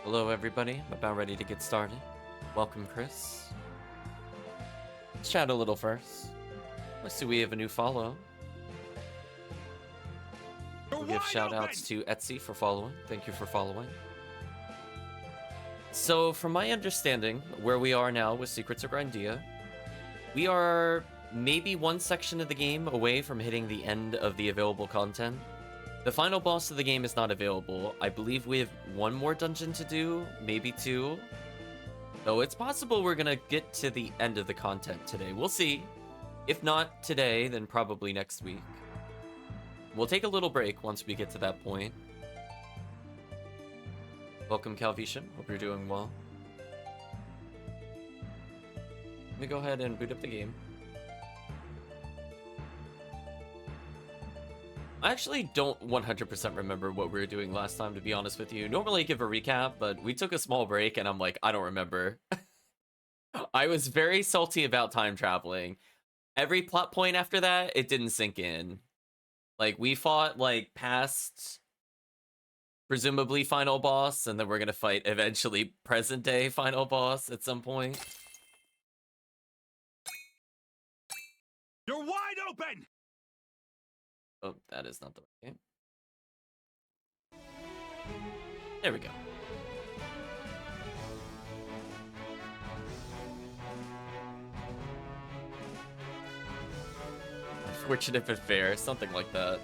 Hello, everybody. I'm about ready to get started. Welcome, Chris. Let's chat a little first. Let's see, we have a new follow. We'll give shout outs to Etsy for following. Thank you for following. So, from my understanding, where we are now with Secrets of Grindea, we are maybe one section of the game away from hitting the end of the available content. The final boss of the game is not available. I believe we have one more dungeon to do, maybe two. Though it's possible we're gonna get to the end of the content today. We'll see. If not today, then probably next week. We'll take a little break once we get to that point. Welcome, Calvetian. Hope you're doing well. Let me go ahead and boot up the game. I actually don't 100% remember what we were doing last time, to be honest with you. Normally I give a recap, but we took a small break and I'm like, I don't remember. I was very salty about time traveling. Every plot point after that, it didn't sink in. Like, we fought, like, past presumably final boss, and then we're gonna fight eventually present day final boss at some point. You're wide open! Oh, that is not the right game. There we go. Unfortunate but fair, something like that.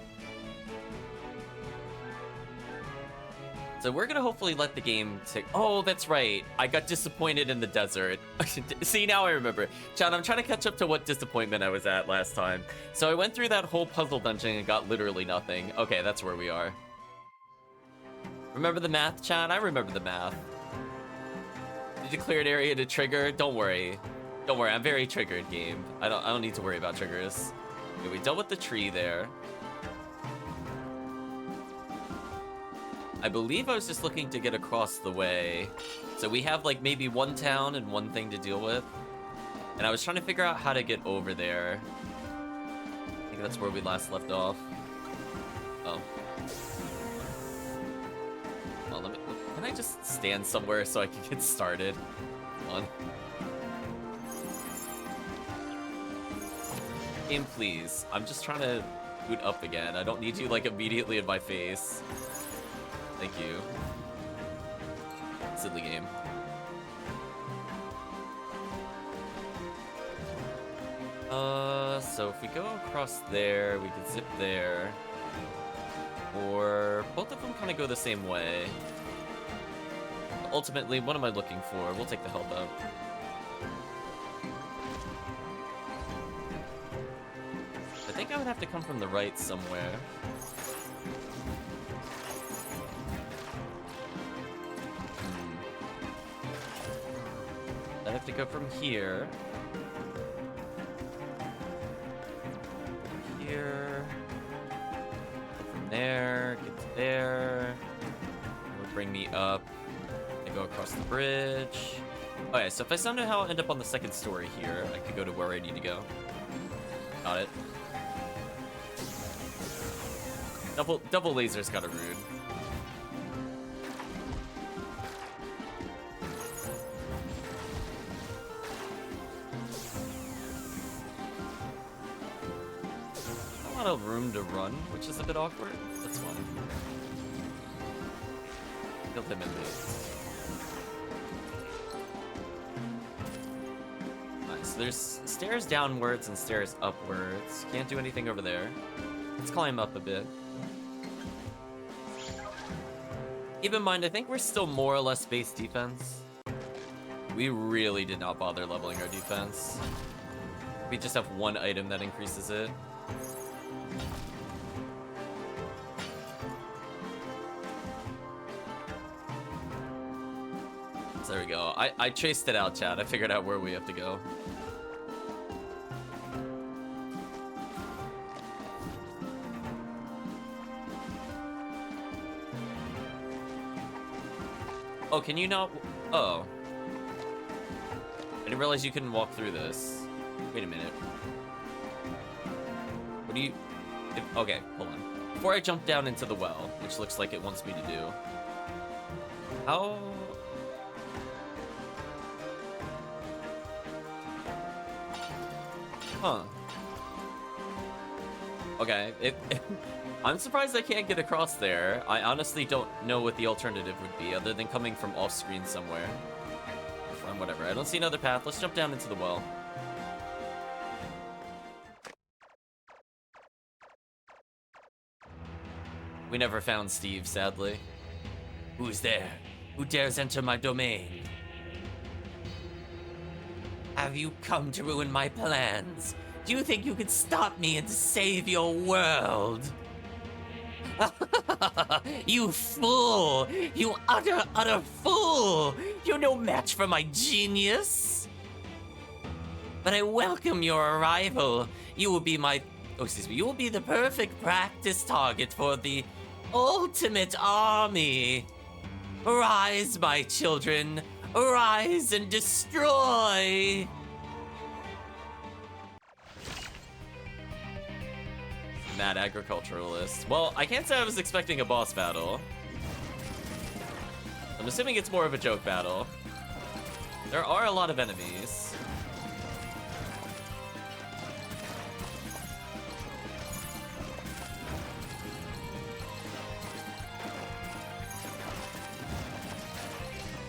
So we're gonna hopefully let the game take. Oh, that's right. I got disappointed in the desert. See, now I remember. Chad, I'm trying to catch up to what disappointment I was at last time. So I went through that whole puzzle dungeon and got literally nothing. Okay, that's where we are. Remember the math, Chad? I remember the math. Did you clear an area to trigger? Don't worry. Don't worry, I'm very triggered, game. I don't need to worry about triggers. Okay, we dealt with the tree there. I believe I was just looking to get across the way. So we have like maybe one town and one thing to deal with. And I was trying to figure out how to get over there. I think that's where we last left off. Oh. Well, can I just stand somewhere so I can get started? Come on. Game, please. I'm just trying to boot up again. I don't need you like immediately in my face. Thank you. Silly game. So if we go across there, we can zip there. Or both of them kind of go the same way. Ultimately, what am I looking for? We'll take the health up. I think I would have to come from the right somewhere. I have to go from here. Here. From there, get to there. It will bring me up. And go across the bridge. Okay, so if I somehow end up on the second story here, I could go to where I need to go. Got it. Double laser's kind of rude. Of room to run, which is a bit awkward. That's fine. Killed him in boots. Nice. There's stairs downwards and stairs upwards. Can't do anything over there. Let's climb up a bit. Keep in mind, I think we're still more or less base defense. We really did not bother leveling our defense. We just have one item that increases it. There we go. I chased it out, Chad. I figured out where we have to go. Oh, can you not? Oh. I didn't realize you couldn't walk through this. Wait a minute. What do you... okay, hold on. Before I jump down into the well, which looks like it wants me to do. How... Huh. Okay, I'm surprised I can't get across there. I honestly don't know what the alternative would be, other than coming from off-screen somewhere. Fine, whatever. I don't see another path. Let's jump down into the well. We never found Steve, sadly. Who's there? Who dares enter my domain? Have you come to ruin my plans? Do you think you could stop me and save your world? You fool! You utter fool! You're no match for my genius! But I welcome your arrival. You will be you will be the perfect practice target for the ultimate army. Rise, my children. Rise and destroy! Mad agriculturalist. Well, I can't say I was expecting a boss battle. I'm assuming it's more of a joke battle. There are a lot of enemies.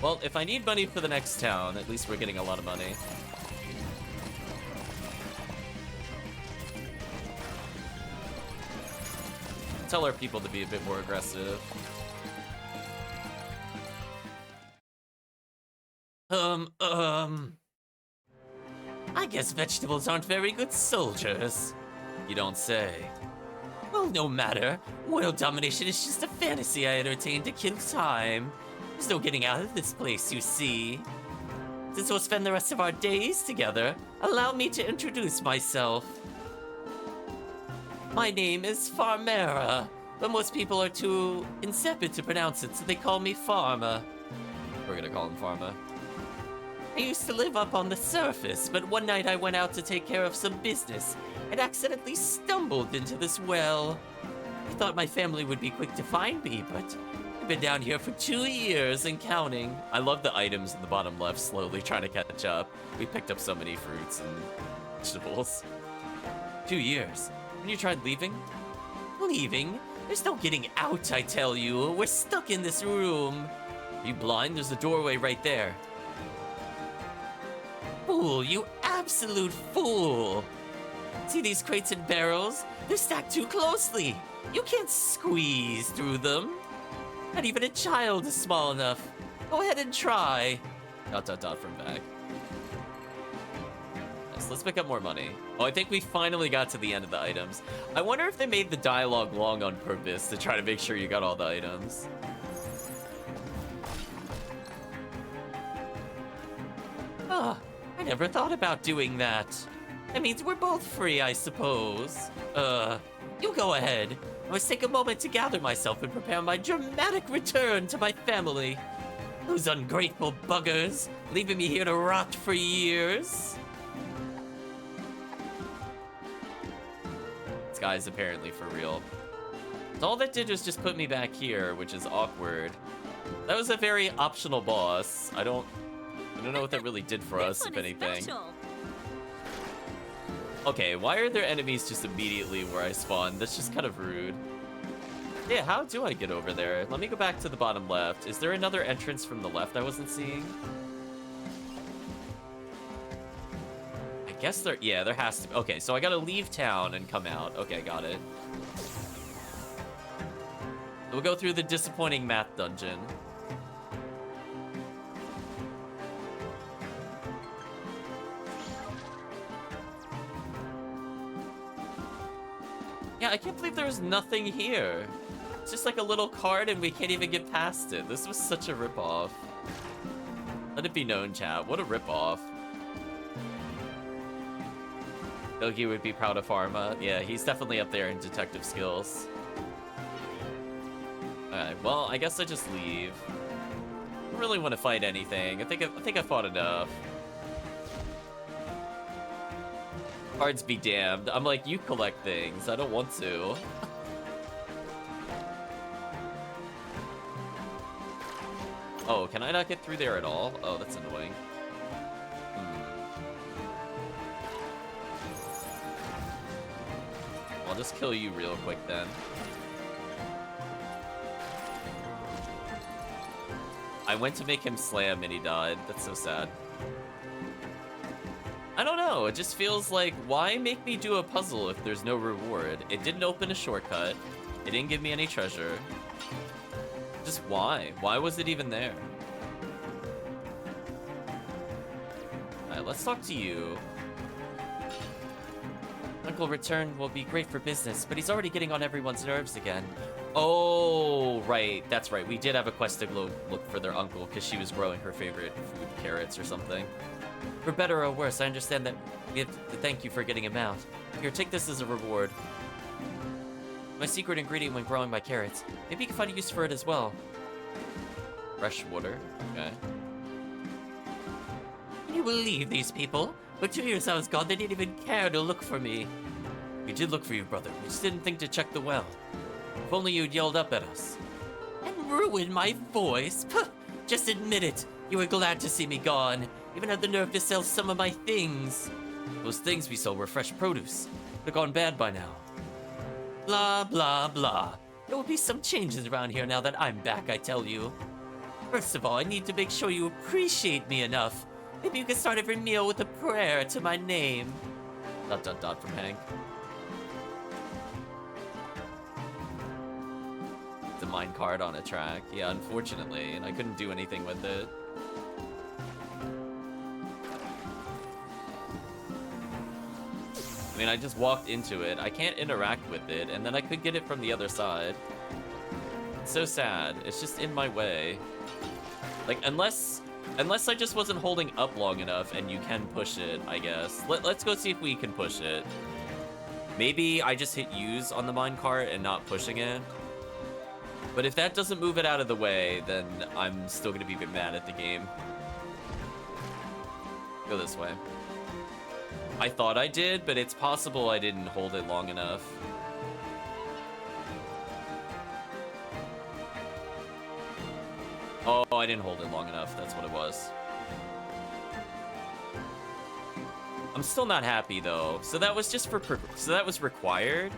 Well, if I need money for the next town, at least we're getting a lot of money. Tell our people to be a bit more aggressive. I guess vegetables aren't very good soldiers. You don't say. Well, no matter. World domination is just a fantasy I entertain to kill time. There's no getting out of this place, you see. Since we'll spend the rest of our days together, allow me to introduce myself. My name is Farmera, but most people are too insipid to pronounce it, so they call me Farma. We're gonna call him Farma. I used to live up on the surface, but one night I went out to take care of some business and accidentally stumbled into this well. I thought my family would be quick to find me, but I've been down here for 2 years and counting. I love the items in the bottom left slowly trying to catch up. We picked up so many fruits and vegetables. 2 years. And you tried leaving? Leaving? There's no getting out, I tell you. We're stuck in this room. Are you blind? There's a doorway right there. Fool, you absolute fool. See these crates and barrels? They're stacked too closely. You can't squeeze through them. Not even a child is small enough. Go ahead and try. ... from back. Yes, let's pick up more money. Oh, I think we finally got to the end of the items. I wonder if they made the dialogue long on purpose to try to make sure you got all the items. Ah, I never thought about doing that. That means we're both free, I suppose. You go ahead. I must take a moment to gather myself and prepare my dramatic return to my family. Those ungrateful buggers, leaving me here to rot for years. This guy's apparently for real. So all that did was just put me back here, which is awkward. That was a very optional boss. I don't know what that really did for us, if anything. Special. Okay, why are there enemies just immediately where I spawned? That's just kind of rude. Yeah, how do I get over there? Let me go back to the bottom left. Is there another entrance from the left I wasn't seeing? I guess there, yeah, there has to be. Okay, so I gotta leave town and come out. Okay, got it. We'll go through the disappointing math dungeon. Yeah, I can't believe there was nothing here. It's just like a little card and we can't even get past it. This was such a ripoff. Let it be known, chat. What a ripoff. Yogi would be proud of Pharma. Yeah, he's definitely up there in detective skills. Alright, well, I guess I just leave. I don't really want to fight anything. I think I fought enough. Cards be damned. I'm like, you collect things. I don't want to. Oh, can I not get through there at all? Oh, that's annoying. I'll just kill you real quick then. I went to make him slam and he died. That's so sad. I don't know, it just feels like, why make me do a puzzle if there's no reward? It didn't open a shortcut. It didn't give me any treasure. Just why? Why was it even there? Alright, let's talk to you. Uncle Return will be great for business, but he's already getting on everyone's nerves again. Oh, right. That's right. We did have a quest to go look for their uncle because she was growing her favorite food, carrots or something. For better or worse, I understand that we have to thank you for getting him out. Here, take this as a reward. My secret ingredient when growing my carrots. Maybe you can find a use for it as well. Fresh water. Okay. Can you believe these people? For 2 years I was gone, they didn't even care to look for me. We did look for you, brother. We just didn't think to check the well. If only you'd yelled up at us. And ruined my voice? Puh, just admit it. You were glad to see me gone. Even had the nerve to sell some of my things. Those things we sold were fresh produce. They're gone bad by now. Blah, blah, blah. There will be some changes around here now that I'm back, I tell you. First of all, I need to make sure you appreciate me enough. Maybe you can start every meal with a prayer to my name. ... from Hank. The minecart on a track. Yeah, unfortunately, and I couldn't do anything with it. I mean, I just walked into it. I can't interact with it, and then I could get it from the other side. It's so sad. It's just in my way. Like, unless I just wasn't holding up long enough, and you can push it, I guess. Let's go see if we can push it. Maybe I just hit use on the minecart and not pushing it. But if that doesn't move it out of the way, then I'm still gonna be a bit mad at the game. Go this way. I thought I did, but it's possible I didn't hold it long enough. Oh, I didn't hold it long enough. That's what it was. I'm still not happy, though. So that was just for... So that was required?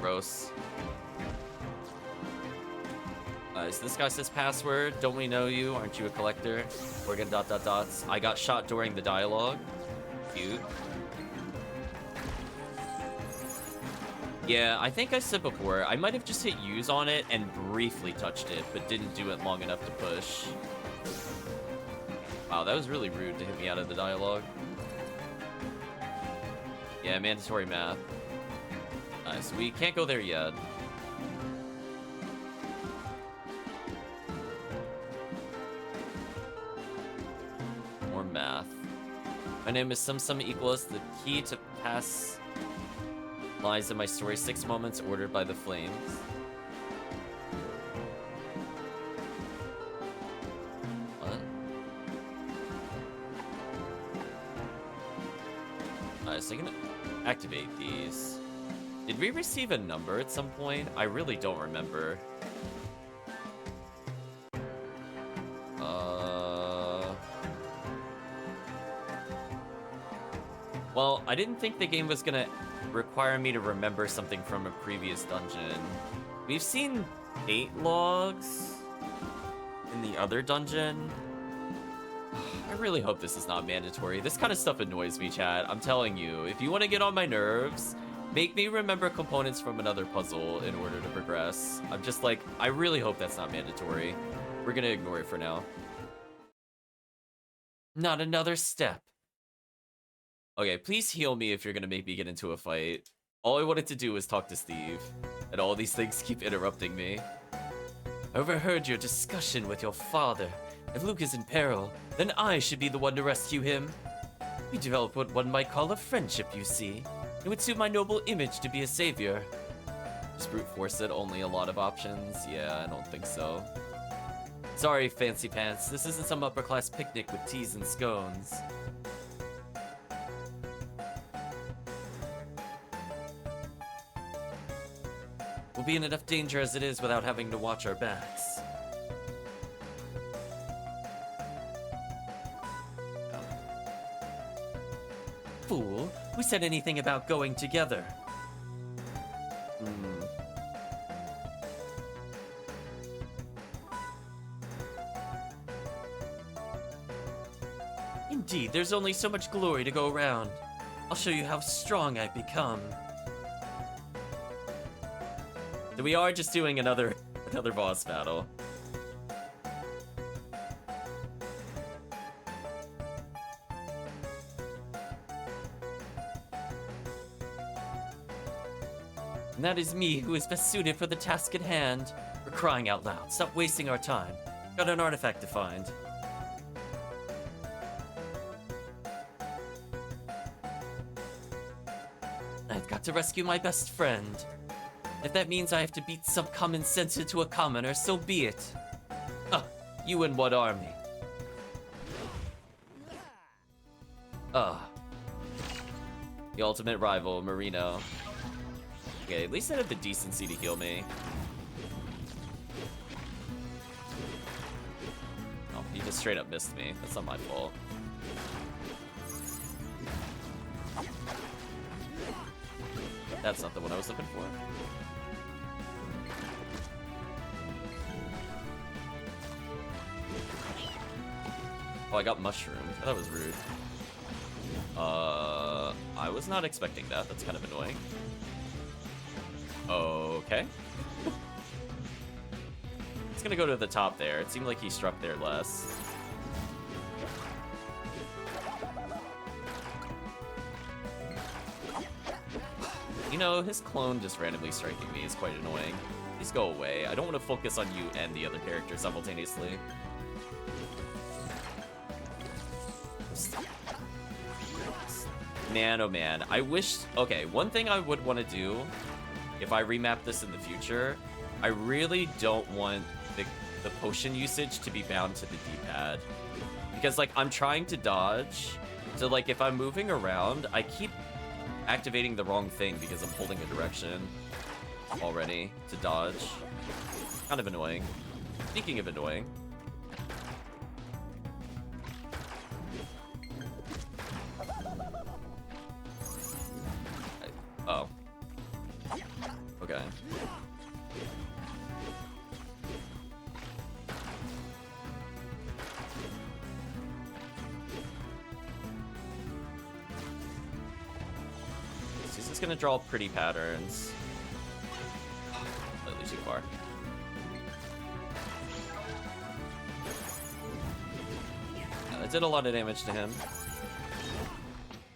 Gross. So this guy says password. Don't we know you? Aren't you a collector? Organ ... I got shot during the dialogue. Cute. Yeah, I think I said before, I might have just hit use on it and briefly touched it, but didn't do it long enough to push. Wow, that was really rude to hit me out of the dialogue. Yeah, mandatory math. Nice, we can't go there yet. More math. My name is Sum equals the key to pass lies in my story 6 moments ordered by the flames. What? Alright, so I'm gonna activate these. Did we receive a number at some point? I really don't remember. Well, I didn't think the game was gonna require me to remember something from a previous dungeon. We've seen 8 logs in the other dungeon. I really hope this is not mandatory. This kind of stuff annoys me, chat. I'm telling you, if you want to get on my nerves, make me remember components from another puzzle in order to progress. I'm just like, I really hope that's not mandatory. We're gonna ignore it for now. Not another step. Okay, please heal me if you're gonna make me get into a fight. All I wanted to do was talk to Steve, and all these things keep interrupting me. I overheard your discussion with your father. If Luke is in peril, then I should be the one to rescue him. We developed what one might call a friendship, you see. It would suit my noble image to be a savior. Just brute force it, only a lot of options? Yeah, I don't think so. Sorry, fancy pants. This isn't some upper-class picnic with teas and scones. We'll be in enough danger as it is without having to watch our backs. Fool, Who said anything about going together? Indeed, there's only so much glory to go around. I'll show you how strong I've become. So we are just doing another boss battle. And that is me, who is best suited for the task at hand. We're crying out loud. Stop wasting our time. Got an artifact to find. I've got to rescue my best friend. If that means I have to beat some common sense into a commoner, so be it. Huh, you and what army? The ultimate rival, Marino. Okay, at least I have the decency to heal me. Oh, he just straight up missed me. That's not my fault. That's not the one I was looking for. Oh, I got mushroomed. That was rude. I was not expecting that. That's kind of annoying. Okay. It's gonna go to the top there. It seemed like he struck there less. You know, his clone just randomly striking me is quite annoying. Please go away. I don't want to focus on you and the other character simultaneously. Man, oh man. I wish... Okay, one thing I would want to do, if I remap this in the future, I really don't want the potion usage to be bound to the D-pad. Because, like, I'm trying to dodge, so, like, if I'm moving around, I keep activating the wrong thing because I'm holding a direction already to dodge. Kind of annoying. Speaking of annoying. Oh. Okay. He's just gonna draw pretty patterns. Slightly too far. Yeah, that did a lot of damage to him.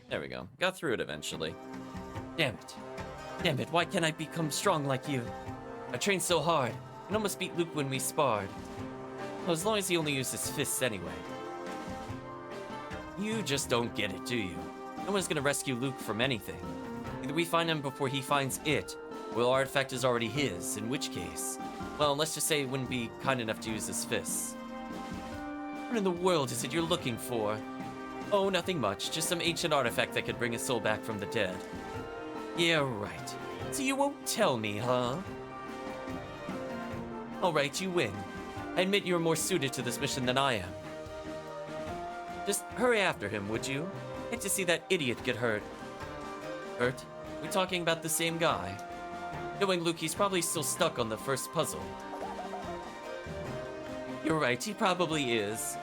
There we go. Got through it eventually. Damn it. Damn it, why can't I become strong like you? I trained so hard, and almost beat Luke when we sparred. Well, as long as he only used his fists anyway. You just don't get it, do you? No one's gonna rescue Luke from anything. Either we find him before he finds it, or the artifact is already his, in which case... Well, let's just say he wouldn't be kind enough to use his fists. What in the world is it you're looking for? Oh, nothing much, just some ancient artifact that could bring his soul back from the dead. Yeah, right. So you won't tell me, huh? Alright, you win. I admit you're more suited to this mission than I am. Just hurry after him, would you? Hate to see that idiot get hurt. Hurt? We talking about the same guy? Knowing Luke, he's probably still stuck on the first puzzle. You're right, he probably is.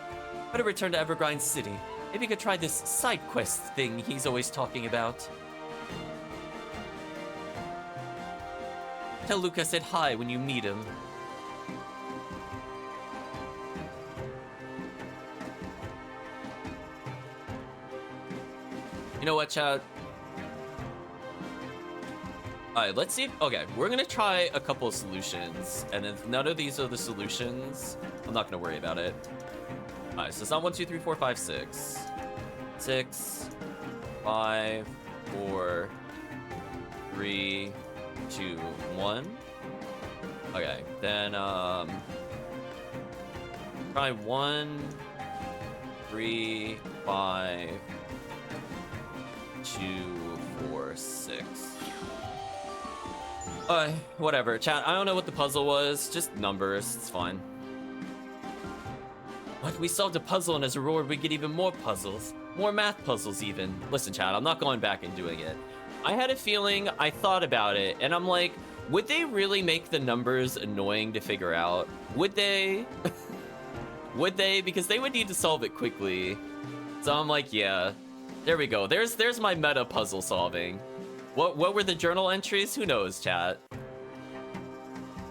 Better return to Evergrind City. Maybe you could try this side quest thing he's always talking about. Tell Luke I said hi when you meet him. You know what, chat? Alright, let's see. Okay, we're gonna try a couple of solutions, and if none of these are the solutions, I'm not gonna worry about it. Alright, so it's not 1, 2, 3, 4, 5, 6. 6, 5, 4, 3, 2, 1. Okay, then try 1, 3, 5, 2, 4, 6. Whatever, chat. I don't know what the puzzle was. Just numbers. It's fine. What? We solved a puzzle, and as a reward, we get even more puzzles. More math puzzles even. Listen, chat, I'm not going back and doing it. I had a feeling, I thought about it, and I'm like, would they really make the numbers annoying to figure out? Would they? Would they? Because they would need to solve it quickly. So I'm like, yeah. There we go. There's my meta puzzle solving. What were the journal entries? Who knows, chat?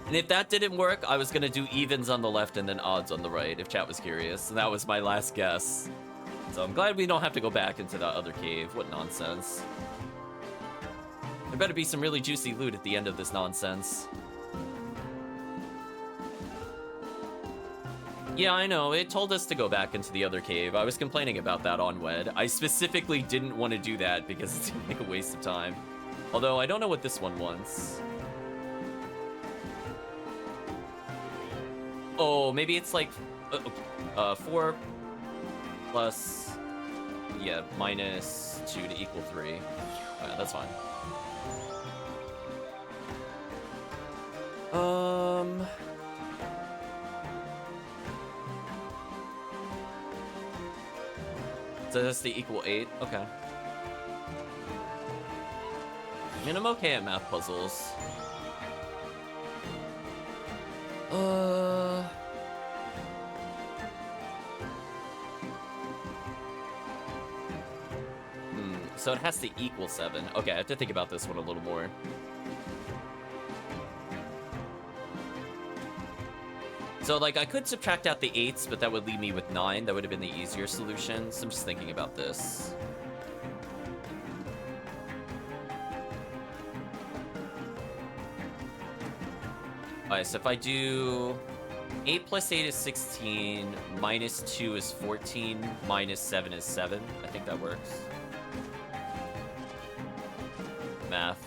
And if that didn't work, I was gonna do evens on the left and then odds on the right, if chat was curious. And that was my last guess. So I'm glad we don't have to go back into that other cave. What nonsense. There better be some really juicy loot at the end of this nonsense. Yeah, I know. It told us to go back into the other cave. I was complaining about that on WED. I specifically didn't want to do that because it seemed like a waste of time. Although, I don't know what this one wants. Oh, maybe it's like 4 plus, yeah, minus 2 to equal 3. Yeah, that's fine. So that's the equal 8? Okay. I mean, I'm okay at math puzzles. So it has to equal 7. Okay, I have to think about this one a little more. So, like, I could subtract out the 8s, but that would leave me with 9. That would have been the easier solution. So I'm just thinking about this. Alright, so if I do 8 plus 8 is 16, minus 2 is 14, minus 7 is 7. I think that works. Math.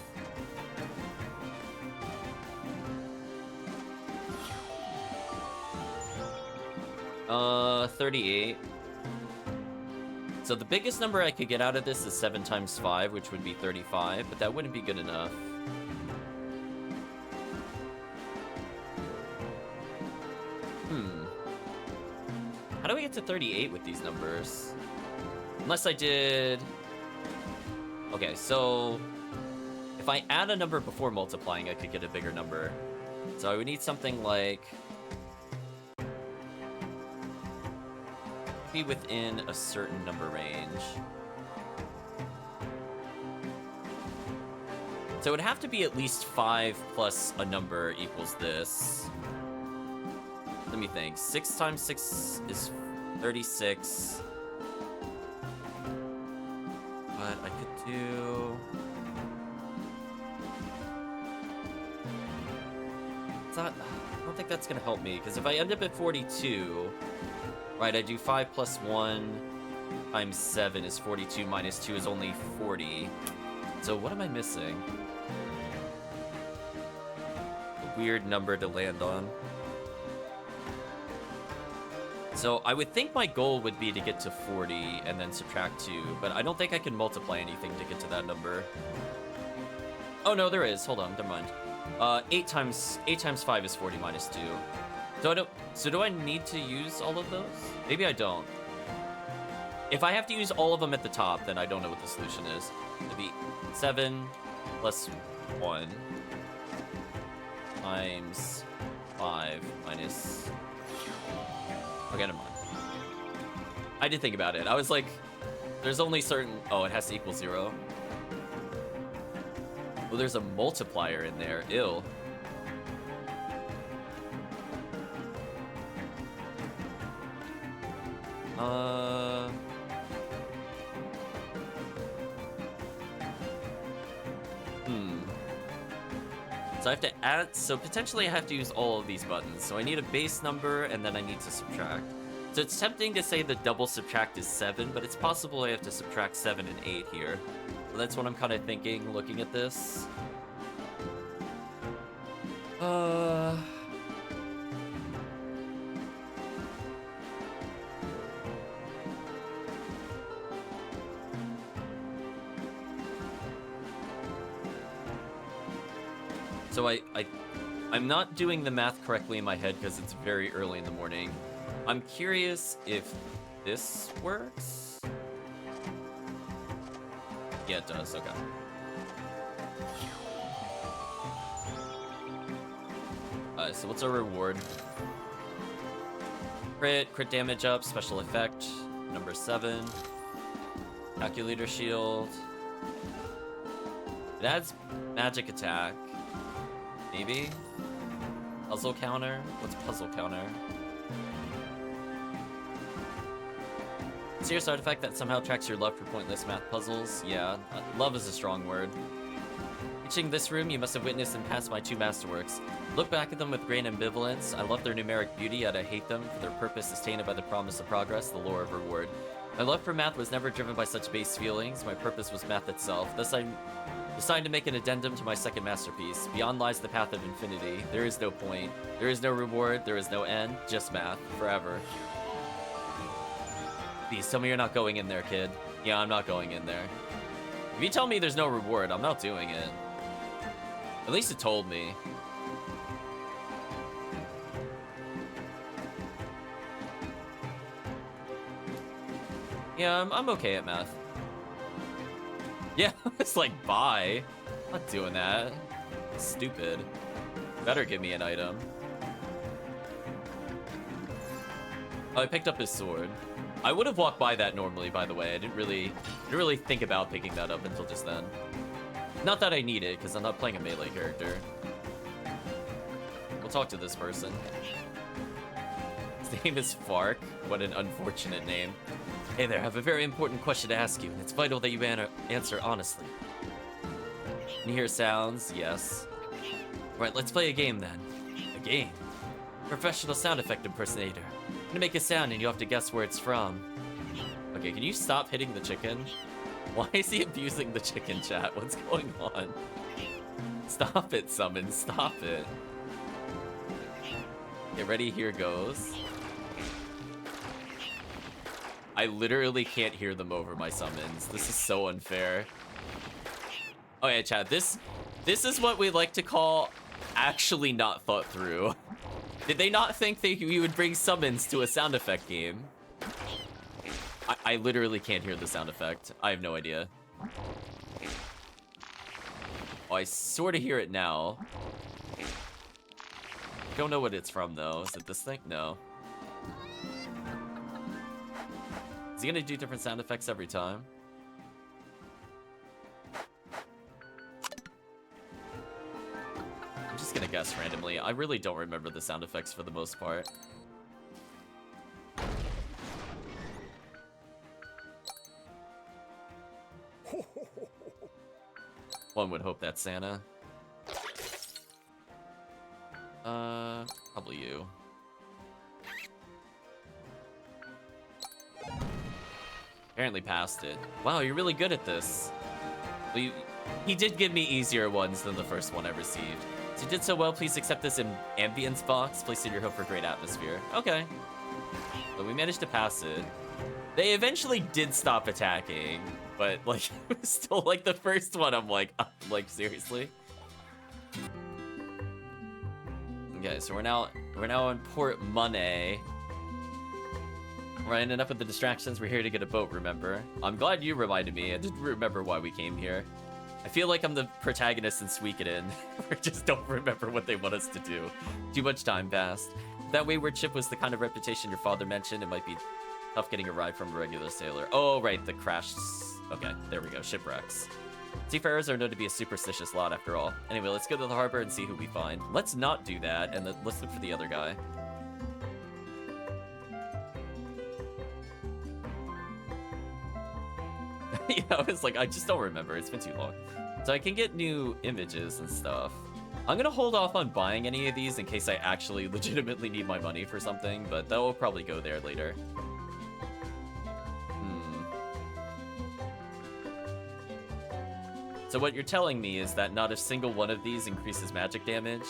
Uh, 38. So the biggest number I could get out of this is 7 times 5, which would be 35, but that wouldn't be good enough. How do we get to 38 with these numbers? Unless I did... Okay, so... if I add a number before multiplying, I could get a bigger number. So I would need something like... be within a certain number range. So it would have to be at least 5 plus a number equals this. Let me think. 6 times 6 is 36. But I could do... it's not... I don't think that's gonna help me, because if I end up at 42... right, I do 5 plus 1 times 7 is 42, minus 2 is only 40. So what am I missing? A weird number to land on. So I would think my goal would be to get to 40 and then subtract 2, but I don't think I can multiply anything to get to that number. Oh no, there is. Hold on, never mind. 8 times 5 is 40 minus 2. So do I need to use all of those? Maybe I don't. If I have to use all of them at the top, then I don't know what the solution is. It'd be 7 plus 1 times 5 minus... okay, never mind. I did think about it. I was like, there's only certain... oh, it has to equal 0. Oh, there's a multiplier in there. Ew. So I have to add, so potentially I have to use all of these buttons. So I need a base number and then I need to subtract. So it's tempting to say the double subtract is 7, but it's possible I have to subtract 7 and 8 here. So that's what I'm kind of thinking, looking at this. So I'm not doing the math correctly in my head because it's very early in the morning. I'm curious if this works. Yeah, it does. Okay. So what's our reward? Crit damage up, special effect, number 7. Calculator shield. It adds magic attack. Maybe? Puzzle counter? What's puzzle counter? Serious artifact that somehow tracks your love for pointless math puzzles. Yeah, love is a strong word. Reaching this room, you must have witnessed and passed my 2 masterworks. Look back at them with great ambivalence. I love their numeric beauty, yet I hate them, for their purpose is tainted by the promise of progress, the lure of reward. My love for math was never driven by such base feelings. My purpose was math itself. Thus I decided to make an addendum to my second masterpiece. Beyond lies the path of infinity. There is no point. There is no reward. There is no end. Just math. Forever. Please, tell me you're not going in there, kid. Yeah, I'm not going in there. If you tell me there's no reward, I'm not doing it. At least it told me. Yeah, I'm okay at math. Yeah, it's like, bye. I'm not doing that. Stupid. Better give me an item. Oh, I picked up his sword. I would have walked by that normally, by the way. I didn't really think about picking that up until just then. Not that I need it, because I'm not playing a melee character. We'll talk to this person. His name is Fark. What an unfortunate name. Hey there, I have a very important question to ask you, and it's vital that you answer honestly. Can you hear sounds? Yes. Right, let's play a game then. A game? Professional sound effect impersonator. I'm gonna make a sound and you have to guess where it's from. Okay, can you stop hitting the chicken? Why is he abusing the chicken, chat? What's going on? Stop it, Summon. Stop it. Get ready, here goes. I literally can't hear them over my summons. This is so unfair. Oh yeah, chat. This is what we like to call actually not thought through. Did they not think that we would bring summons to a sound effect game? I literally can't hear the sound effect. I have no idea. Oh, I sort of hear it now. Don't know what it's from though. Is it this thing? No. Is he gonna do different sound effects every time? I'm just gonna guess randomly. I really don't remember the sound effects for the most part. One would hope that's Santa. Probably you. Apparently passed it. Wow, you're really good at this. Well, he did give me easier ones than the first one I received. So you did so well, please accept this ambience box. Place in your hope for great atmosphere. Okay. But we managed to pass it. They eventually did stop attacking, but like it was still like the first one. I'm like seriously. Okay, so we're now on Port Monet. We're ending up with the distractions. We're here to get a boat, remember? I'm glad you reminded me. I didn't remember why we came here. I feel like I'm the protagonist in Suikoden. We just don't remember what they want us to do. Too much time passed. If that wayward ship was the kind of reputation your father mentioned, it might be tough getting a ride from a regular sailor. Oh, right, the crashed... Okay, there we go, shipwrecks. Seafarers are known to be a superstitious lot after all. Anyway, let's go to the harbor and see who we find. Let's not do that, and let's look for the other guy. Yeah, I was like, I just don't remember. It's been too long. So I can get new images and stuff. I'm gonna hold off on buying any of these in case I actually legitimately need my money for something, but that will probably go there later. So what you're telling me is that not a single one of these increases magic damage?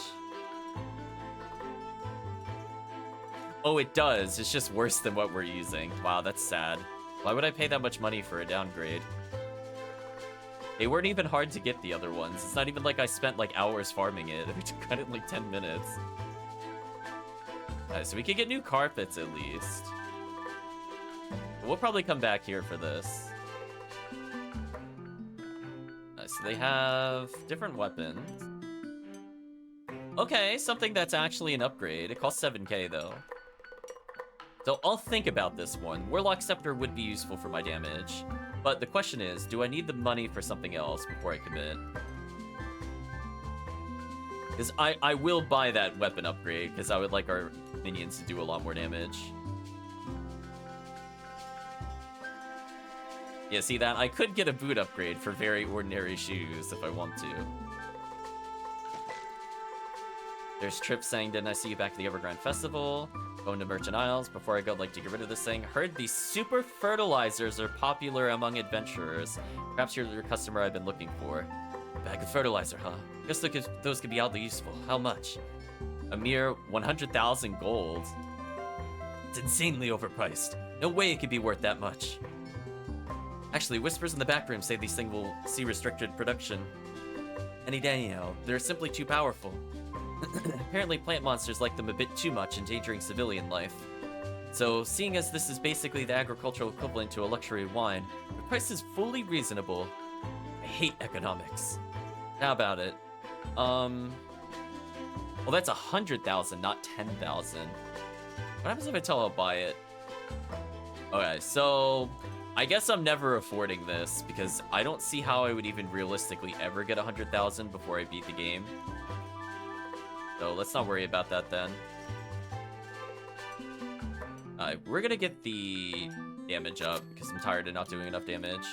Oh, it does. It's just worse than what we're using. Wow, that's sad. Why would I pay that much money for a downgrade? They weren't even hard to get, the other ones. It's not even like I spent like hours farming it. We took it in like 10 minutes. Alright, so we could get new carpets at least. We'll probably come back here for this. so they have different weapons. Okay, something that's actually an upgrade. It costs 7k though. So I'll think about this one. Warlock Scepter would be useful for my damage. But the question is, do I need the money for something else before I commit? Because I will buy that weapon upgrade, because I would like our minions to do a lot more damage. Yeah, see that? I could get a boot upgrade for very ordinary shoes if I want to. There's Trip saying, didn't I see you back at the Evergrande Festival? Going to Merchant Isles. Before I go, I'd like to get rid of this thing. Heard these super fertilizers are popular among adventurers. Perhaps you're the customer I've been looking for. Bag of fertilizer, huh? Guess those could be oddly useful. How much? A mere 100,000 gold. It's insanely overpriced. No way it could be worth that much. Actually, whispers in the back room say these things will see restricted production. Any day now, they're simply too powerful. Apparently plant monsters like them a bit too much, endangering civilian life. So, seeing as this is basically the agricultural equivalent to a luxury wine, the price is fully reasonable. I hate economics. How about it? Well, that's 100,000, not 10,000. What happens if I tell I'll buy it? Okay, so I guess I'm never affording this because I don't see how I would even realistically ever get 100,000 before I beat the game. So let's not worry about that then. We're gonna get the damage up because I'm tired of not doing enough damage.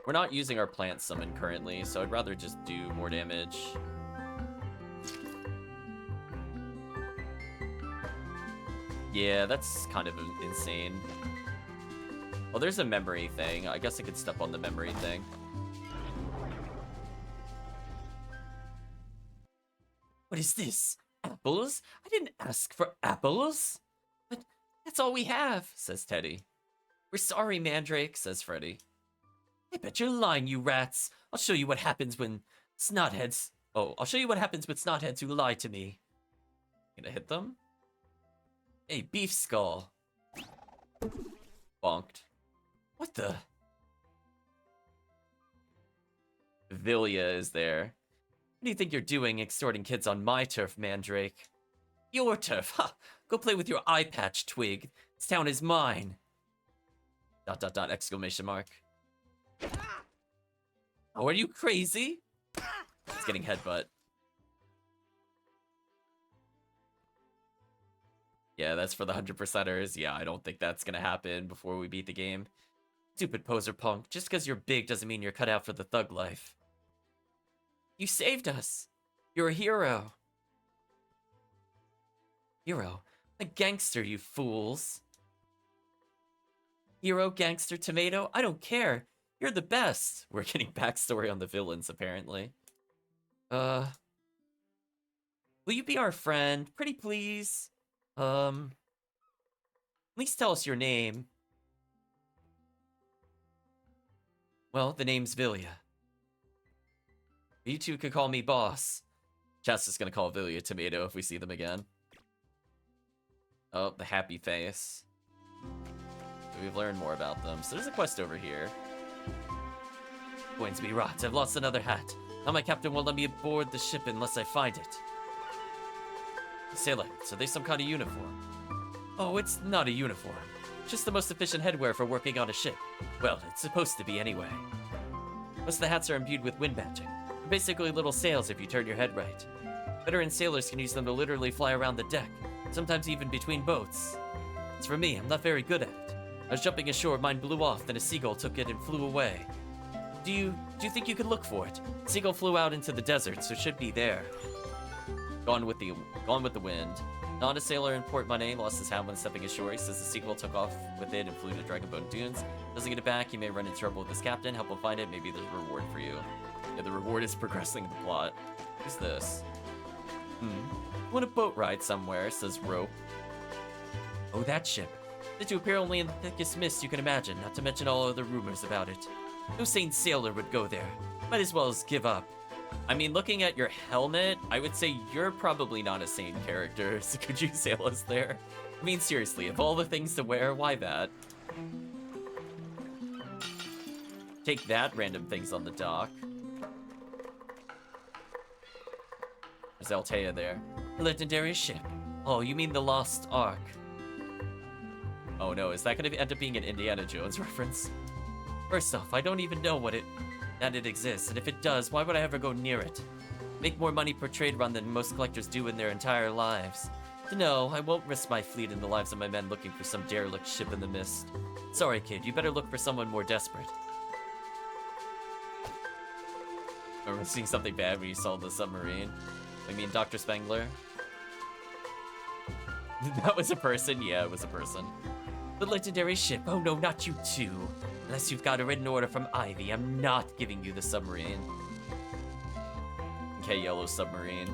We're not using our plant summon currently, so I'd rather just do more damage. Yeah, that's kind of insane. Well, there's a memory thing. I guess I could step on the memory thing. What is this? Apples? I didn't ask for apples. But that's all we have, says Teddy. We're sorry, Mandrake, says Freddy. I bet you're lying, you rats. I'll show you what happens when snotheads... Oh, I'll show you what happens with snotheads who lie to me. Gonna hit them? Hey, beef skull. Bonked. What the? Villia is there. What do you think you're doing extorting kids on my turf, Mandrake? Your turf? Ha! Go play with your eye patch, Twig. This town is mine. ... exclamation mark. Oh, are you crazy? It's getting headbutt. Yeah, that's for the 100%ers. Yeah, I don't think that's gonna happen before we beat the game. Stupid poser punk. Just because you're big doesn't mean you're cut out for the thug life. You saved us. You're a hero. Hero? A gangster, you fools. Hero, gangster, tomato? I don't care. You're the best. We're getting backstory on the villains, apparently. Will you be our friend? Pretty please? At least tell us your name. Well, the name's Villia. You two could call me boss. Chat's just gonna call Villia Tomato if we see them again. Oh, the happy face. We've learned more about them. So there's a quest over here. Going to be rot. I've lost another hat. Now my captain won't let me aboard the ship unless I find it. Sailor, so they some kind of uniform? Oh, it's not a uniform. Just the most efficient headwear for working on a ship. Well, it's supposed to be anyway. Most of the hats are imbued with wind magic. They're basically little sails if you turn your head right. Veteran sailors can use them to literally fly around the deck, sometimes even between boats. As for me, I'm not very good at it. I was jumping ashore, mine blew off, then a seagull took it and flew away. Do you think you could look for it? Seagull flew out into the desert, so it should be there. Gone with the wind. Not a sailor in Port Monet lost his hat when stepping ashore. He says the seagull took off with it and flew to Dragonbone Dunes. Doesn't get it back, he may run into trouble with his captain. Help him find it, maybe there's a reward for you. Yeah, the reward is progressing the plot. Who's this? Want a boat ride somewhere, says Rope. Oh, that ship. Said to appear only in the thickest mist you can imagine, not to mention all other rumors about it. No sane sailor would go there. Might as well as give up. I mean, looking at your helmet, I would say you're probably not a sane character, so could you sail us there? I mean, seriously, of all the things to wear, why that? Take that, random things on the dock. There's Altea there. A legendary ship. Oh, you mean the Lost Ark. Oh no, is that gonna end up being an Indiana Jones reference? First off, I don't even know that it exists, and if it does, why would I ever go near it? Make more money per trade run than most collectors do in their entire lives. So no, I won't risk my fleet and the lives of my men looking for some derelict ship in the mist. Sorry, kid, you better look for someone more desperate. Remember seeing something bad when you saw the submarine? I mean, Dr. Spengler? That was a person? Yeah, it was a person. The legendary ship. Oh no, not you too. Unless you've got a written order from Ivy, I'm not giving you the submarine. Okay, yellow submarine.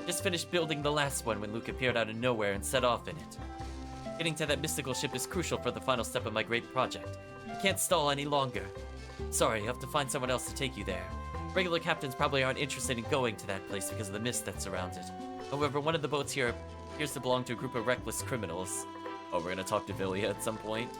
Just finished building the last one when Luke appeared out of nowhere and set off in it. Getting to that mystical ship is crucial for the final step of my great project. I can't stall any longer. Sorry, you have to find someone else to take you there. Regular captains probably aren't interested in going to that place because of the mist that surrounds it. However, one of the boats here appears to belong to a group of reckless criminals. Oh, we're gonna talk to Villia at some point.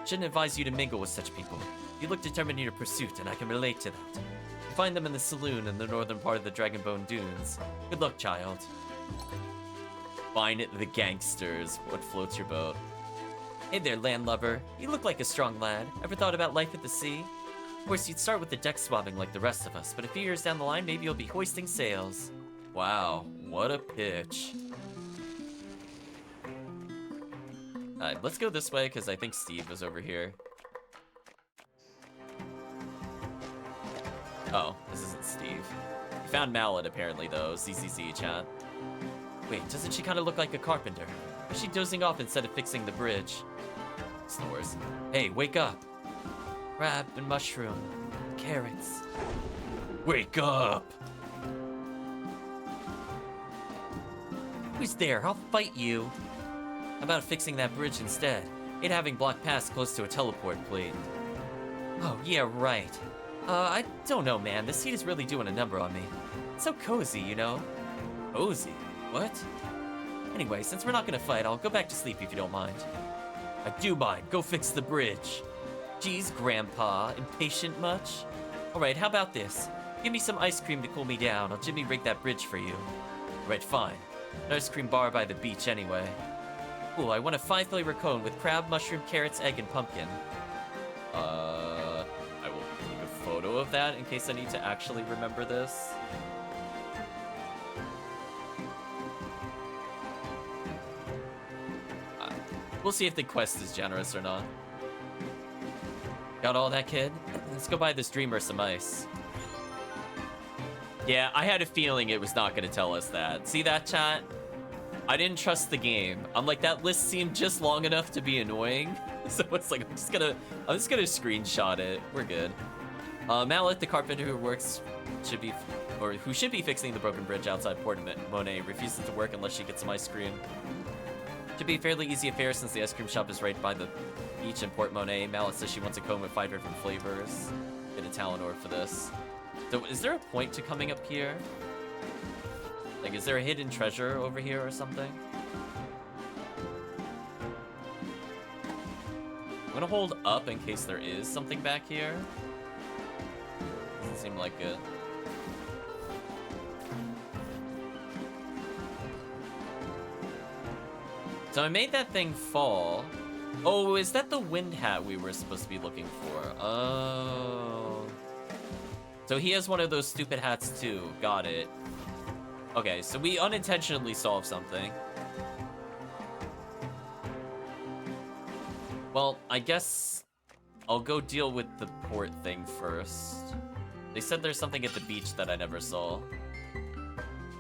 Shouldn't advise you to mingle with such people. You look determined in your pursuit, and I can relate to that. You find them in the saloon in the northern part of the Dragonbone Dunes. Good luck, child. Find the gangsters. What floats your boat? Hey there, landlubber. You look like a strong lad. Ever thought about life at the sea? Of course, you'd start with the deck swabbing like the rest of us, but a few years down the line, maybe you'll be hoisting sails. Wow, what a pitch. Alright, let's go this way, because I think Steve was over here. Oh, this isn't Steve. We found Mallet, apparently, though. ZZZ, chat. Wait, doesn't she kind of look like a carpenter? Is she dozing off instead of fixing the bridge? Snores. Hey, wake up. Crab and mushroom. Carrots. Wake up! Who's there? I'll fight you. How about fixing that bridge instead? It having blocked paths close to a teleport plate. Oh, yeah, right. I don't know, man. This heat is really doing a number on me. It's so cozy, you know? Cozy? What? Anyway, since we're not gonna fight, I'll go back to sleep if you don't mind. I do mind. Go fix the bridge. Geez, Grandpa. Impatient much? Alright, how about this? Give me some ice cream to cool me down. I'll jimmy rig that bridge for you. Alright, fine. An ice cream bar by the beach anyway. Ooh, I want a 5-flavor cone with crab, mushroom, carrots, egg, and pumpkin. I will take a photo of that in case I need to actually remember this. We'll see if the quest is generous or not. Got all that, kid? Let's go buy this dreamer some ice. Yeah, I had a feeling it was not going to tell us that. See that, chat? I didn't trust the game. I'm like, that list seemed just long enough to be annoying. So it's like, I'm just gonna screenshot it. We're good. Mallet, the carpenter who should be fixing the broken bridge outside Port Monet, refuses to work unless she gets some ice cream. Should be a fairly easy affair since the ice cream shop is right by the beach in Port Monet. Mallet says she wants a cone with 5 different flavors. Get a talent orb for this. So is there a point to coming up here? Like, is there a hidden treasure over here or something? I'm gonna hold up in case there is something back here. Doesn't seem like it. So I made that thing fall. Oh, is that the wind hat we were supposed to be looking for? Oh. So he has one of those stupid hats too. Got it. Okay, so we unintentionally solved something. Well, I guess I'll go deal with the port thing first. They said there's something at the beach that I never saw.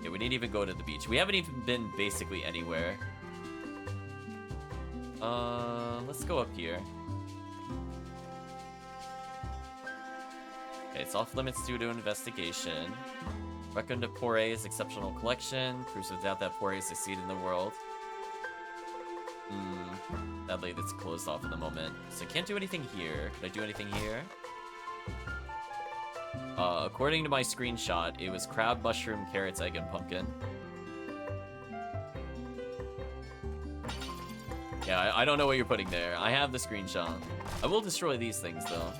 Yeah, we didn't even go to the beach. We haven't even been basically anywhere. Let's go up here. Okay, it's off limits due to investigation. Reckon to Poiret's exceptional collection. Proves without that Poiret succeed in the world. Sadly, that's closed off in the moment. So I can't do anything here. Could I do anything here? According to my screenshot, it was crab, mushroom, carrots, egg, and pumpkin. Yeah, I don't know what you're putting there. I have the screenshot. I will destroy these things, though.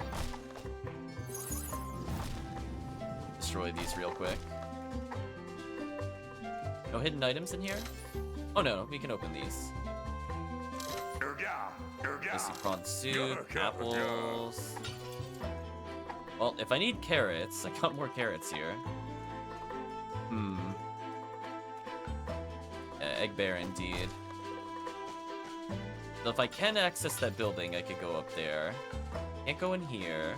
Destroy these real quick. No hidden items in here? Oh, no, we can open these. Missy prawn soup, apples. Well, if I need carrots, I got more carrots here. Egg bear, indeed. So if I can access that building, I could go up there. Can't go in here.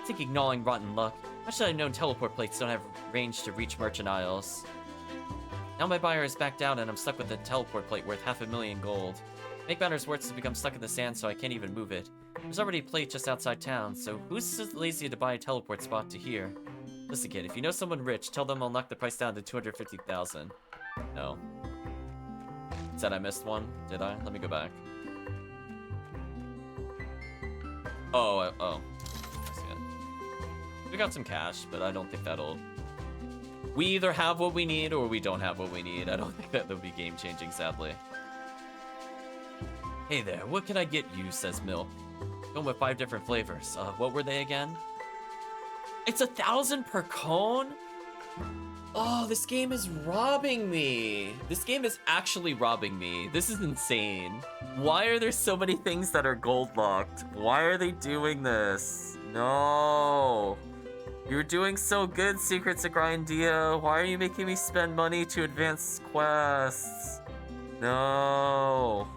Thinking gnawing rotten luck. How should I have known teleport plates don't have range to reach merchant aisles? Now my buyer is back down and I'm stuck with a teleport plate worth 500,000 gold. Make matters worse, it's become stuck in the sand so I can't even move it. There's already a plate just outside town, so who's so lazy to buy a teleport spot to here? Listen kid, if you know someone rich, tell them I'll knock the price down to 250,000. No. Said I missed one, did I? Let me go back. Oh. I see it. We got some cash, but I don't think that'll... We either have what we need or we don't have what we need. I don't think that'll be game-changing, sadly. Hey there, what can I get you, says Milk. Going with 5 different flavors. What were they again? It's 1,000 per cone? Oh, this game is robbing me. This game is actually robbing me. This is insane. Why are there so many things that are gold locked? Why are they doing this? No. You're doing so good, Secrets of Grindea. Why are you making me spend money to advance quests? No.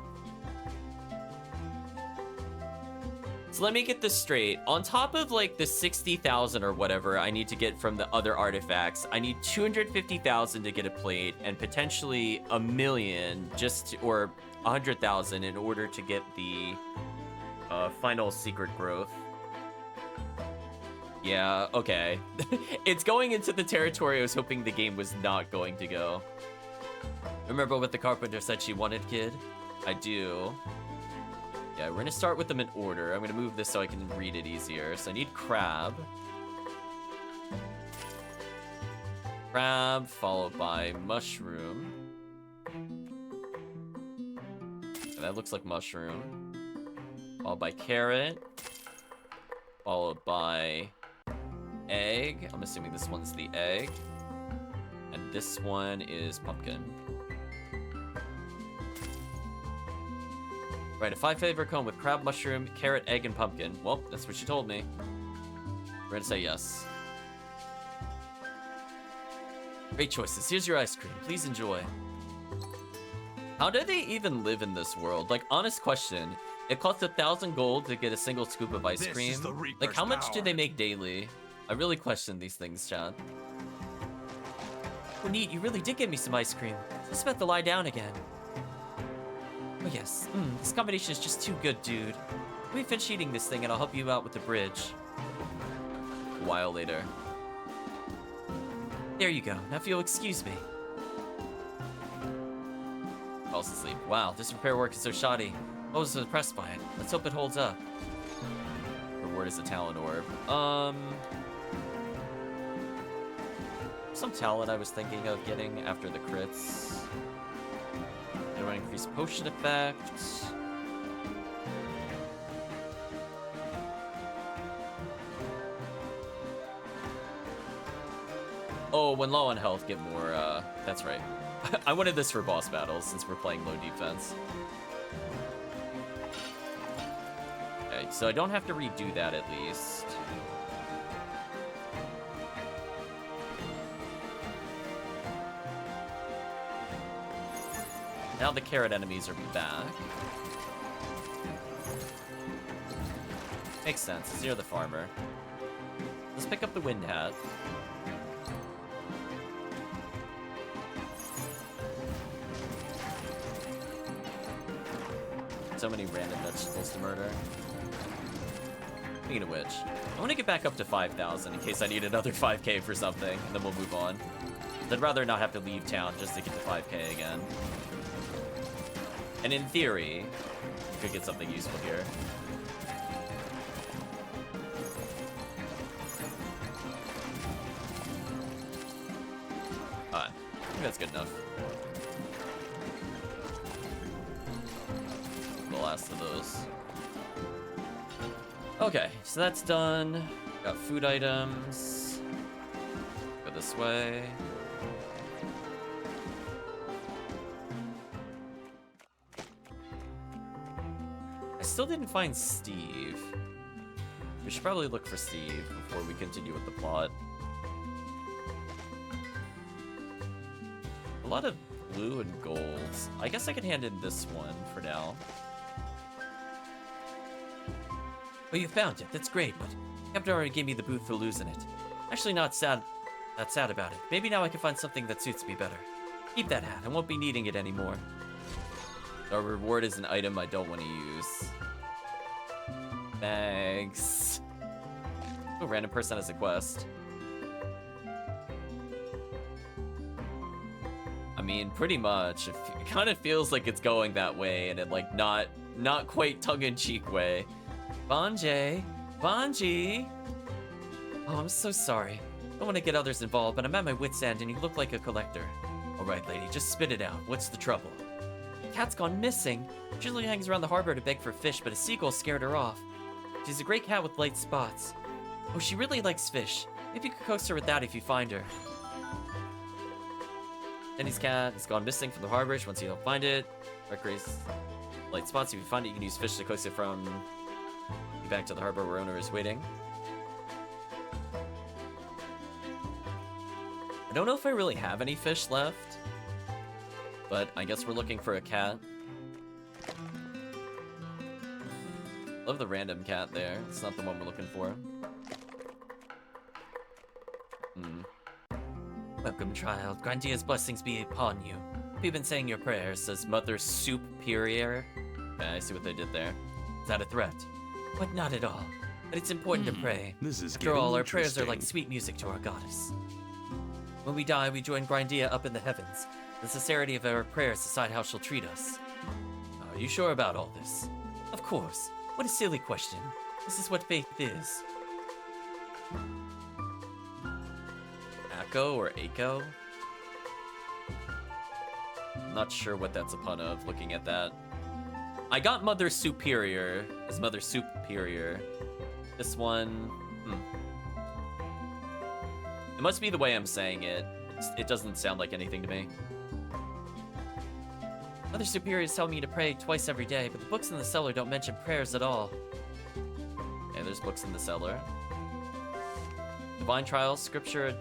So let me get this straight. On top of like the 60,000 or whatever I need to get from the other artifacts, I need 250,000 to get a plate and potentially 1,000,000 just to, or 100,000 in order to get the final secret growth. Yeah, okay. It's going into the territory I was hoping the game was not going to go. Remember what the carpenter said she wanted, kid? I do. Yeah, we're gonna start with them in order. I'm gonna move this so I can read it easier. So I need crab. Crab, followed by mushroom. And that looks like mushroom. Followed by carrot. Followed by egg. I'm assuming this one's the egg. And this one is pumpkin. Right, a 5-flavor cone with crab, mushroom, carrot, egg, and pumpkin. Well, that's what she told me. We're gonna say yes. Great choices. Here's your ice cream. Please enjoy. How do they even live in this world? Like, honest question. It costs 1,000 gold to get a single scoop of ice cream. Like, how much do they make daily? I really question these things, Chad. Oh, neat. You really did get me some ice cream. Just about to lie down again. Oh yes, this combination is just too good, dude. Let me finish eating this thing and I'll help you out with the bridge. A while later. There you go, now if you'll excuse me. Falls asleep. Wow, this repair work is so shoddy. I was impressed by it. Let's hope it holds up. Reward is a talent orb. Some talent I was thinking of getting after the crits. Increase potion effect. Oh, when low on health, get more, that's right. I wanted this for boss battles since we're playing low defense. Okay, so I don't have to redo that at least. Now the carrot enemies are back. Makes sense, it's near the farmer. Let's pick up the wind hat. So many random vegetables to murder. Speaking of which, I want to get back up to 5,000 in case I need another 5k for something, and then we'll move on. I'd rather not have to leave town just to get to 5k again. And in theory, you could get something useful here. I think that's good enough. last of those. Okay, so that's done. Got food items. Go this way. I still didn't find Steve. We should probably look for Steve before we continue with the plot. A lot of blue and golds. I guess I can hand in this one for now. Well, you found it. That's great, but Captain already gave me the booth for losing it. Actually, not sad. Not sad about it. Maybe now I can find something that suits me better. Keep that hat. I won't be needing it anymore. Our reward is an item I don't want to use. Thanks. Oh, random person has a quest. I mean, pretty much. It kind of feels like it's going that way, and it like not quite tongue-in-cheek way. Bonjay, Bonji. Oh, I'm so sorry. I don't want to get others involved, but I'm at my wit's end, and you look like a collector. All right, lady, just spit it out. What's the trouble? The cat's gone missing. She usually hangs around the harbor to beg for fish, but a seagull scared her off. She's a great cat with light spots. Oh, she really likes fish. Maybe you could coax her with that if you find her. Denny's cat has gone missing from the harbor. Once you don't find it, recreates light spots. If you find it, you can use fish to coax it from back to the harbor where owner is waiting. I don't know if I really have any fish left, but I guess we're looking for a cat. Love the random cat there. It's not the one we're looking for. Welcome, child. Grindea's blessings be upon you. Hope you've been saying your prayers, says Mother Superior. Okay, I see what they did there. Is that a threat? But not at all. But it's important to pray. After all, our prayers are like sweet music to our goddess. When we die, we join Grindea up in the heavens. The sincerity of our prayers decide how she'll treat us. Are you sure about all this? Of course. What a silly question. This is what faith is. Akko or Ako? I'm not sure what that's a pun of, looking at that. I got Mother Superior as Mother Superior. This one, It must be the way I'm saying it. It doesn't sound like anything to me. Mother Superior is telling me to pray twice every day, but the books in the cellar don't mention prayers at all. Okay, there's books in the cellar. Divine Trials, Scripture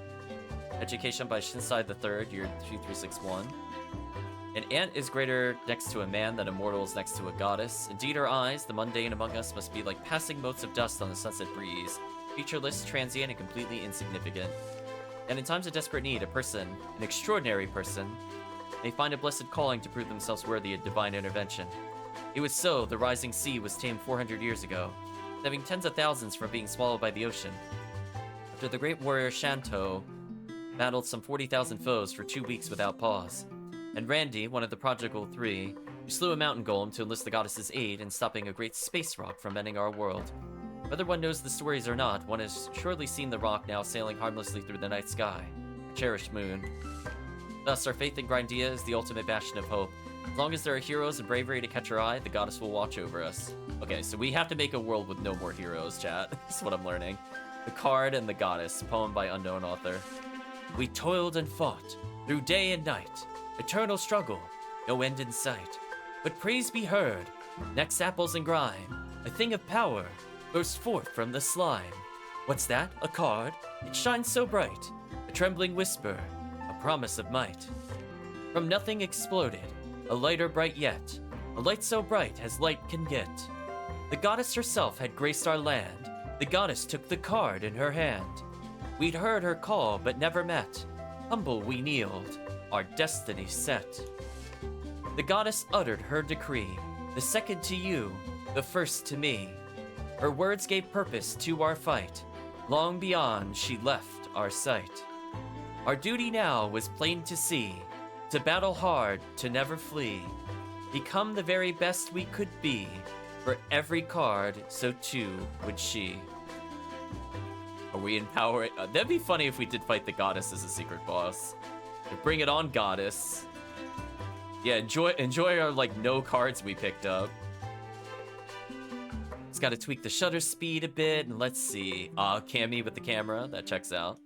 Education by Shinsai III, year 2361. An ant is greater next to a man than a mortal is next to a goddess. Indeed, our eyes, the mundane among us, must be like passing motes of dust on the sunset breeze, featureless, transient, and completely insignificant. And in times of desperate need, a person, an extraordinary person, may find a blessed calling to prove themselves worthy of divine intervention. It was so the rising sea was tamed 400 years ago, saving tens of thousands from being swallowed by the ocean. After the great warrior Shanto battled some 40,000 foes for 2 weeks without pause. And Randy, one of the prodigal three, who slew a mountain golem to enlist the goddess's aid in stopping a great space rock from ending our world. Whether one knows the stories or not, one has surely seen the rock now sailing harmlessly through the night sky, a cherished moon. Thus, our faith in Grindea is the ultimate bastion of hope. As long as there are heroes and bravery to catch our eye, the goddess will watch over us. Okay, so we have to make a world with no more heroes, chat. That's what I'm learning. The Card and the Goddess, poem by unknown author. We toiled and fought, through day and night. Eternal struggle, no end in sight. But praise be heard, next apples and grime. A thing of power burst forth from the slime. What's that? A card? It shines so bright. A trembling whisper, a promise of might. From nothing exploded, a lighter bright yet. A light so bright as light can get. The goddess herself had graced our land. The goddess took the card in her hand. We'd heard her call but never met. Humble we kneeled, our destiny set. The goddess uttered her decree, the second to you, the first to me. Her words gave purpose to our fight. Long beyond she left our sight. Our duty now was plain to see, to battle hard, to never flee. Become the very best we could be. For every card, so too would she. Are we empowering? That'd be funny if we did fight the goddess as a secret boss. Bring it on, goddess. Yeah, enjoy our like no cards we picked up. It's got to tweak the shutter speed a bit, and let's see. Cammy with the camera, that checks out.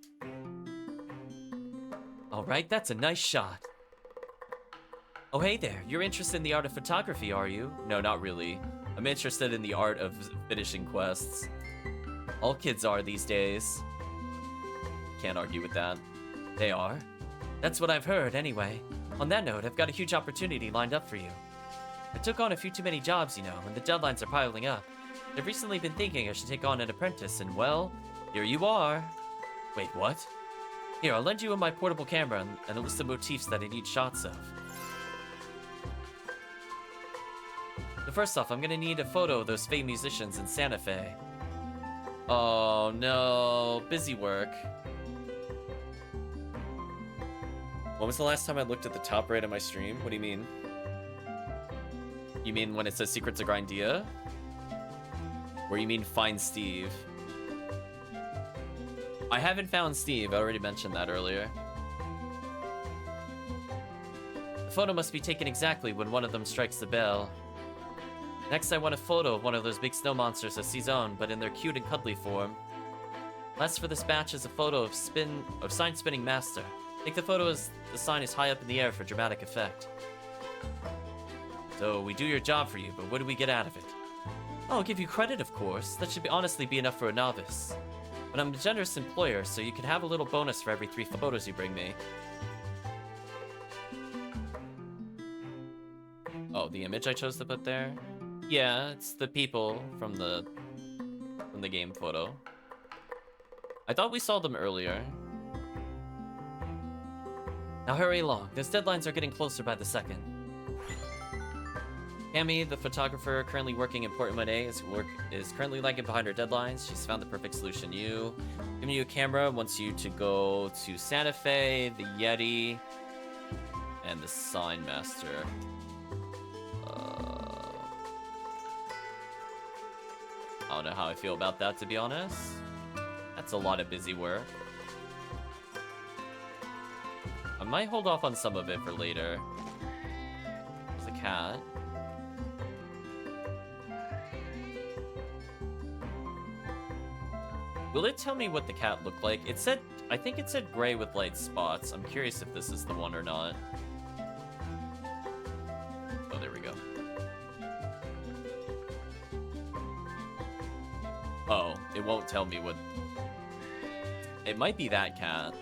All right, that's a nice shot. Oh, hey there, you're interested in the art of photography, are you? No, not really. I'm interested in the art of finishing quests. All kids are these days. Can't argue with that. They are. That's what I've heard, anyway. On that note, I've got a huge opportunity lined up for you. I took on a few too many jobs, you know, and the deadlines are piling up. I've recently been thinking I should take on an apprentice, and well, here you are. Wait, what? Here, I'll lend you my portable camera and a list of motifs that I need shots of. So first off, I'm gonna need a photo of those famed musicians in Santa Fe. Oh no, busy work. When was the last time I looked at the top right of my stream? What do you mean? You mean when it says Secrets of Grindea? Or you mean find Steve? I haven't found Steve, I already mentioned that earlier. The photo must be taken exactly when one of them strikes the bell. Next, I want a photo of one of those big snow monsters as Cezanne, but in their cute and cuddly form. Last for this batch is a photo of sign spinning master. Take the photo as the sign is high up in the air for dramatic effect. So, we do your job for you, but what do we get out of it? Oh, I'll give you credit, of course. That should honestly be enough for a novice. But I'm a generous employer, so you can have a little bonus for every 3 photos you bring me. Oh, the image I chose to put there? Yeah, it's the people from the game photo. I thought we saw them earlier. Now hurry along. Those deadlines are getting closer by the second. Cammy, the photographer currently working in Port Monet, is currently lagging behind her deadlines. She's found the perfect solution. Giving you a camera, wants you to go to Santa Fe, the Yeti, and the Sign Master. I don't know how I feel about that, to be honest. That's a lot of busy work. I might hold off on some of it for later. There's a cat. Will it tell me what the cat looked like? It said, I think it said gray with light spots. I'm curious if this is the one or not. Oh, there we go. Oh, it won't tell me what... It might be that cat.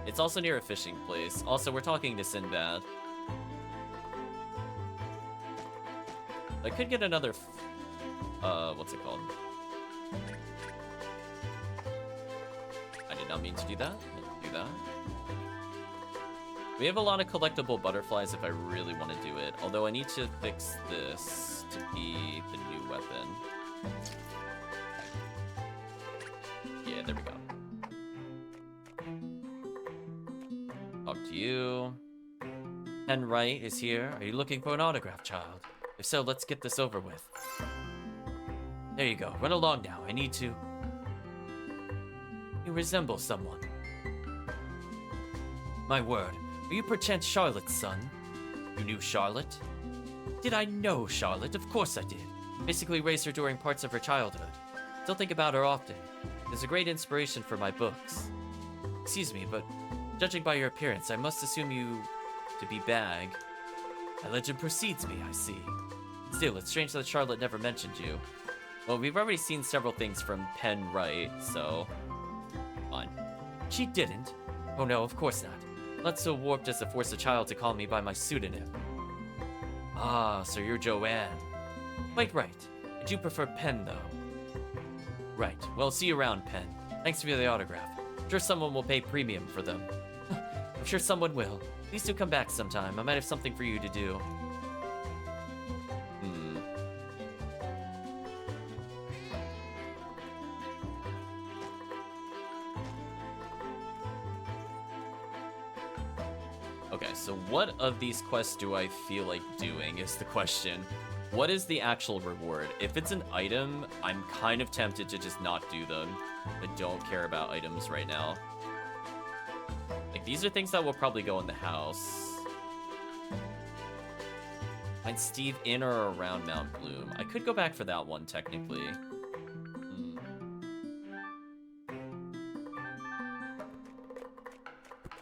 It's also near a fishing place. Also, we're talking to Sinbad. I could get another... what's it called? I did not mean to do that. I didn't do that. We have a lot of collectible butterflies if I really want to do it. Although I need to fix this to be the new weapon. Yeah, there we go. Talk to you. Pen Wright is here. Are you looking for an autograph, child? If so, let's get this over with. There you go. Run along now. I need to... You resemble someone. My word. Are you perchance Charlotte's son? You knew Charlotte? Did I know Charlotte? Of course I did. Basically raised her during parts of her childhood. Still think about her often. It's a great inspiration for my books. Excuse me, but judging by your appearance, I must assume you to be Bag. My legend precedes me, I see. Still, it's strange that Charlotte never mentioned you. Well, we've already seen several things from Pen Wright, so... Fine. She didn't? Oh no, of course not. Not so warped as to force a child to call me by my pseudonym. Ah, so you're Joanne. Quite right. I do prefer Pen, though. Right. Well, see you around, Pen. Thanks for the autograph. I'm sure someone will pay premium for them. I'm sure someone will. Please do come back sometime. I might have something for you to do. Okay, so what of these quests do I feel like doing is the question. What is the actual reward? If it's an item, I'm kind of tempted to just not do them. I don't care about items right now. Like, these are things that will probably go in the house. Find Steve in or around Mount Bloom. I could go back for that one, technically.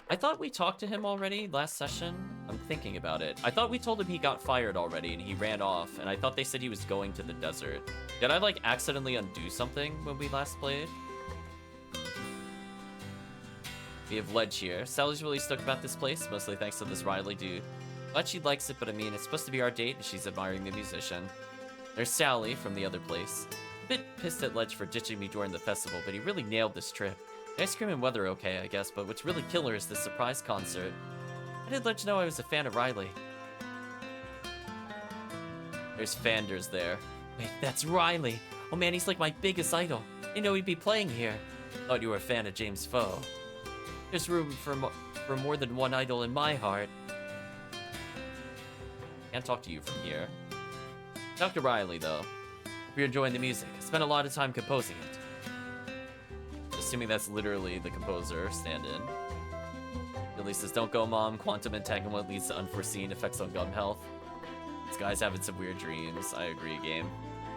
I thought we talked to him already last session. I'm thinking about it. I thought we told him he got fired already and he ran off, and I thought they said he was going to the desert. Did I, like, accidentally undo something when we last played? We have Ledge here. Sally's really stoked about this place, mostly thanks to this Riley dude. Glad she likes it, but I mean, it's supposed to be our date, and she's admiring the musician. There's Sally from the other place. A bit pissed at Ledge for ditching me during the festival, but he really nailed this trip. The ice cream and weather okay, I guess, but what's really killer is this surprise concert. I did let you know I was a fan of Riley. There's Fanders there. Wait, that's Riley. Oh man, he's like my biggest idol. Didn't know he'd be playing here. Thought you were a fan of James Foe. There's room for more than one idol in my heart. Can't talk to you from here. Talk to Riley, though. Hope you're enjoying the music. I spent a lot of time composing it. Assuming that's literally the composer, stand-in. Billy says, don't go, Mom. Quantum entanglement leads to unforeseen effects on gum health. This guy's having some weird dreams. I agree, game.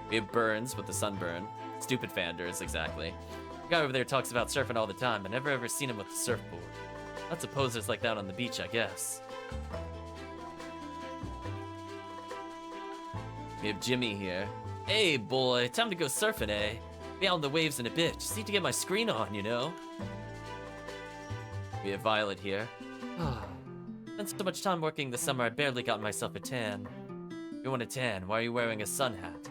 We have Burns with the sunburn. Stupid Fanders, exactly. The guy over there talks about surfing all the time. I've never ever seen him with a surfboard. Lots of posers like that on the beach, I guess. We have Jimmy here. Hey, boy, time to go surfing, eh? Be out on the waves in a bit. Just need to get my screen on, you know? We have Violet here. Spent so much time working this summer, I barely got myself a tan. You want a tan? Why are you wearing a sun hat?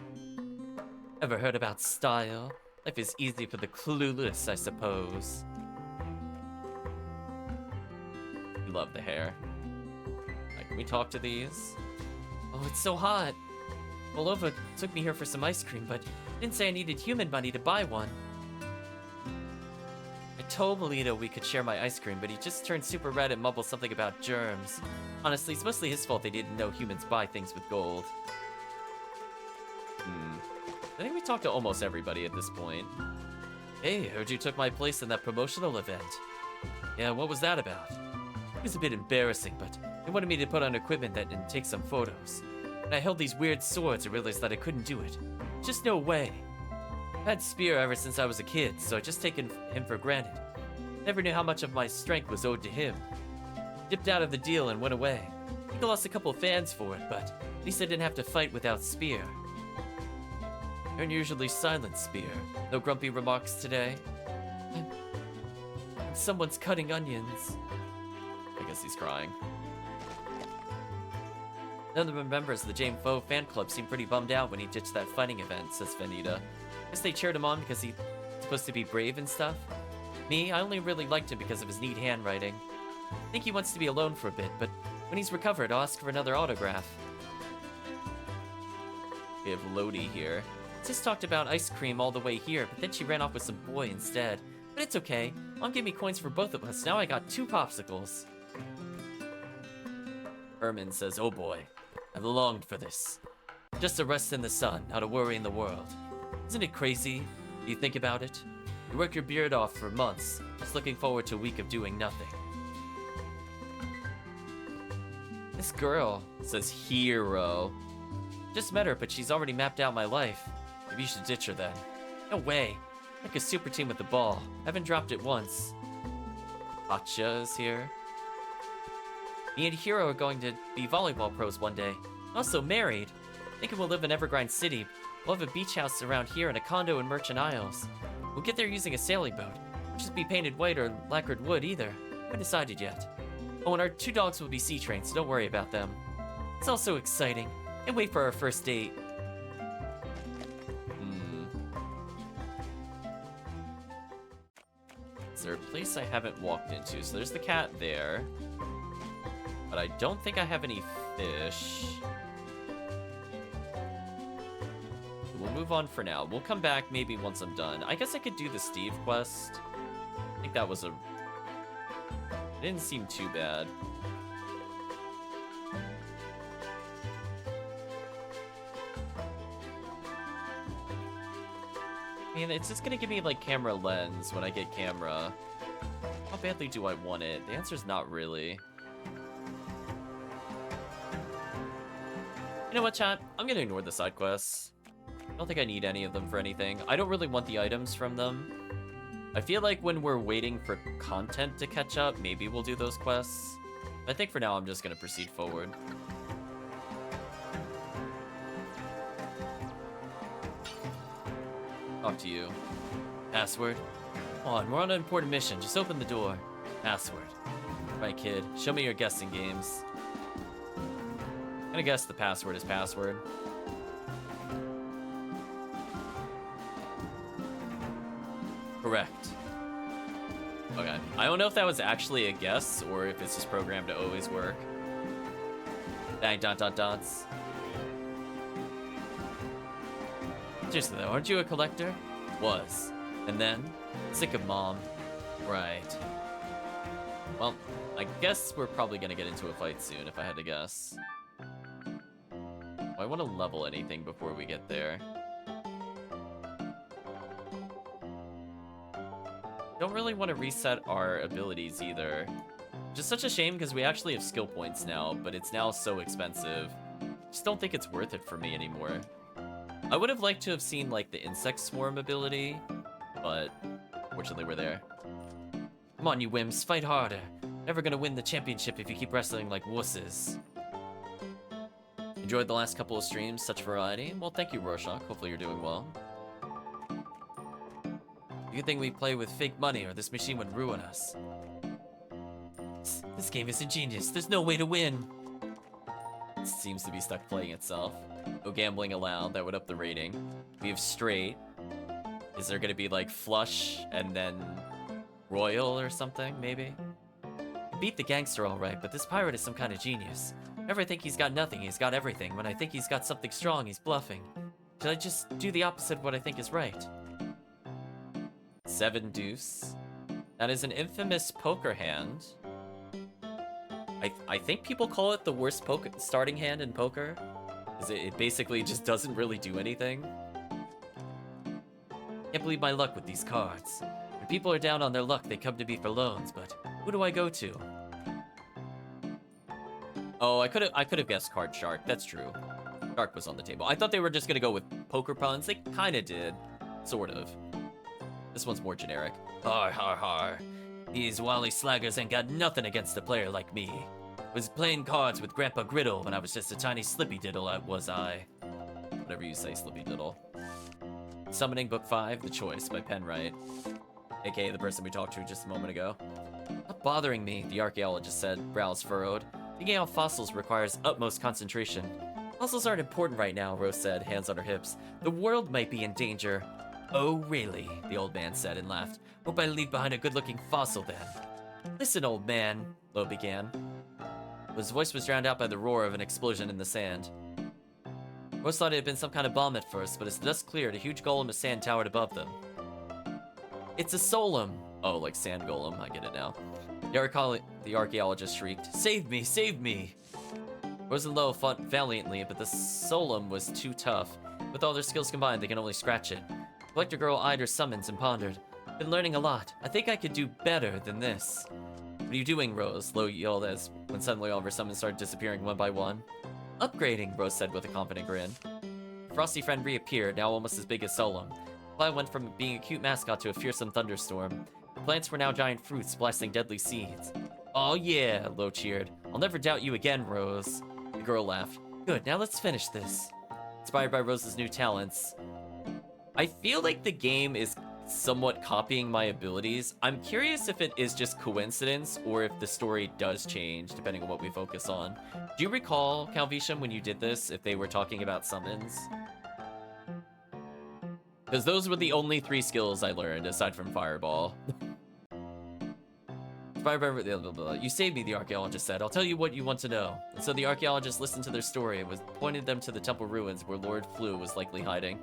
Ever heard about style? Life is easy for the clueless, I suppose. You love the hair. Right, can we talk to these? Oh, it's so hot. Volova took me here for some ice cream, but didn't say I needed human money to buy one. I told Melito we could share my ice cream, but he just turned super red and mumbled something about germs. Honestly, it's mostly his fault they didn't know humans buy things with gold. I think we talked to almost everybody at this point. Hey, heard you took my place in that promotional event. Yeah, what was that about? It was a bit embarrassing, but they wanted me to put on equipment and take some photos. When I held these weird swords, I realized that I couldn't do it. Just no way. I've had Spear ever since I was a kid, so I just taken him for granted. Never knew how much of my strength was owed to him. Dipped out of the deal and went away. I think I lost a couple fans for it, but at least I didn't have to fight without Spear. You're unusually silent, Spear. No grumpy remarks today. I'm someone's cutting onions. I guess he's crying. None of the members of the James Foe fan club seemed pretty bummed out when he ditched that fighting event, says Vanita. Guess they cheered him on because he's supposed to be brave and stuff. Me, I only really liked him because of his neat handwriting. I think he wants to be alone for a bit, but when he's recovered, I'll ask for another autograph. We have Lodi here. Sis talked about ice cream all the way here, but then she ran off with some boy instead. But it's okay. Mom gave me coins for both of us. Now I got 2 popsicles. Herman says, oh boy, I've longed for this. Just to rest in the sun, not a worry in the world. Isn't it crazy? You think about it? You work your beard off for months, just looking forward to a week of doing nothing. This girl says hero. Just met her, but she's already mapped out my life. Maybe you should ditch her then. No way. Like a super team with the ball. Haven't dropped it once. Pacha is here. Me and Hiro are going to be volleyball pros one day. Also married. Thinking we'll live in Evergrind City. We'll have a beach house around here and a condo in Merchant Isles. We'll get there using a sailing boat. Won't just be painted white or lacquered wood either. Haven't decided yet. Oh, and our 2 dogs will be sea trained, so don't worry about them. It's all so exciting. Can't wait for our first date. Is there a place I haven't walked into? So there's the cat there. But I don't think I have any fish. We'll move on for now. We'll come back maybe once I'm done. I guess I could do the Steve quest. I think that was it didn't seem too bad. I mean, it's just gonna give me, like, camera lens when I get camera. How badly do I want it? The answer's not really. You know what, chat? I'm gonna ignore the side quests. I don't think I need any of them for anything. I don't really want the items from them. I feel like when we're waiting for content to catch up, maybe we'll do those quests. I think for now, I'm just gonna proceed forward. Talk to you. Password? Come on, we're on an important mission. Just open the door. Password. Right, kid. Show me your guessing games. I'm gonna guess the password is password. Correct. Okay. I don't know if that was actually a guess or if it's just programmed to always work. Dang, dots. Seriously though, aren't you a collector? Was. And then? Sick of mom. Right. Well, I guess we're probably gonna get into a fight soon if I had to guess. I want to level anything before we get there. Don't really want to reset our abilities either. Just such a shame because we actually have skill points now, but it's now so expensive. Just don't think it's worth it for me anymore. I would have liked to have seen like the insect swarm ability, but fortunately we're there. Come on, you wimps, fight harder. Never gonna win the championship if you keep wrestling like wusses. Enjoyed the last couple of streams, such variety. Well, thank you, Rorschach. Hopefully you're doing well. Good thing we play with fake money or this machine would ruin us. This game is ingenious. There's no way to win. It seems to be stuck playing itself. No gambling allowed. That would up the rating. We have straight. Is there gonna be like flush and then royal or something, maybe? Beat the gangster all right, but this pirate is some kind of genius. Whenever I think he's got nothing, he's got everything. When I think he's got something strong, he's bluffing. Should I just do the opposite of what I think is right? 7 deuce. That is an infamous poker hand. I think people call it the worst starting hand in poker. Because it basically just doesn't really do anything. Can't believe my luck with these cards. When people are down on their luck, they come to me for loans, but who do I go to? Oh, I could have guessed card shark. That's true. Shark was on the table. I thought they were just gonna go with poker puns. They kind of did, sort of. This one's more generic. Har har har. These Wally slaggers ain't got nothing against a player like me. Was playing cards with Grandpa Griddle when I was just a tiny slippy diddle, was I. Whatever you say, slippy diddle. Summoning Book 5, The Choice by Penwright. AKA the person we talked to just a moment ago. Not bothering me, the archaeologist said, brows furrowed. Digging out fossils requires utmost concentration. Fossils aren't important right now, Rose said, hands on her hips. The world might be in danger. Oh, really? The old man said and laughed. Hope I leave behind a good-looking fossil then. Listen, old man, Lo began. His voice was drowned out by the roar of an explosion in the sand. Rose thought it had been some kind of bomb at first, but as the dust cleared, a huge golem of sand towered above them. It's a solum! Oh, like sand golem, I get it now. The archaeologist shrieked, Save me, save me! Rose and Lo fought valiantly, but the solum was too tough. With all their skills combined, they can only scratch it. The collector girl eyed her summons and pondered. Been learning a lot. I think I could do better than this. What are you doing, Rose? Lo yelled as when suddenly all of her summons started disappearing one by one. Upgrading, Rose said with a confident grin. Frosty friend reappeared, now almost as big as Solum. Fly went from being a cute mascot to a fearsome thunderstorm. The plants were now giant fruits, blasting deadly seeds. Oh yeah, Lo cheered. I'll never doubt you again, Rose. The girl laughed. Good, now let's finish this. Inspired by Rose's new talents. I feel like the game is somewhat copying my abilities. I'm curious if it is just coincidence or if the story does change depending on what we focus on. Do you recall, Calvisham, when you did this, if they were talking about summons? Because those were the only 3 skills I learned aside from Fireball. You saved me, the archaeologist said. I'll tell you what you want to know. And so the archaeologist listened to their story and pointed them to the temple ruins where Lord Flu was likely hiding.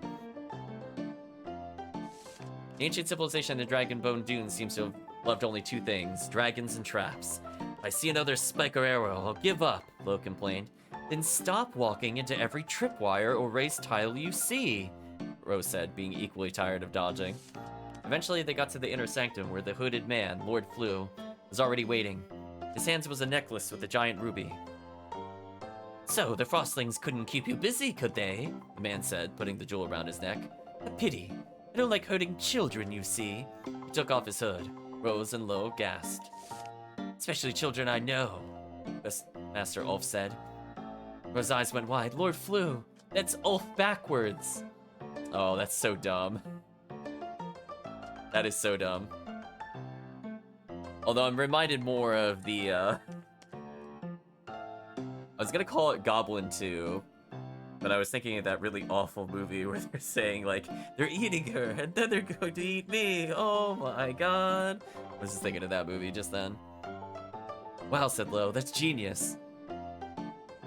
The ancient civilization in the Dragonbone Dunes seems to have loved only 2 things, dragons and traps. If I see another spike or arrow, I'll give up, Lo complained. Then stop walking into every tripwire or raised tile you see, Rose said, being equally tired of dodging. Eventually, they got to the inner sanctum where the hooded man, Lord Flu, was already waiting. His hands was a necklace with a giant ruby. So, the Frostlings couldn't keep you busy, could they? The man said, putting the jewel around his neck. A pity. I don't like hurting children, you see. He took off his hood. Rose and Lo gasped. Especially children I know, Master Ulf said. Rose's eyes went wide. Lord Flew, that's Ulf backwards. Oh, that's so dumb. That is so dumb. Although I'm reminded more of the, I was gonna call it Goblin 2, but I was thinking of that really awful movie where they're saying, like, they're eating her, and then they're going to eat me! Oh my god! I was just thinking of that movie just then. Wow, said Lo, that's genius.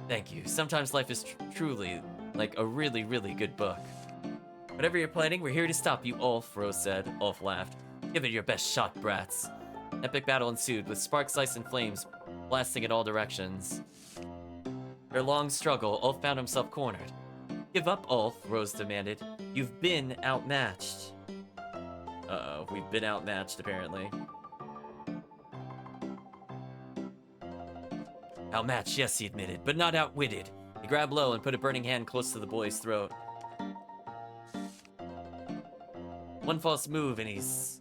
Thank you. Sometimes life is truly like a really, really good book. Whatever you're planning, we're here to stop you, Ulf, Rose said. Ulf laughed. Give it your best shot, brats. Epic battle ensued, with sparks, ice, and flames blasting in all directions. After a long struggle, Ulf found himself cornered. Give up, Ulf, Rose demanded. You've been outmatched. Uh-oh, we've been outmatched, apparently. Outmatched, yes, he admitted, but not outwitted. He grabbed Lo and put a burning hand close to the boy's throat. One false move and he's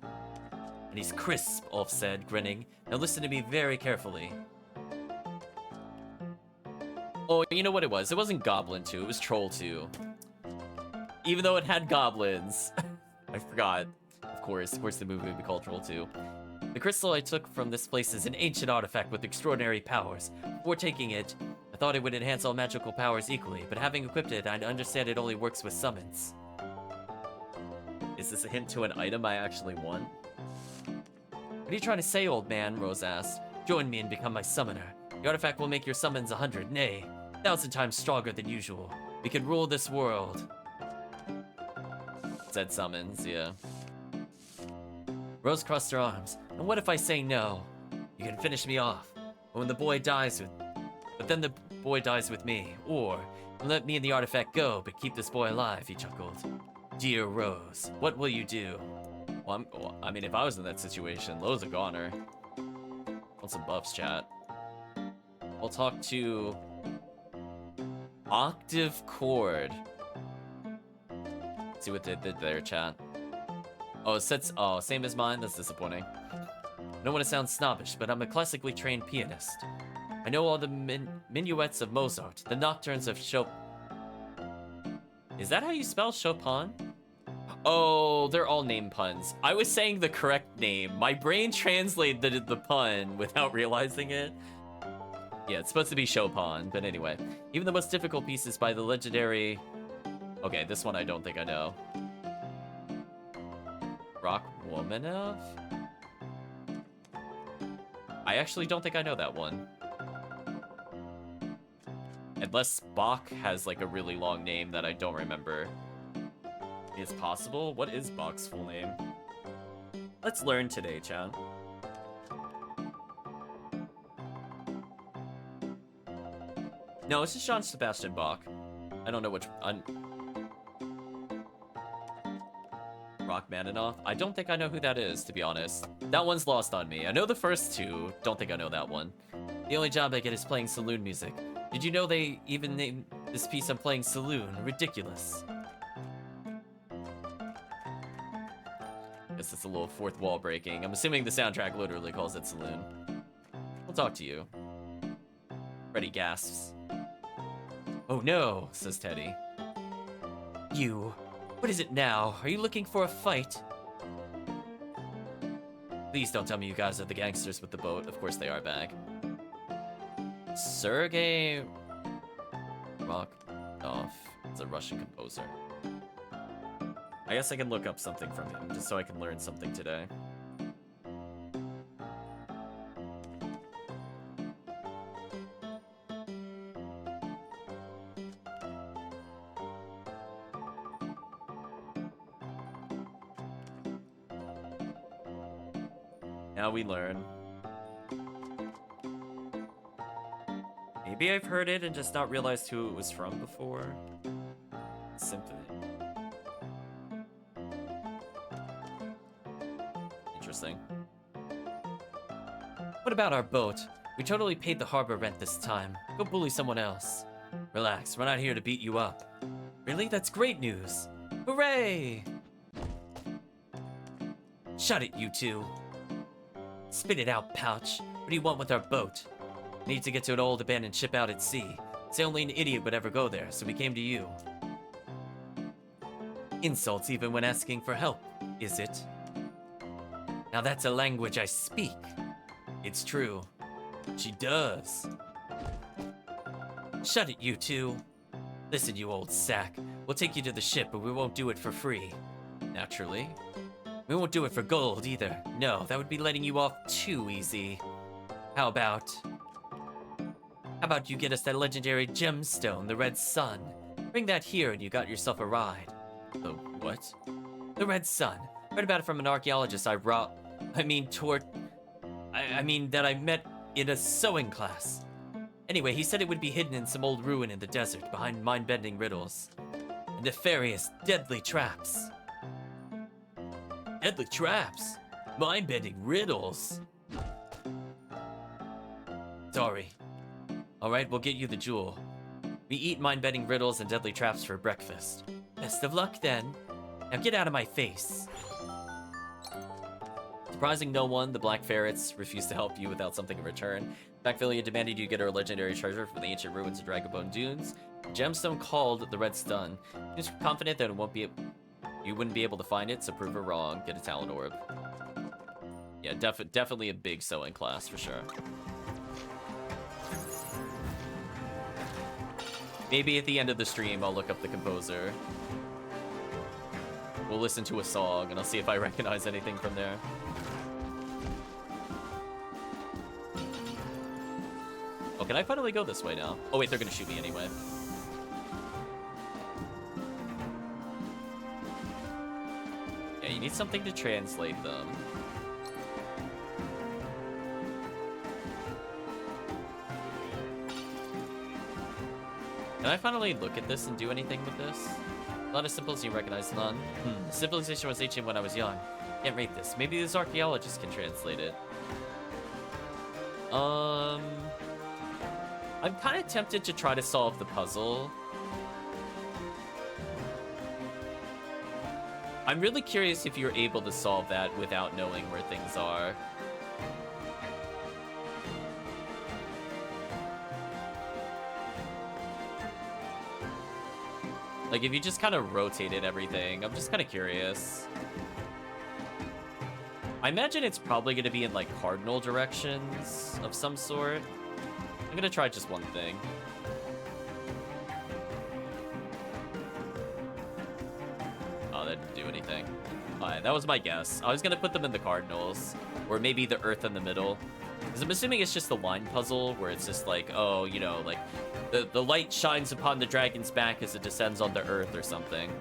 crisp, Ulf said, grinning. Now listen to me very carefully. Oh, you know what it was? It wasn't Goblin 2, it was Troll 2. Even though it had goblins. I forgot. Of course the movie would be called Troll 2. The crystal I took from this place is an ancient artifact with extraordinary powers. Before taking it, I thought it would enhance all magical powers equally, but having equipped it, I understand it only works with summons. Is this a hint to an item I actually want? What are you trying to say, old man? Rose asked. Join me and become my summoner. The artifact will make your summons 100, nay, 1,000 times stronger than usual. We can rule this world. Said summons, yeah. Rose crossed her arms. And what if I say no? You can finish me off. But then the boy dies with me. Or, let me and the artifact go, but keep this boy alive, he chuckled. Dear Rose, what will you do? Well, I mean, if I was in that situation, Lo's a goner. Want some buffs, chat. We'll talk to Octave Chord. See what they did there, chat. Oh, it sets. Oh, same as mine. That's disappointing. I don't want to sound snobbish, but I'm a classically trained pianist. I know all the minuets of Mozart, the nocturnes of Chopin. Is that how you spell Chopin? Oh, they're all name puns. I was saying the correct name. My brain translated the pun without realizing it. Yeah, it's supposed to be Chopin, but anyway. Even the most difficult pieces by the legendary... Okay, this one I don't think I know. Rachmaninoff? I actually don't think I know that one. Unless Bach has like a really long name that I don't remember. It's possible? What is Bach's full name? Let's learn today, chat. No, it's just Jean Sebastian Bach. I don't know which... Rachmaninoff? I don't think I know who that is, to be honest. That one's lost on me. I know the first two. Don't think I know that one. The only job I get is playing saloon music. Did you know they even named this piece I'm playing Saloon? Ridiculous. Guess it's a little fourth wall breaking. I'm assuming the soundtrack literally calls it Saloon. We'll talk to you. Freddy gasps. Oh no, says Teddy. You. What is it now? Are you looking for a fight? Please don't tell me you guys are the gangsters with the boat. Of course they are, Bag. Sergei Rachmaninoff. It's a Russian composer. I guess I can look up something from him, just so I can learn something today. Now we learn. Maybe I've heard it and just not realized who it was from before. Symphony. Interesting. What about our boat? We totally paid the harbor rent this time. Go bully someone else. Relax, we're not here to beat you up. Really? That's great news. Hooray! Shut it, you two. Spit it out, Pouch. What do you want with our boat? We need to get to an old abandoned ship out at sea. Say only an idiot would ever go there, so we came to you. Insults even when asking for help, is it? Now that's a language I speak. It's true. She does. Shut it, you two. Listen, you old sack. We'll take you to the ship, but we won't do it for free. Naturally. We won't do it for gold, either. No, that would be letting you off too easy. How about you get us that legendary gemstone, the Red Sun? Bring that here and you got yourself a ride. The what? The Red Sun. Read about it from an archaeologist that I met in a sewing class. Anyway, he said it would be hidden in some old ruin in the desert behind mind-bending riddles. And nefarious, deadly traps. Deadly traps? Mind-bending riddles? Sorry. Alright, we'll get you the jewel. We eat mind-bending riddles and deadly traps for breakfast. Best of luck, then. Now get out of my face. Surprising no one, the Black Ferrets refused to help you without something in return. Backvillia demanded you get her legendary treasure from the ancient ruins of Dragobone Dunes. A gemstone called the Red Stun. She was confident that you wouldn't be able to find it, so prove her wrong. Get a talent orb. Yeah, definitely a big sewing class for sure. Maybe at the end of the stream, I'll look up the composer. We'll listen to a song, and I'll see if I recognize anything from there. Oh, can I finally go this way now? Oh, wait, they're gonna shoot me anyway. Yeah, you need something to translate them. Can I finally look at this and do anything with this? Not as simple as you recognize none. Civilization was ancient when I was young. Can't rate this. Maybe this archaeologist can translate it. I'm kind of tempted to try to solve the puzzle. I'm really curious if you're able to solve that without knowing where things are. Like, if you just kind of rotated everything, I'm just kind of curious. I imagine it's probably going to be in, like, cardinal directions of some sort. I'm going to try just one thing. Oh, that didn't do anything. Alright, that was my guess. I was going to put them in the cardinals, or maybe the earth in the middle. Because I'm assuming it's just the line puzzle, where it's just like, oh, you know, like, the light shines upon the dragon's back as it descends onto Earth or something.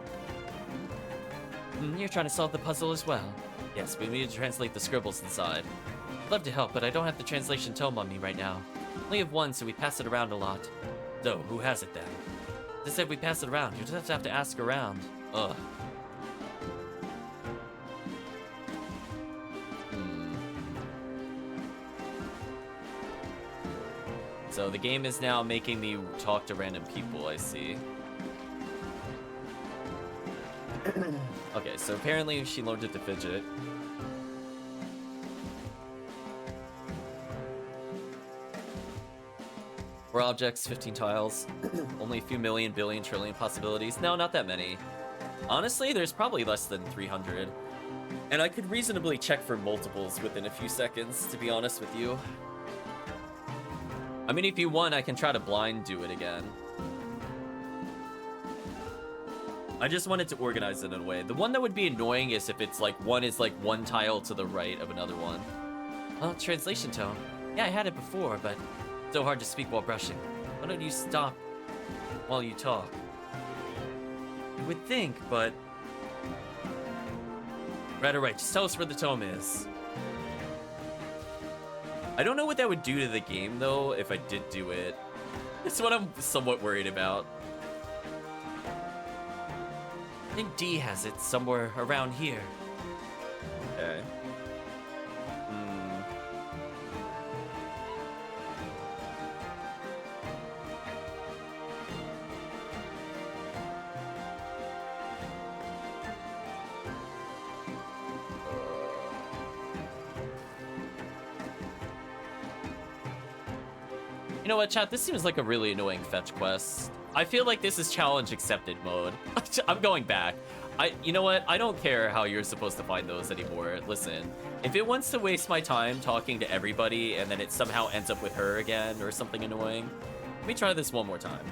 You're trying to solve the puzzle as well. Yes, we need to translate the scribbles inside. I'd love to help, but I don't have the translation tome on me right now. Only have one, so we pass it around a lot. So, who has it then? They said we pass it around. You just have to ask around. Ugh. So the game is now making me talk to random people, I see. Okay, so apparently she learned it to fidget. Four objects, 15 tiles. Only a few million, billion, trillion possibilities. No, not that many. Honestly, there's probably less than 300. And I could reasonably check for multiples within a few seconds, to be honest with you. I mean, if you want, I can try to blind do it again. I just wanted to organize it in a way. The one that would be annoying is if it's like one is like one tile to the right of another one. Oh, translation tone. Yeah, I had it before, but it's so hard to speak while brushing. Why don't you stop while you talk? You would think, but... Right, alright, just tell us where the tome is. I don't know what that would do to the game, though, if I did do it. That's what I'm somewhat worried about. I think D has it somewhere around here. Okay. You know what, chat? This seems like a really annoying fetch quest. I feel like this is challenge accepted mode. I'm going back. You know what? I don't care how you're supposed to find those anymore. Listen, if it wants to waste my time talking to everybody and then it somehow ends up with her again or something annoying, let me try this one more time.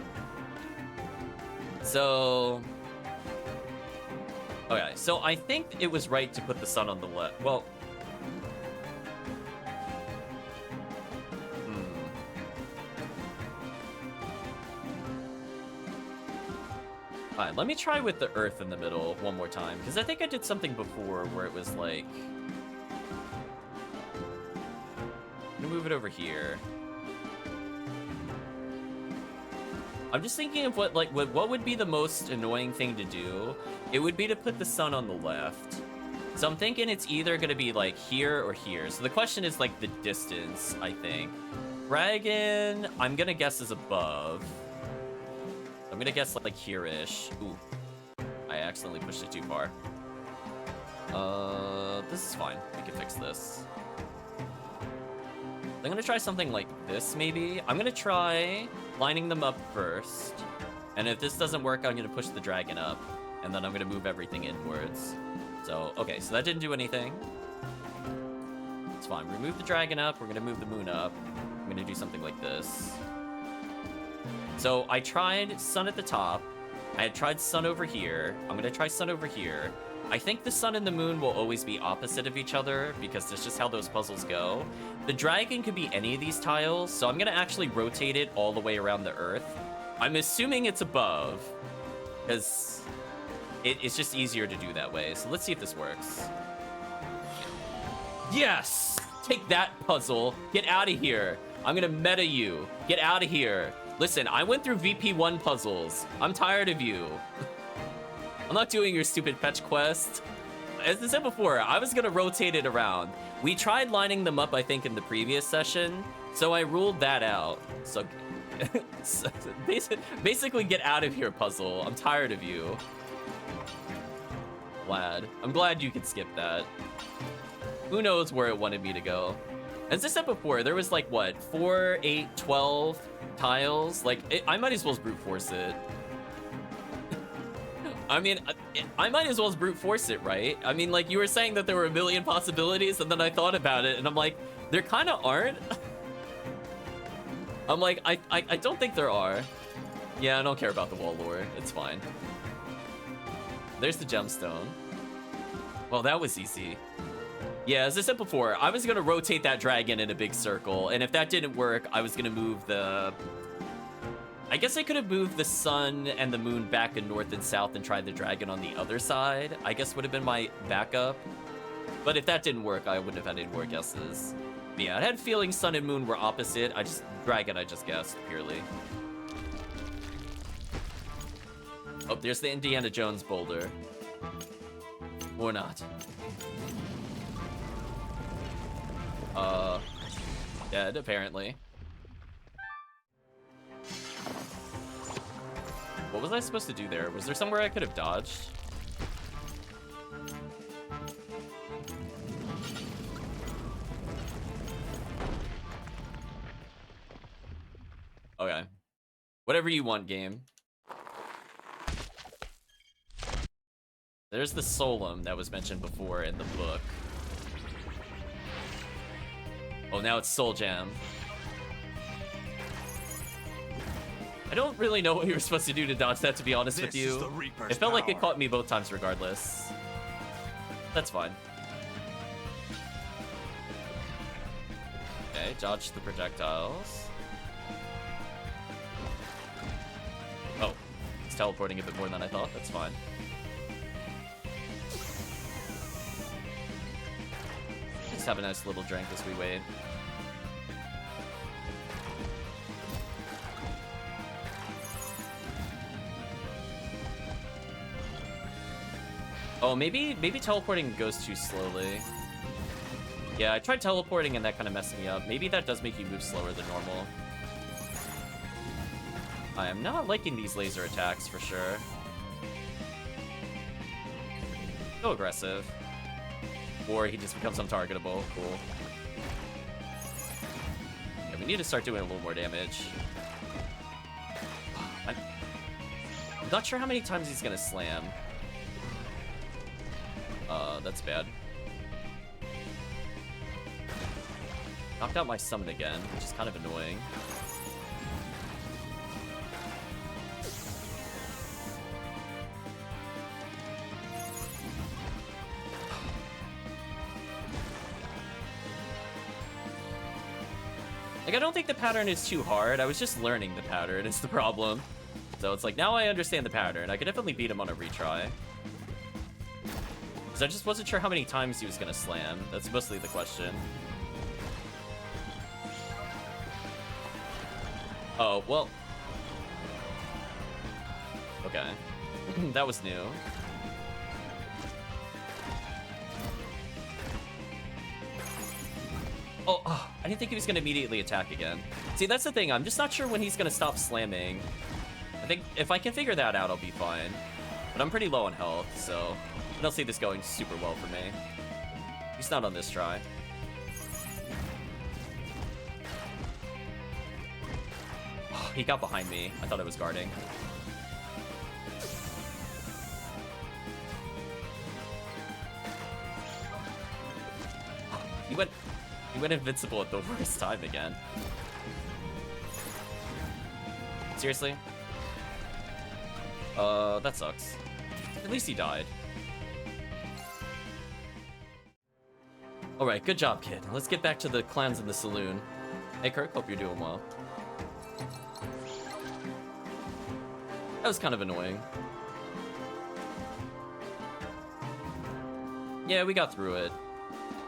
So... Okay, so I think it was right to put the sun on the left. Well... Fine, let me try with the earth in the middle one more time, because I think I did something before where it was like... I'm gonna move it over here. I'm just thinking of what would be the most annoying thing to do. It would be to put the sun on the left. So I'm thinking it's either gonna be like here or here. So the question is like the distance, I think. Dragon, I'm gonna guess is above. I'm gonna guess like here-ish. Ooh, I accidentally pushed it too far. This is fine. We can fix this. I'm gonna try something like this, maybe. I'm gonna try lining them up first. And if this doesn't work, I'm gonna push the dragon up. And then I'm gonna move everything inwards. So, okay, so that didn't do anything. It's fine. Remove the dragon up. We're gonna move the moon up. I'm gonna do something like this. So I tried sun at the top. I had tried sun over here. I'm gonna try sun over here. I think the sun and the moon will always be opposite of each other because that's just how those puzzles go. The dragon could be any of these tiles, so I'm gonna actually rotate it all the way around the earth. I'm assuming it's above because it's just easier to do that way. So let's see if this works. Yes! Take that, puzzle. Get out of here. I'm gonna meta you. Get out of here. Listen, I went through VP1 puzzles. I'm tired of you. I'm not doing your stupid fetch quest. As I said before, I was gonna rotate it around. We tried lining them up, I think, in the previous session, so I ruled that out. So, basically get out of here, puzzle. I'm tired of you. I'm glad you could skip that. Who knows where it wanted me to go. As I said before, there was like, what, 4, 8, 12 tiles? Like, I might as well brute force it. I mean, I might as well brute force it, right? I mean, like, you were saying that there were a million possibilities, and then I thought about it, and I'm like, there kind of aren't. I'm like, I don't think there are. Yeah, I don't care about the wall lore. It's fine. There's the gemstone. Well, that was easy. Yeah, as I said before, I was gonna rotate that dragon in a big circle, and if that didn't work, I was gonna move the... I guess I could have moved the sun and the moon back in north and south and tried the dragon on the other side. I guess would have been my backup. But if that didn't work, I wouldn't have had any more guesses. But yeah, I had feeling sun and moon were opposite. Dragon, I just guessed, purely. Oh, there's the Indiana Jones boulder. Or not. Dead, apparently. What was I supposed to do there? Was there somewhere I could have dodged? Okay. Whatever you want, game. There's the Solum that was mentioned before in the book. Oh, now it's Soul Jam. I don't really know what you were supposed to do to dodge that, to be honest with you. It felt like it caught me both times regardless. That's fine. Okay, dodge the projectiles. Oh, it's teleporting a bit more than I thought. That's fine. Just have a nice little drink as we wait. Oh, maybe teleporting goes too slowly. Yeah, I tried teleporting and that kind of messed me up. Maybe that does make you move slower than normal. I am not liking these laser attacks for sure. So aggressive. Or he just becomes untargetable. Cool. Yeah, we We need to start doing a little more damage. I'm not sure how many times he's gonna slam. That's bad. Knocked out my summon again, which is kind of annoying. Like, I don't think the pattern is too hard. I was just learning the pattern, is the problem. So it's like, now I understand the pattern. I could definitely beat him on a retry. Because I just wasn't sure how many times he was going to slam. That's mostly the question. Oh, well. Okay. That was new. Oh, I didn't think he was going to immediately attack again. See, that's the thing. I'm just not sure when he's going to stop slamming. I think if I can figure that out, I'll be fine. But I'm pretty low on health, so I don't see this going super well for me. He's not on this try. Oh, he got behind me. I thought I was guarding. He went invincible at the worst time again. Seriously? That sucks. At least he died. Alright, good job, kid. Let's get back to the clowns in the saloon. Hey, Kirk, hope you're doing well. That was kind of annoying. Yeah, we got through it.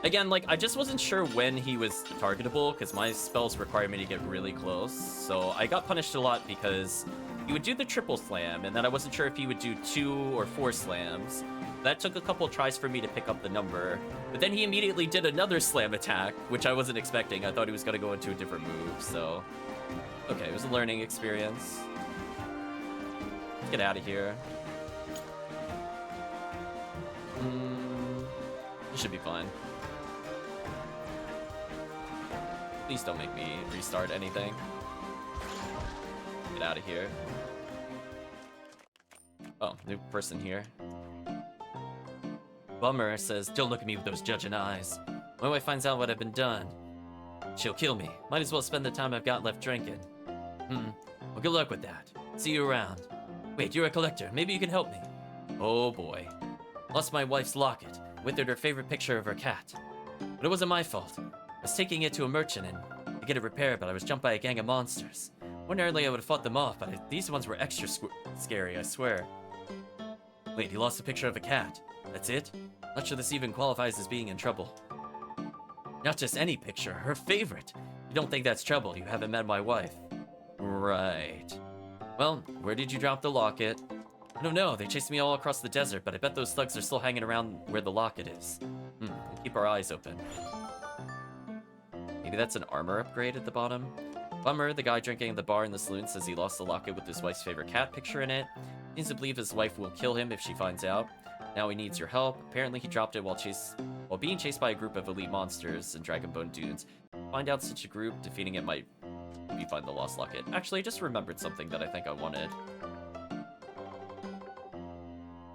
Again, like, I just wasn't sure when he was targetable, because my spells require me to get really close. So I got punished a lot because he would do the triple slam, and then I wasn't sure if he would do 2 or 4 slams. That took a couple tries for me to pick up the number. But then he immediately did another slam attack, which I wasn't expecting. I thought he was going to go into a different move, so... Okay, it was a learning experience. Let's get out of here. This should be fine. Please don't make me restart anything. Get out of here. Oh, new person here. Bummer says, don't look at me with those judging eyes. My wife finds out what I've been done. She'll kill me. Might as well spend the time I've got left drinking. Well, good luck with that. See you around. Wait, you're a collector. Maybe you can help me. Oh boy. Lost my wife's locket. With it her favorite picture of her cat. But it wasn't my fault. I was taking it to a merchant and to get it repaired, but I was jumped by a gang of monsters. Ordinarily I would have fought them off, but these ones were extra scary, I swear. Wait, he lost a picture of a cat. That's it? Not sure this even qualifies as being in trouble. Not just any picture, her favorite. You don't think that's trouble, you haven't met my wife. Right. Well, where did you drop the locket? I don't know, they chased me all across the desert, but I bet those thugs are still hanging around where the locket is. We'll keep our eyes open. Maybe that's an armor upgrade at the bottom? Bummer, the guy drinking at the bar in the saloon says he lost the locket with his wife's favorite cat picture in it. Seems to believe his wife will kill him if she finds out. Now he needs your help. Apparently he dropped it while being chased by a group of elite monsters in Dragonbone Dunes. Find out such a group, defeating it might be find the lost locket. Actually, I just remembered something that I think I wanted.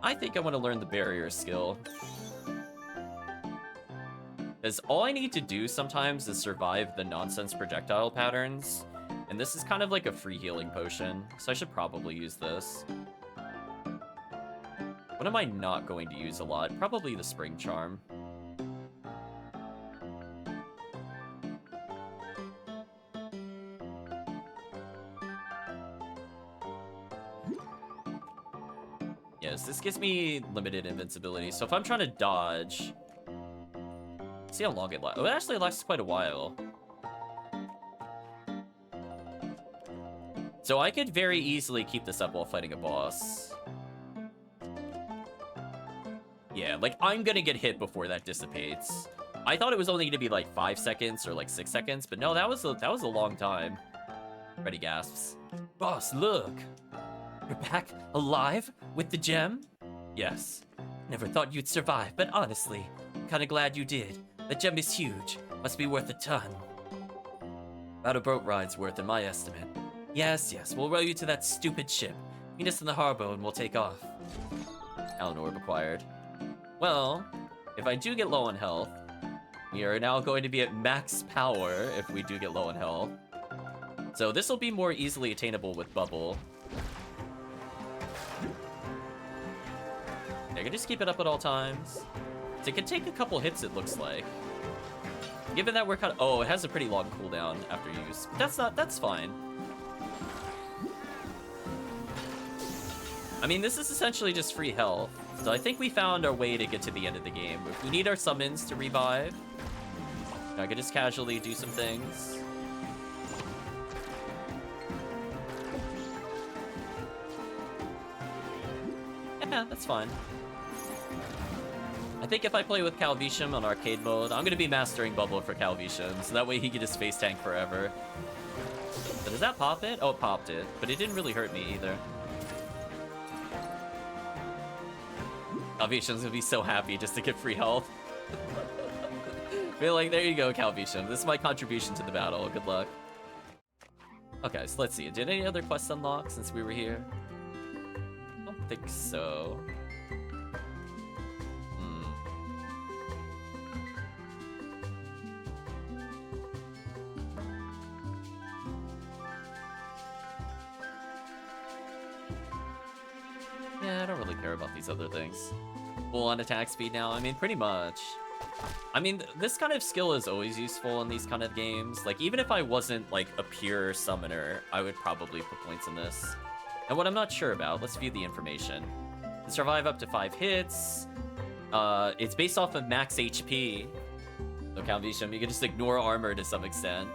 I think I want to learn the barrier skill. Because all I need to do sometimes is survive the nonsense projectile patterns. And this is kind of like a free healing potion, so I should probably use this. What am I not going to use a lot? Probably the Spring Charm. Yes, this gives me limited invincibility, so if I'm trying to dodge... See how long it lasts. Oh, it actually lasts quite a while. So I could very easily keep this up while fighting a boss. Yeah, like, I'm gonna get hit before that dissipates. I thought it was only gonna be like 5 seconds or like 6 seconds, but no, that was a long time. Freddy gasps. Boss, look! You're back alive with the gem? Yes. Never thought you'd survive, but honestly, I'm kinda glad you did. The gem is huge. Must be worth a ton. About a boat ride's worth in my estimate. Yes, we'll row you to that stupid ship. Meet us in the harbor and we'll take off. Talent orb acquired. Well, if I do get low on health, we are now going to be at max power if we do get low on health. So this will be more easily attainable with Bubble. I can just keep it up at all times. So it can take a couple hits, it looks like. Given that we're kind of... Oh, it has a pretty long cooldown after use. But that's fine. I mean, this is essentially just free health. So I think we found our way to get to the end of the game. If we need our summons to revive, I could just casually do some things. Yeah, that's fine. I think if I play with Calvisham on arcade mode, I'm going to be mastering Bubble for Calvisham, so that way he can just face tank forever. But does that pop it? Oh, it popped it, but it didn't really hurt me either. Calvisham's going to be so happy just to get free health. Feel like, there you go, Calvisham. This is my contribution to the battle. Good luck. Okay, so let's see. Did any other quests unlock since we were here? I don't think so. Yeah, I don't really care about these other things. Full on attack speed now? I mean, pretty much. I mean, this kind of skill is always useful in these kind of games. Like, even if I wasn't, like, a pure summoner, I would probably put points in this. And what I'm not sure about, let's view the information. Survive up to 5 hits. It's based off of max HP. So, Calvisham, you can just ignore armor to some extent.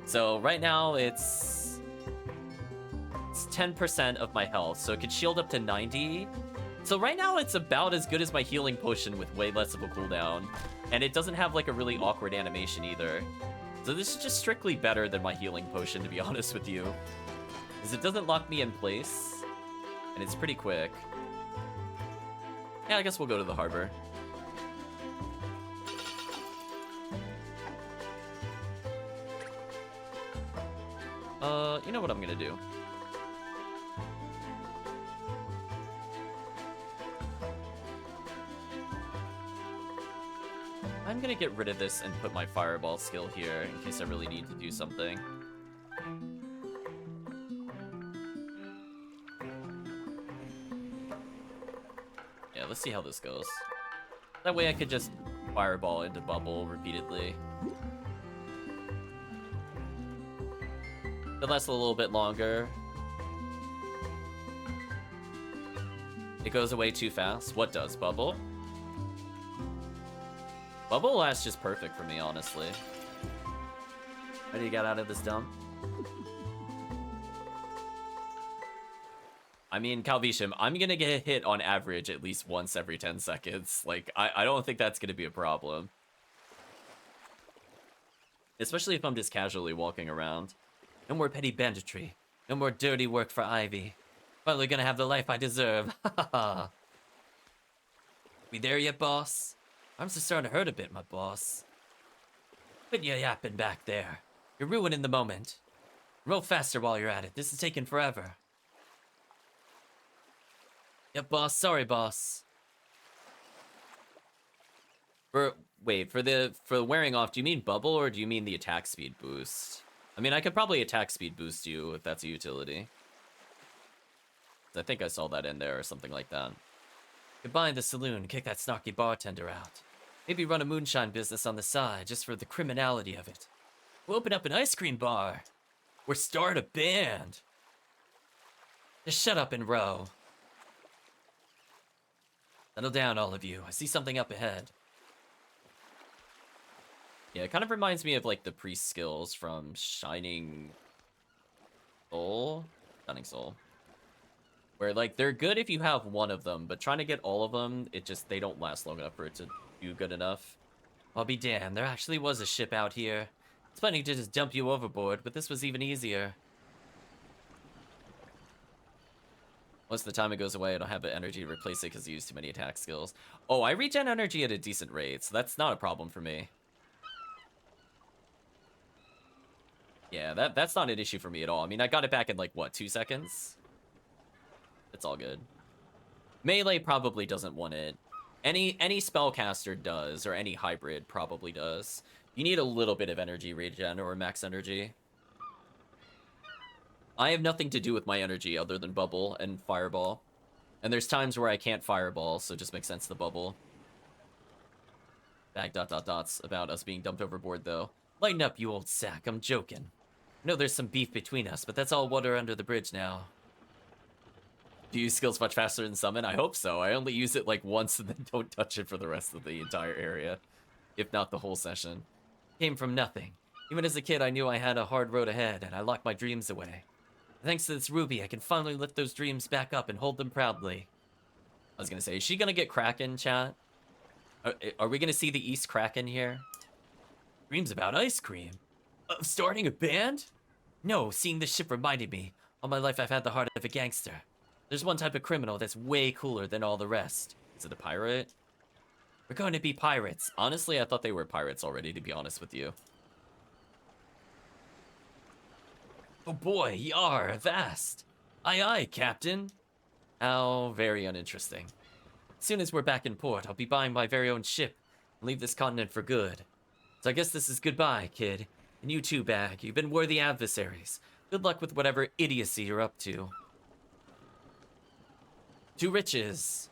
So, right now, it's 10% of my health, so it could shield up to 90. So right now it's about as good as my healing potion with way less of a cooldown. And it doesn't have like a really awkward animation either. So this is just strictly better than my healing potion, to be honest with you. Because it doesn't lock me in place. And it's pretty quick. Yeah, I guess we'll go to the harbor. You know what I'm gonna do? I'm gonna get rid of this and put my fireball skill here in case I really need to do something. Yeah, let's see how this goes. That way I could just fireball into Bubble repeatedly. It lasts a little bit longer. It goes away too fast. What does Bubble? Bubble lasts just perfect for me, honestly. Ready to get out of this dump? I mean, Calvisham, I'm gonna get hit on average at least once every 10 seconds. Like, I don't think that's gonna be a problem. Especially if I'm just casually walking around. No more petty banditry. No more dirty work for Ivy. Finally gonna have the life I deserve. Ha ha ha. We there yet, boss? Arms are starting to hurt a bit, my boss. Quit your yapping back there. You're ruining the moment. Roll faster while you're at it. This is taking forever. Yep, boss. Sorry, boss. Wait, for the wearing off, do you mean Bubble or do you mean the attack speed boost? I mean, I could probably attack speed boost you if that's a utility. I think I saw that in there or something like that. Goodbye in the saloon, kick that snarky bartender out. Maybe run a moonshine business on the side just for the criminality of it. We'll open up an ice cream bar. Or start a band. Just shut up and row. Settle down, all of you. I see something up ahead. Yeah, it kind of reminds me of, like, the priest skills from Shining Soul? Shining Soul. Where, like, they're good if you have one of them, but trying to get all of them, they don't last long enough for it to do good enough. I'll be damned, there actually was a ship out here. It's funny to just dump you overboard, but this was even easier. Most of the time it goes away, I don't have the energy to replace it because I use too many attack skills. Oh, I regen energy at a decent rate, so that's not a problem for me. Yeah, that's not an issue for me at all. I mean, I got it back in, like, what, 2 seconds? It's all good. Melee probably doesn't want it. Any spellcaster does, or any hybrid probably does. You need a little bit of energy regen or max energy. I have nothing to do with my energy other than bubble and fireball. And there's times where I can't fireball, so it just makes sense to bubble. Bag ... dots about us being dumped overboard, though. Lighten up, you old sack. I'm joking. I know there's some beef between us, but that's all water under the bridge now. Do you use skills much faster than summon? I hope so. I only use it like once and then don't touch it for the rest of the entire area. If not the whole session. Came from nothing. Even as a kid, I knew I had a hard road ahead, and I locked my dreams away. Thanks to this ruby, I can finally lift those dreams back up and hold them proudly. I was gonna say, is she gonna get Kraken, chat? Are we gonna see the East Kraken here? Dreams about ice cream? Of starting a band? No, seeing this ship reminded me. All my life I've had the heart of a gangster. There's one type of criminal that's way cooler than all the rest. Is it a pirate? We're going to be pirates. Honestly, I thought they were pirates already, to be honest with you. Oh boy, yar, avast. Aye aye, Captain. How very uninteresting. As soon as we're back in port, I'll be buying my very own ship and leave this continent for good. So I guess this is goodbye, kid. And you too, Bag. You've been worthy adversaries. Good luck with whatever idiocy you're up to. To riches.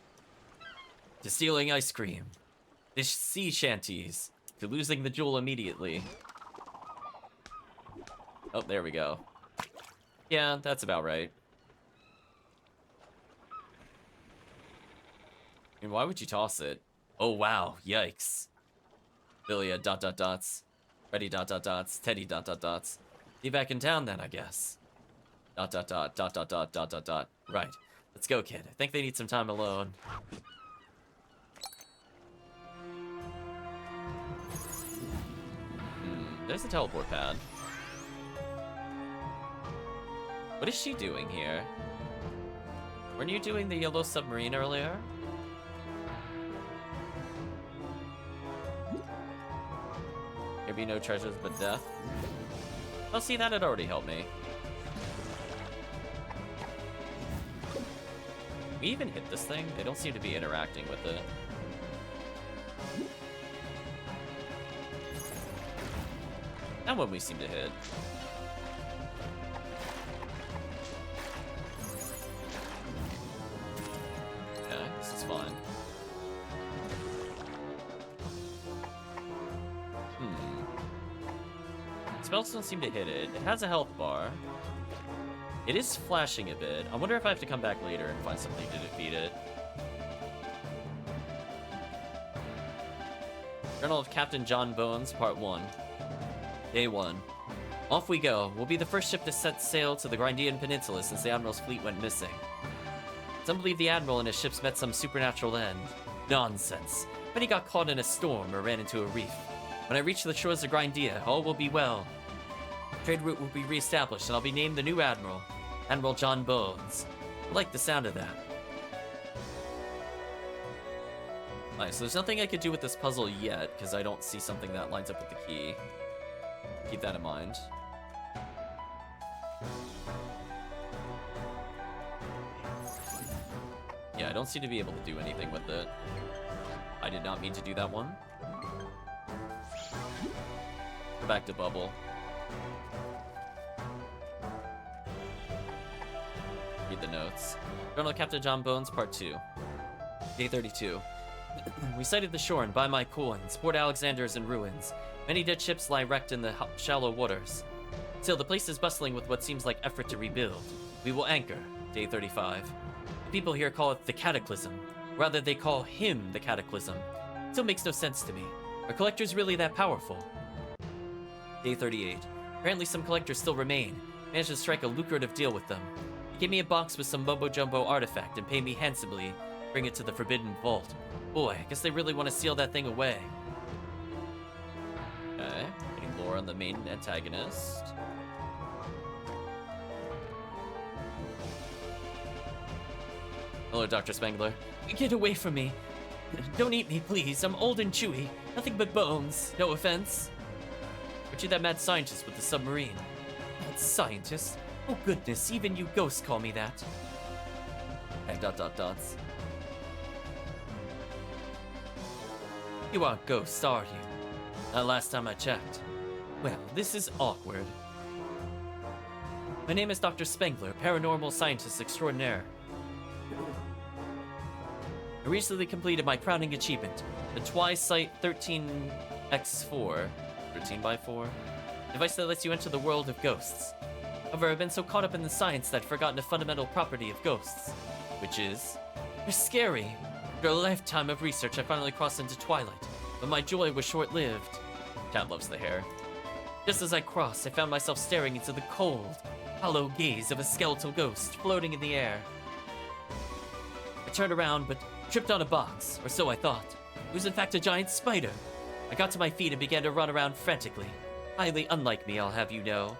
To stealing ice cream. To sea shanties. To losing the jewel immediately. Oh, there we go. Yeah, that's about right. I mean, why would you toss it? Oh, wow. Yikes. Lilia ... dots. Freddy ... dots. Teddy ... dots. Be back in town then, I guess. ... Right. Let's go, kid. I think they need some time alone. There's the teleport pad. What is she doing here? Weren't you doing the yellow submarine earlier? There be no treasures but death. Oh, see, that had already helped me. We even hit this thing? They don't seem to be interacting with it. That one we seem to hit. Okay, this is fine. Spells don't seem to hit it. It has a health bar. It is flashing a bit. I wonder if I have to come back later and find something to defeat it. Journal of Captain John Bones, Part 1. Day 1. Off we go. We'll be the first ship to set sail to the Grindean Peninsula since the Admiral's fleet went missing. Some believe the Admiral and his ships met some supernatural end. Nonsense. But he got caught in a storm or ran into a reef. When I reach the shores of Grindea, all will be well. Trade route will be reestablished, and I'll be named the new Admiral. Admiral John Bones. I like the sound of that. Nice, so there's nothing I could do with this puzzle yet, because I don't see something that lines up with the key. Keep that in mind. Yeah, I don't seem to be able to do anything with it. I did not mean to do that one. Go back to bubble. Read the notes. Journal of Captain John Bones, Part 2. Day 32. We sighted the shore and by my coins. Port Alexander is in ruins. Many dead ships lie wrecked in the shallow waters. Still, the place is bustling with what seems like effort to rebuild. We will anchor. Day 35. The people here call it the Cataclysm. Rather, they call him the Cataclysm. Still makes no sense to me. Are collectors really that powerful? Day 38. Apparently some collectors still remain. Managed to strike a lucrative deal with them. He gave me a box with some mumbo-jumbo artifact and paid me handsomely. Bring it to the Forbidden Vault. Boy, I guess they really want to seal that thing away. Okay, getting lore on the main antagonist. Hello, Dr. Spangler. Get away from me. Don't eat me, please. I'm old and chewy. Nothing but bones. No offense. Aren't you that mad scientist with the submarine? Mad scientist? Oh goodness, even you ghosts call me that. And dots. You aren't ghosts, are you? Last time I checked. Well, this is awkward. My name is Dr. Spengler, paranormal scientist extraordinaire. I recently completed my crowning achievement, the Twilight 13x4, 13x4, device that lets you enter the world of ghosts. However, I've been so caught up in the science that I've forgotten a fundamental property of ghosts, which is, they're scary. After a lifetime of research, I finally crossed into Twilight, but my joy was short-lived. Cat loves the hair. Just as I crossed, I found myself staring into the cold, hollow gaze of a skeletal ghost floating in the air. I turned around, but tripped on a box, or so I thought. It was in fact a giant spider. I got to my feet and began to run around frantically. Highly unlike me, I'll have you know.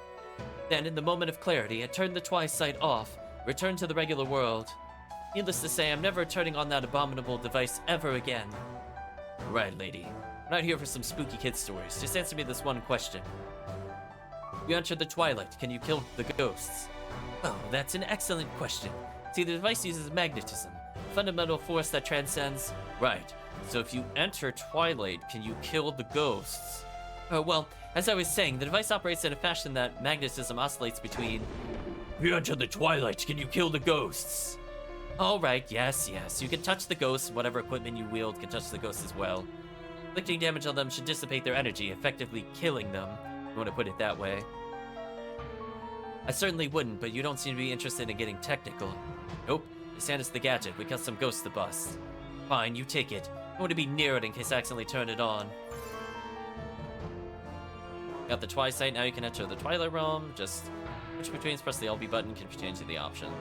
Then, in the moment of clarity, I turned the Twilight off, returned to the regular world. Needless to say, I'm never turning on that abominable device ever again. Right, lady. I'm not here for some spooky kid stories. Just answer me this one question. You entered the Twilight. Can you kill the ghosts? Oh, that's an excellent question. See, the device uses magnetism, a fundamental force that transcends... Right. So if you enter Twilight, can you kill the ghosts? Well, as I was saying, the device operates in a fashion that magnetism oscillates between... If you enter the Twilight, can you kill the ghosts? Alright, yes. You can touch the ghosts. Whatever equipment you wield can touch the ghosts as well. Inflicting damage on them should dissipate their energy, effectively killing them. If you want to put it that way. I certainly wouldn't, but you don't seem to be interested in getting technical. Nope, just hand us the gadget. We got some ghosts to bust. Fine, you take it. I want to be near it in case I accidentally turn it on. Got the Twilight, now you can enter the Twilight Realm. Just switch between, press the LB button, can change the options.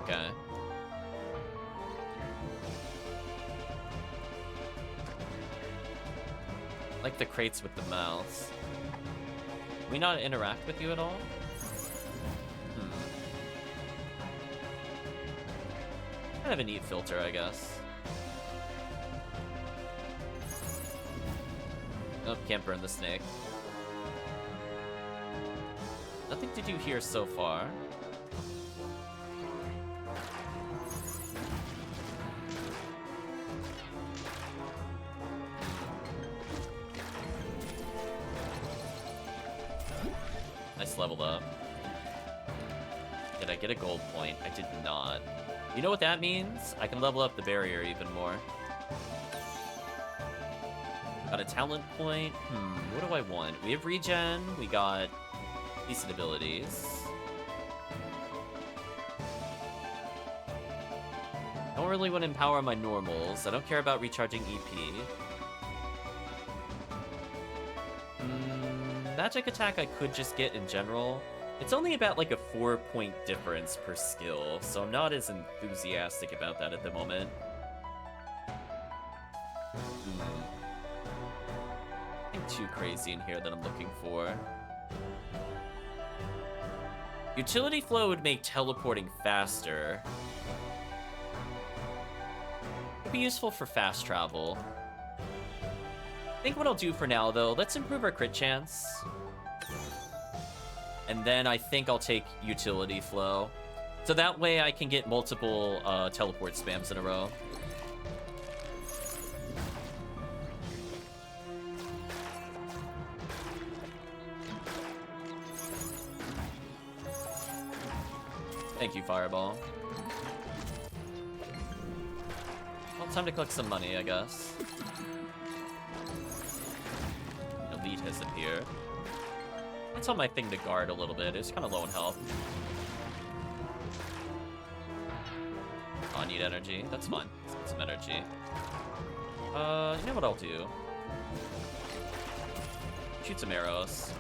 Okay. Like the crates with the mouse. Can we not interact with you at all? Kind of a neat filter, I guess. Nope, can't burn the snake. Nothing to do here so far. Nice leveled up. Did I get a gold point? I did not. You know what that means? I can level up the barrier even more. Got a talent point. What do I want? We have regen. We got decent abilities. I don't really want to empower my normals. I don't care about recharging EP. Magic attack I could just get in general. It's only about like a 4-point difference per skill, so I'm not as enthusiastic about that at the moment. Nothing too crazy in here that I'm looking for. Utility flow would make teleporting faster. It'd be useful for fast travel. I think what I'll do for now, though, let's improve our crit chance. And then I think I'll take utility flow. So that way I can get multiple teleport spams in a row. Thank you, Fireball. Well, time to collect some money, I guess. Elite has appeared. I tell my thing to guard a little bit. It's kind of low in health. Oh, I need energy. That's fine. Let's get some energy. You know what I'll do? Shoot some arrows.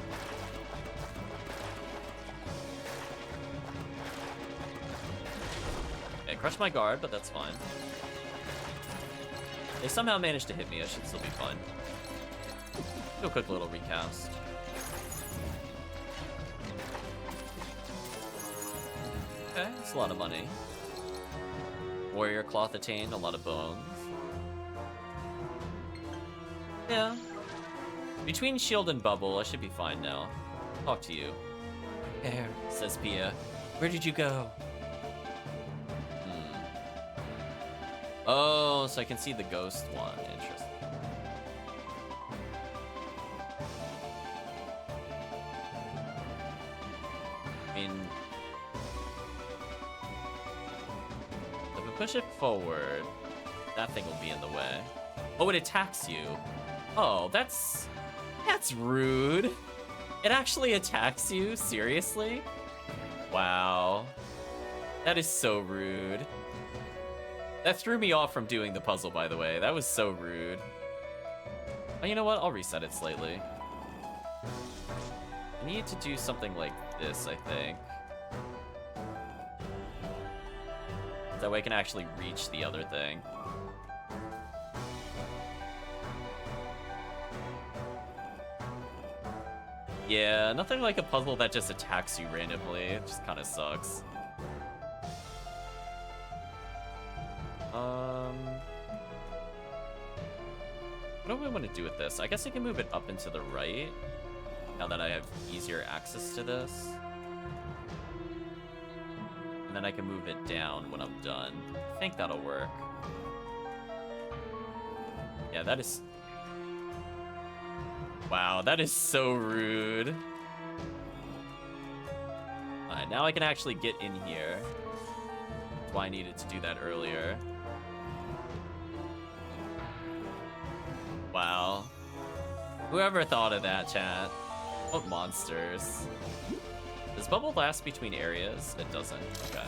Okay, crush my guard, but that's fine. They somehow managed to hit me. I should still be fine. Do a quick little recast. Okay, that's a lot of money. Warrior cloth attained, a lot of bones. Yeah. Between shield and bubble, I should be fine now. Talk to you. There, says Pia. Where did you go? Oh, so I can see the ghost one. Interesting. I mean, if we push it forward, that thing will be in the way. Oh, it attacks you. Oh, that's rude. It actually attacks you? Seriously? Wow. That is so rude. That threw me off from doing the puzzle, by the way. That was so rude. Oh, you know what? I'll reset it slightly. I need to do something like this, I think. That way I can actually reach the other thing. Yeah, nothing like a puzzle that just attacks you randomly. It just kind of sucks. What do I want to do with this? I guess I can move it up and to the right, now that I have easier access to this. And then I can move it down when I'm done. I think that'll work. Yeah, that is... Wow, that is so rude. Alright, now I can actually get in here. That's why I needed to do that earlier. Wow. Whoever thought of that, chat? What monsters? Does bubble last between areas? It doesn't. Okay.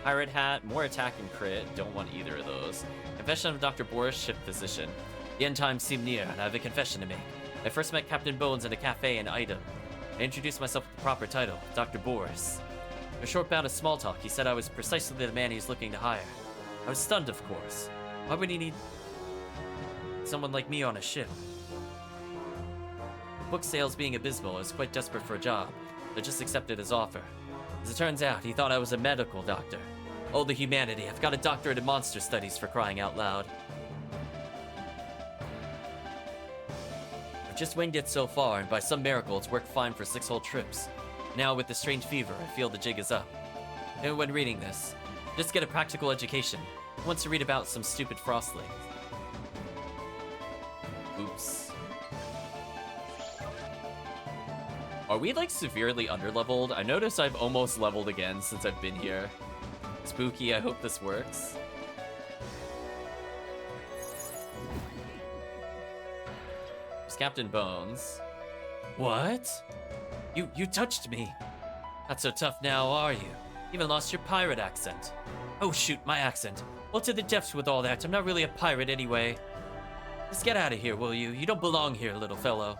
Pirate hat, more attack and crit. Don't want either of those. Confession of Dr. Boris, ship physician. The end times seem near, and I have a confession to make. I first met Captain Bones in a cafe in Ida. I introduced myself with the proper title, Dr. Boris. A short bout of small talk, he said I was precisely the man he's looking to hire. I was stunned, of course. Why would he need someone like me on a ship? Book sales being abysmal, I was quite desperate for a job. I just accepted his offer. As it turns out, he thought I was a medical doctor. Oh, the humanity. I've got a doctorate in monster studies, for crying out loud. I've just winged it so far, and by some miracle, it's worked fine for 6 whole trips. Now, with the strange fever, I feel the jig is up. And when reading this, just get a practical education. Who wants to read about some stupid frostlings? Oops. Are we, like, severely underleveled? I notice I've almost leveled again since I've been here. Spooky, I hope this works. There's Captain Bones. What? You touched me. Not so tough now, are you? Even lost your pirate accent. Oh shoot, my accent. Well, to the depths with all that. I'm not really a pirate anyway. Just get out of here, will you? You don't belong here, little fellow.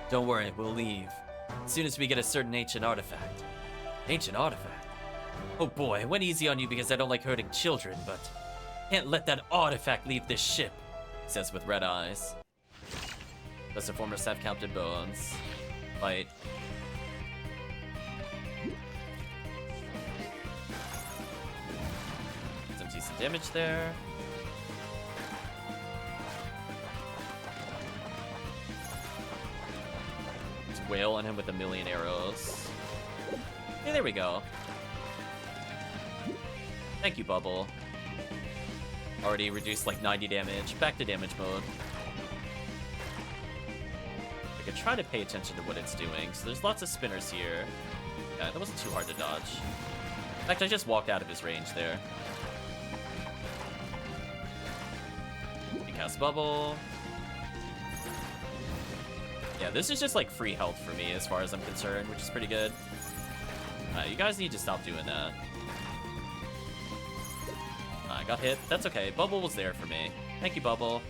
Don't worry, we'll leave. As soon as we get a certain ancient artifact. Ancient artifact? Oh boy, I went easy on you because I don't like hurting children, but can't let that artifact leave this ship, he says with red eyes. That's the former staff Captain Bones. Fight. Some decent damage there. Wail on him with 1,000,000 arrows. Hey, there we go. Thank you, Bubble. Already reduced like 90 damage. Back to damage mode. I could try to pay attention to what it's doing. So there's lots of spinners here. Yeah, that wasn't too hard to dodge. In fact, I just walked out of his range there. You cast Bubble. Yeah, this is just like free health for me as far as I'm concerned, which is pretty good. You guys need to stop doing that. I got hit. That's okay. Bubble was there for me. Thank you, Bubble.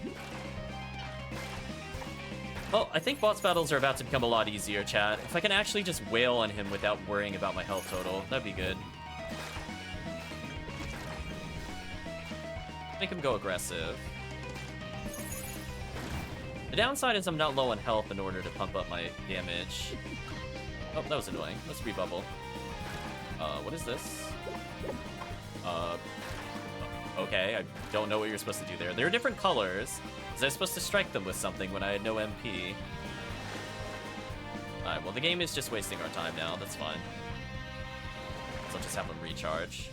Well, I think boss battles are about to become a lot easier, chat. If I can actually just wail on him without worrying about my health total, that'd be good. Make him go aggressive. The downside is I'm not low on health in order to pump up my damage. Oh, that was annoying. Let's rebubble. What is this? Okay, I don't know what you're supposed to do there. There are different colors. Was I supposed to strike them with something when I had no MP? Alright, well the game is just wasting our time now. That's fine. So I'll just have them recharge.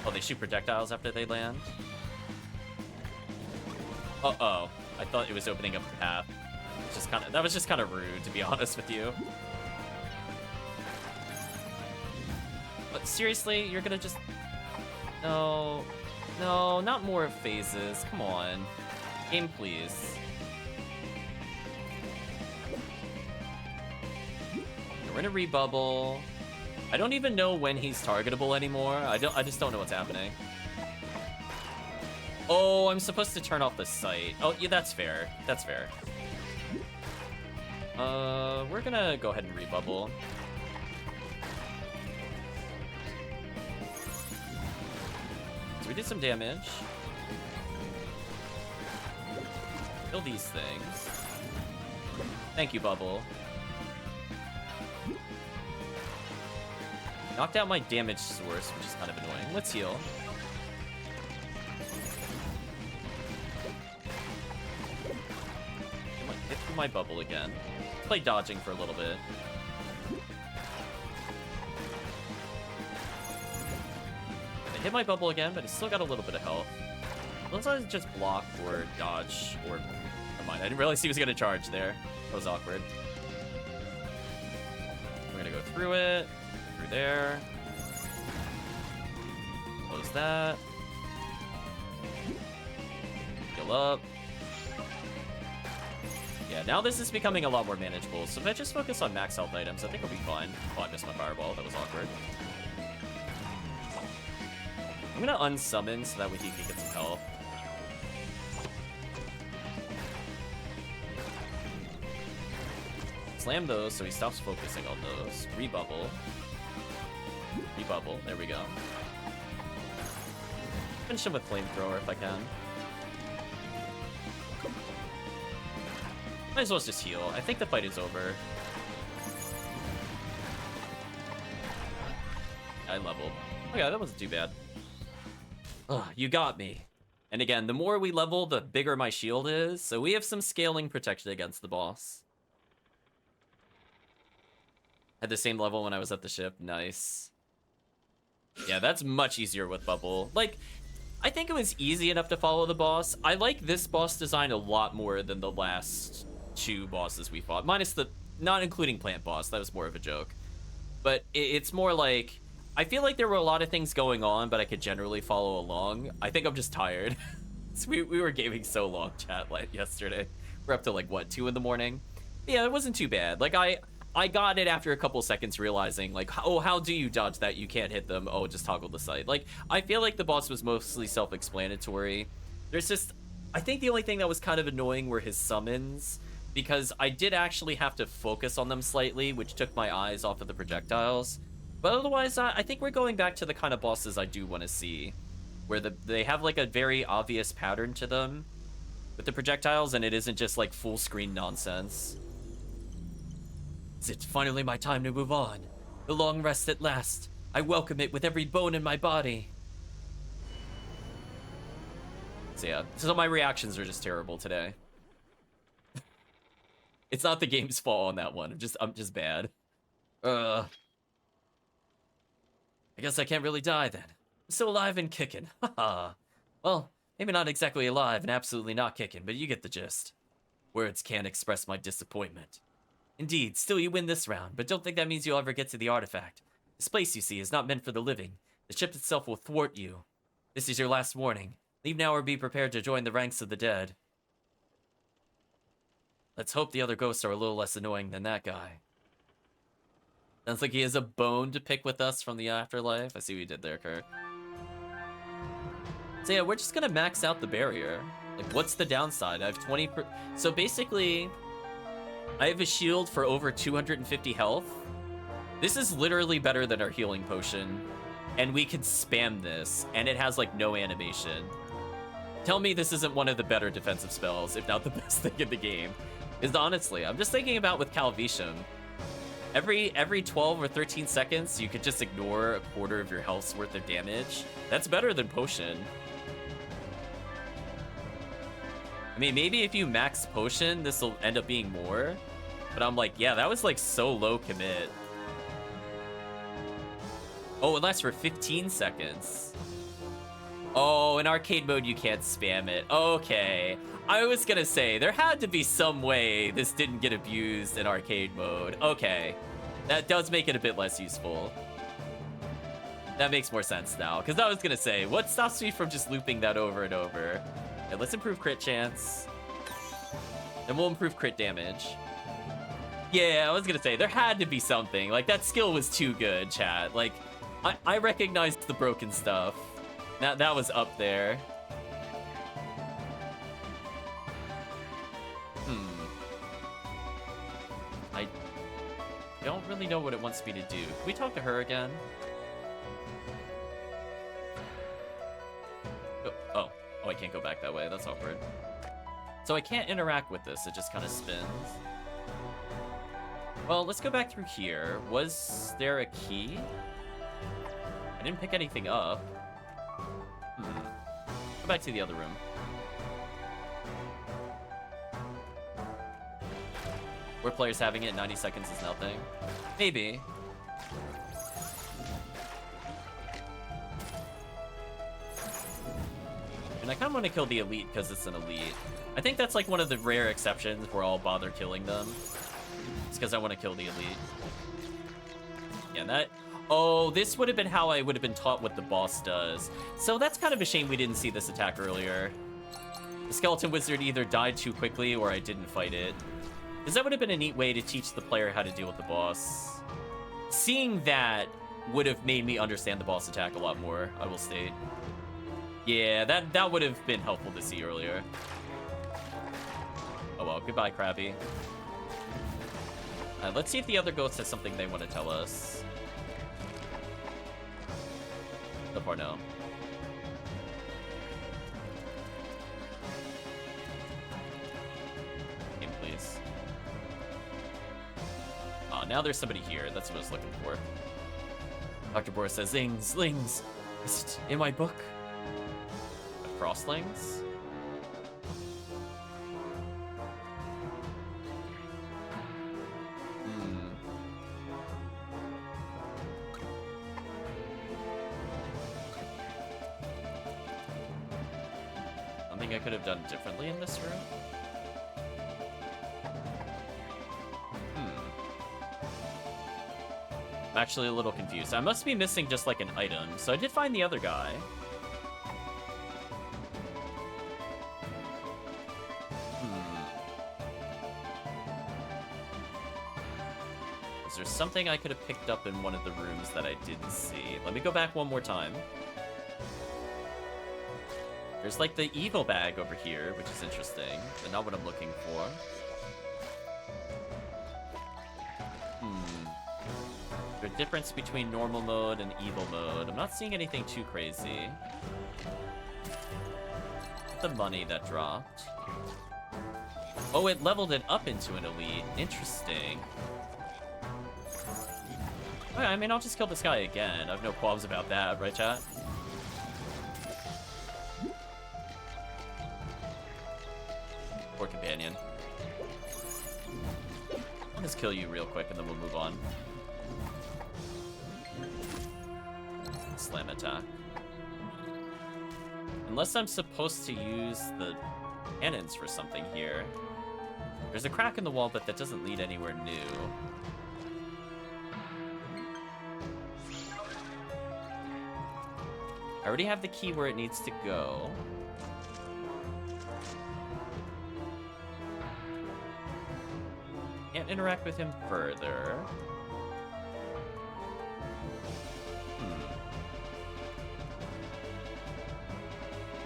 Oh, they shoot projectiles after they land? Uh-oh. I thought it was opening up the path. That was just kind of rude, to be honest with you. But seriously, you're gonna just... No, not more phases. Come on. Game, please. We're gonna rebubble. I don't even know when he's targetable anymore. I just don't know what's happening. Oh, I'm supposed to turn off the sight. Oh, yeah, that's fair. That's fair. We're gonna go ahead and rebubble. So we did some damage. Kill these things. Thank you, Bubble. Knocked out my damage source, which is kind of annoying. Let's heal. Hit through my bubble again. Play dodging for a little bit. I hit my bubble again, but it's still got a little bit of health. Unless I just block or dodge or... Never mind, I didn't realize he was going to charge there. That was awkward. We're going to go through it. Through there. Close that. Heal up. Yeah, now this is becoming a lot more manageable. So if I just focus on max health items, I think I'll be fine. Oh, I missed my fireball. That was awkward. I'm gonna unsummon so that way he can get some health. Slam those so he stops focusing on those. Rebubble. Rebubble. There we go. Finish him with flamethrower if I can. Might as well just heal. I think the fight is over. I leveled. Oh yeah, that wasn't too bad. Ugh, you got me. And again, the more we level, the bigger my shield is, so we have some scaling protection against the boss. At the same level when I was at the ship. Nice. Yeah, that's much easier with Bubble. Like, I think it was easy enough to follow the boss. I like this boss design a lot more than the last two bosses we fought. Minus the... Not including Plant Boss. That was more of a joke. But it's more like... I feel like there were a lot of things going on, but I could generally follow along. I think I'm just tired. So we were gaming so long, chat, like yesterday. We're up to like, what, 2 in the morning? Yeah, it wasn't too bad. Like, I got it after a couple seconds realizing, like, oh, how do you dodge that? You can't hit them. Oh, just toggle the sight. Like, I feel like the boss was mostly self-explanatory. There's just... I think the only thing that was kind of annoying were his summons, because I did actually have to focus on them slightly, which took my eyes off of the projectiles. But otherwise, I think we're going back to the kind of bosses I do want to see, where they have, like, a very obvious pattern to them with the projectiles, and it isn't just, like, full-screen nonsense. It's finally my time to move on. The long rest at last. I welcome it with every bone in my body. So yeah, so my reactions are just terrible today. It's not the game's fault on that one. I'm just bad. I guess I can't really die then. I'm still alive and kicking. Haha. Well, maybe not exactly alive and absolutely not kicking, but you get the gist. Words can't express my disappointment. Indeed, still you win this round, but don't think that means you'll ever get to the artifact. This place, you see, is not meant for the living. The ship itself will thwart you. This is your last warning. Leave now or be prepared to join the ranks of the dead. Let's hope the other ghosts are a little less annoying than that guy. Sounds like he has a bone to pick with us from the afterlife. I see what you did there, Kurt. So yeah, we're just gonna max out the barrier. Like, what's the downside? I have 20 per... So basically... I have a shield for over 250 health. This is literally better than our healing potion. And we can spam this, and it has, like, no animation. Tell me this isn't one of the better defensive spells, if not the best thing in the game. Is honestly, I'm just thinking about with Calvisham. Every 12 or 13 seconds, you could just ignore a quarter of your health's worth of damage. That's better than potion. I mean, maybe if you max potion, this will end up being more. But I'm like, yeah, that was like so low commit. Oh, it lasts for 15 seconds. Oh, in arcade mode, you can't spam it. Okay. I was gonna say, there had to be some way this didn't get abused in arcade mode. Okay. That does make it a bit less useful. That makes more sense now. Because I was gonna say, what stops me from just looping that over and over? Okay, let's improve crit chance. Then we'll improve crit damage. Yeah, I was gonna say, there had to be something. Like, that skill was too good, chat. Like, I recognized the broken stuff. That was up there. I don't really know what it wants me to do. Can we talk to her again? Oh, I can't go back that way. That's awkward. So I can't interact with this. It just kind of spins. Well, let's go back through here. Was there a key? I didn't pick anything up. Go back to the other room. Were players having it? 90 seconds is nothing. Maybe. And I kind of want to kill the elite because it's an elite. I think that's like one of the rare exceptions where I'll bother killing them. It's because I want to kill the elite. Yeah, that... Oh, this would have been how I would have been taught what the boss does. So that's kind of a shame we didn't see this attack earlier. The skeleton wizard either died too quickly or I didn't fight it. Because that would have been a neat way to teach the player how to deal with the boss. Seeing that would have made me understand the boss attack a lot more, I will state. Yeah, that would have been helpful to see earlier. Oh well, goodbye, Krabby. Let's see if the other ghost has something they want to tell us. So far, no. Game, please. Oh, now there's somebody here. That's what I was looking for. Dr. Boris says, Lings, Lings. Is it in my book? The crosslings? I could have done differently in this room. I'm actually a little confused. I must be missing just like an item. So I did find the other guy. Is there something I could have picked up in one of the rooms that I didn't see? Let me go back one more time. There's like the evil bag over here, which is interesting, but not what I'm looking for. The difference between normal mode and evil mode. I'm not seeing anything too crazy. The money that dropped. Oh, it leveled it up into an elite. Interesting. Okay, I mean, I'll just kill this guy again. I have no qualms about that, right, chat? Poor companion. I'll just kill you real quick and then we'll move on. Slam attack. Unless I'm supposed to use the cannons for something here. There's a crack in the wall, but that doesn't lead anywhere new. I already have the key where it needs to go. Can't interact with him further.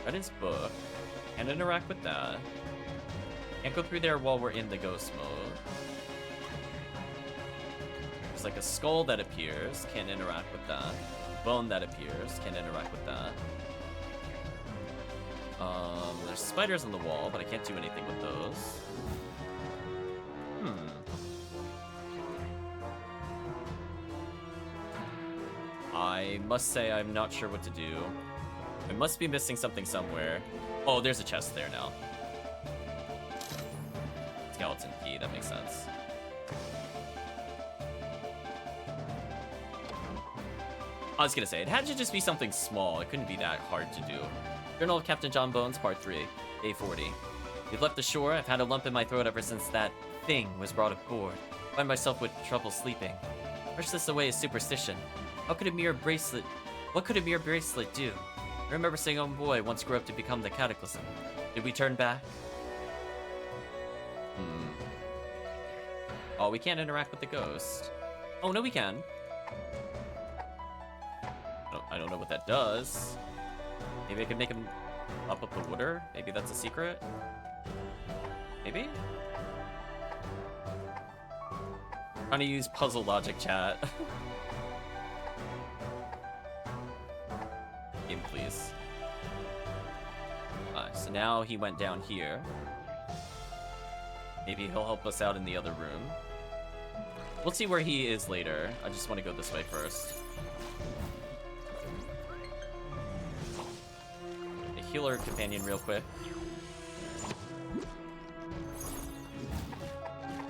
Read his book. Can't interact with that. Can't go through there while we're in the ghost mode. There's like a skull that appears. Can't interact with that. Bone that appears. Can't interact with that. There's spiders on the wall, but I can't do anything with those. I must say I'm not sure what to do. I must be missing something somewhere. Oh, there's a chest there now. Skeleton key, that makes sense. I was gonna say, it had to just be something small. It couldn't be that hard to do. Journal of Captain John Bones, Part 3, Day 40. We've left the shore. I've had a lump in my throat ever since that thing was brought aboard. I find myself with trouble sleeping. Push this away is superstition. How could a mere bracelet... What could a mere bracelet do? I remember saying, oh boy, once grew up to become the Cataclysm. Did we turn back? Oh, we can't interact with the ghost. Oh, no, we can. I don't know what that does. Maybe I can make him up the water? Maybe that's a secret? Maybe? Trying to use puzzle logic, chat. Game, please. So now he went down here. Maybe he'll help us out in the other room. We'll see where he is later. I just want to go this way first. A healer companion real quick.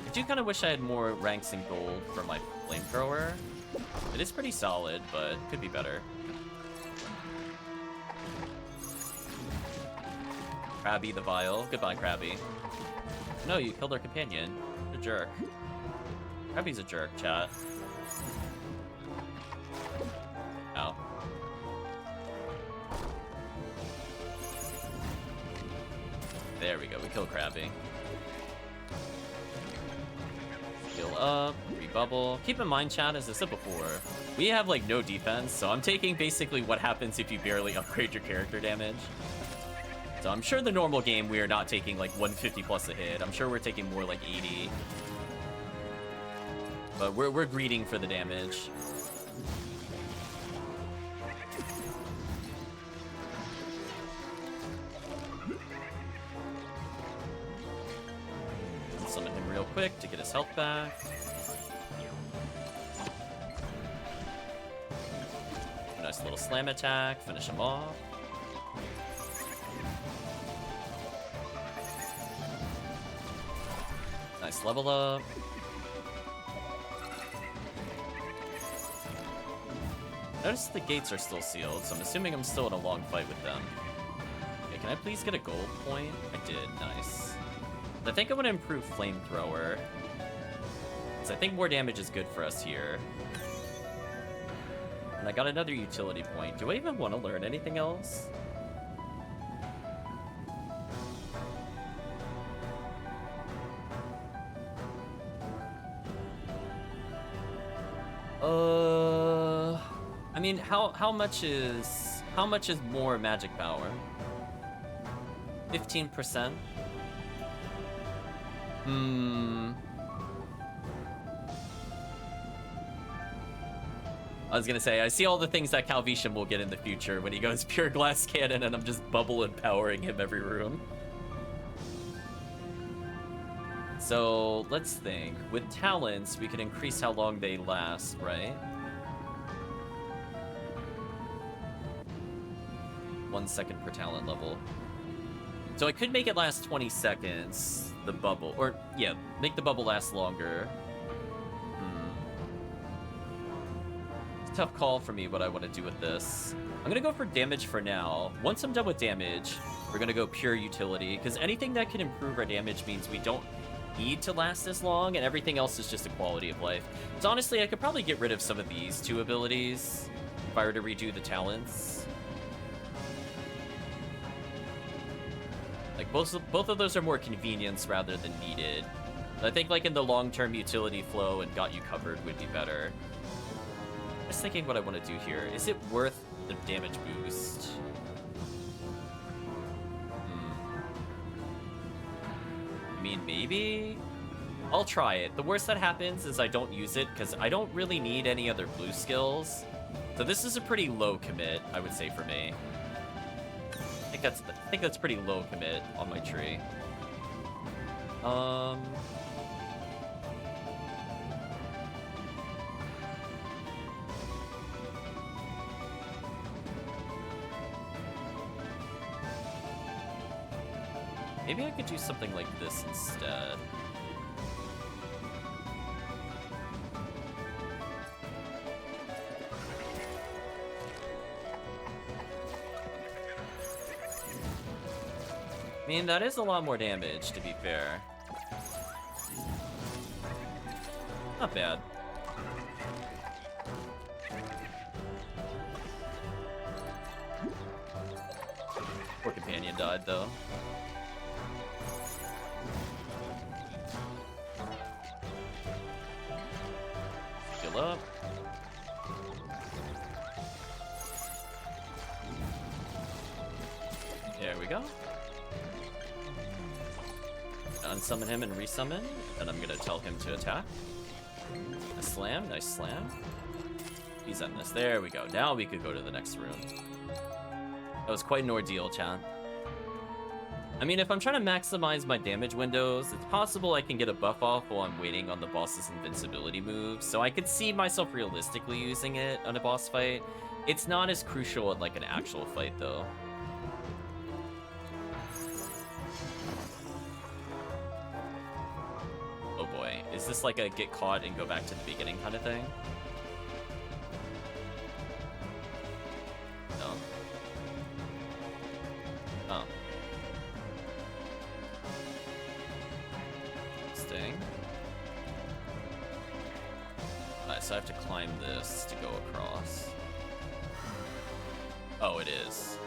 I do kind of wish I had more ranks in gold for my flamethrower. It is pretty solid, but could be better. Krabby the Vile. Goodbye, Krabby. No, you killed our companion. You're a jerk. Krabby's a jerk, chat. Ow. There we go, we killed Krabby. Heal up, rebubble. Keep in mind, chat, as I said before, we have like no defense, so I'm taking basically what happens if you barely upgrade your character damage. So I'm sure the normal game we are not taking like 150 plus a hit. I'm sure we're taking more like 80. But we're greeting for the damage. Summon him real quick to get his health back. A nice little slam attack, finish him off. Nice level up. Notice the gates are still sealed, so I'm assuming I'm still in a long fight with them. Okay, can I please get a gold point? I did, nice. I think I want to improve flamethrower, because I think more damage is good for us here. And I got another utility point. Do I even want to learn anything else? I mean, how much is more magic power? 15%? I was gonna say, I see all the things that Calvisham will get in the future when he goes pure glass cannon and I'm just bubble empowering him every room. So, let's think. With talents, we can increase how long they last, right? 1 second per talent level. So I could make it last 20 seconds, the bubble. Or, yeah, make the bubble last longer. It's a tough call for me what I want to do with this. I'm going to go for damage for now. Once I'm done with damage, we're going to go pure utility, because anything that can improve our damage means we don't need to last this long, and everything else is just a quality of life. So honestly, I could probably get rid of some of these two abilities if I were to redo the talents. Like, both of those are more convenience rather than needed. I think, like, in the long-term utility flow and got you covered would be better. Just thinking what I want to do here. Is it worth the damage boost? I mean, maybe? I'll try it. The worst that happens is I don't use it, because I don't really need any other blue skills. So this is a pretty low commit, I would say, for me. I think that's pretty low commit on my tree. Maybe I could do something like this instead. mean, that is a lot more damage, to be fair. Not bad. Poor companion died, though. Heal up. There we go. Unsummon him and resummon, and I'm gonna tell him to attack. A slam, nice slam. He's on this. There we go. Now we could go to the next room. That was quite an ordeal, chat. I mean, if I'm trying to maximize my damage windows, it's possible I can get a buff off while I'm waiting on the boss's invincibility moves, so I could see myself realistically using it on a boss fight. It's not as crucial in like an actual fight, though. Oh boy, is this like a get caught and go back to the beginning kind of thing? No. Oh. Sting. Alright, so I have to climb this to go across. Oh, it is.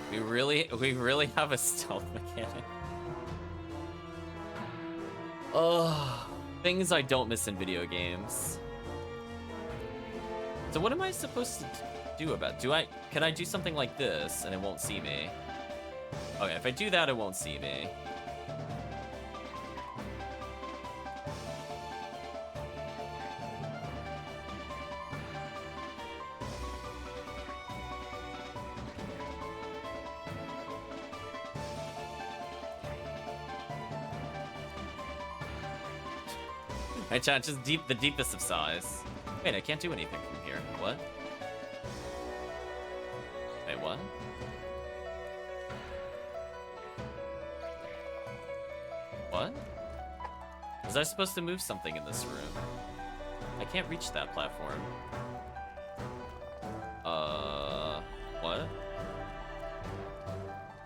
We really have a stealth mechanic. Oh, things I don't miss in video games. So what am I supposed to do about it? Can I do something like this and it won't see me? Okay, if I do that, it won't see me. My chat, just the deepest of sighs. Wait, I can't do anything from here. What? Wait, what? What? Was I supposed to move something in this room? I can't reach that platform. What?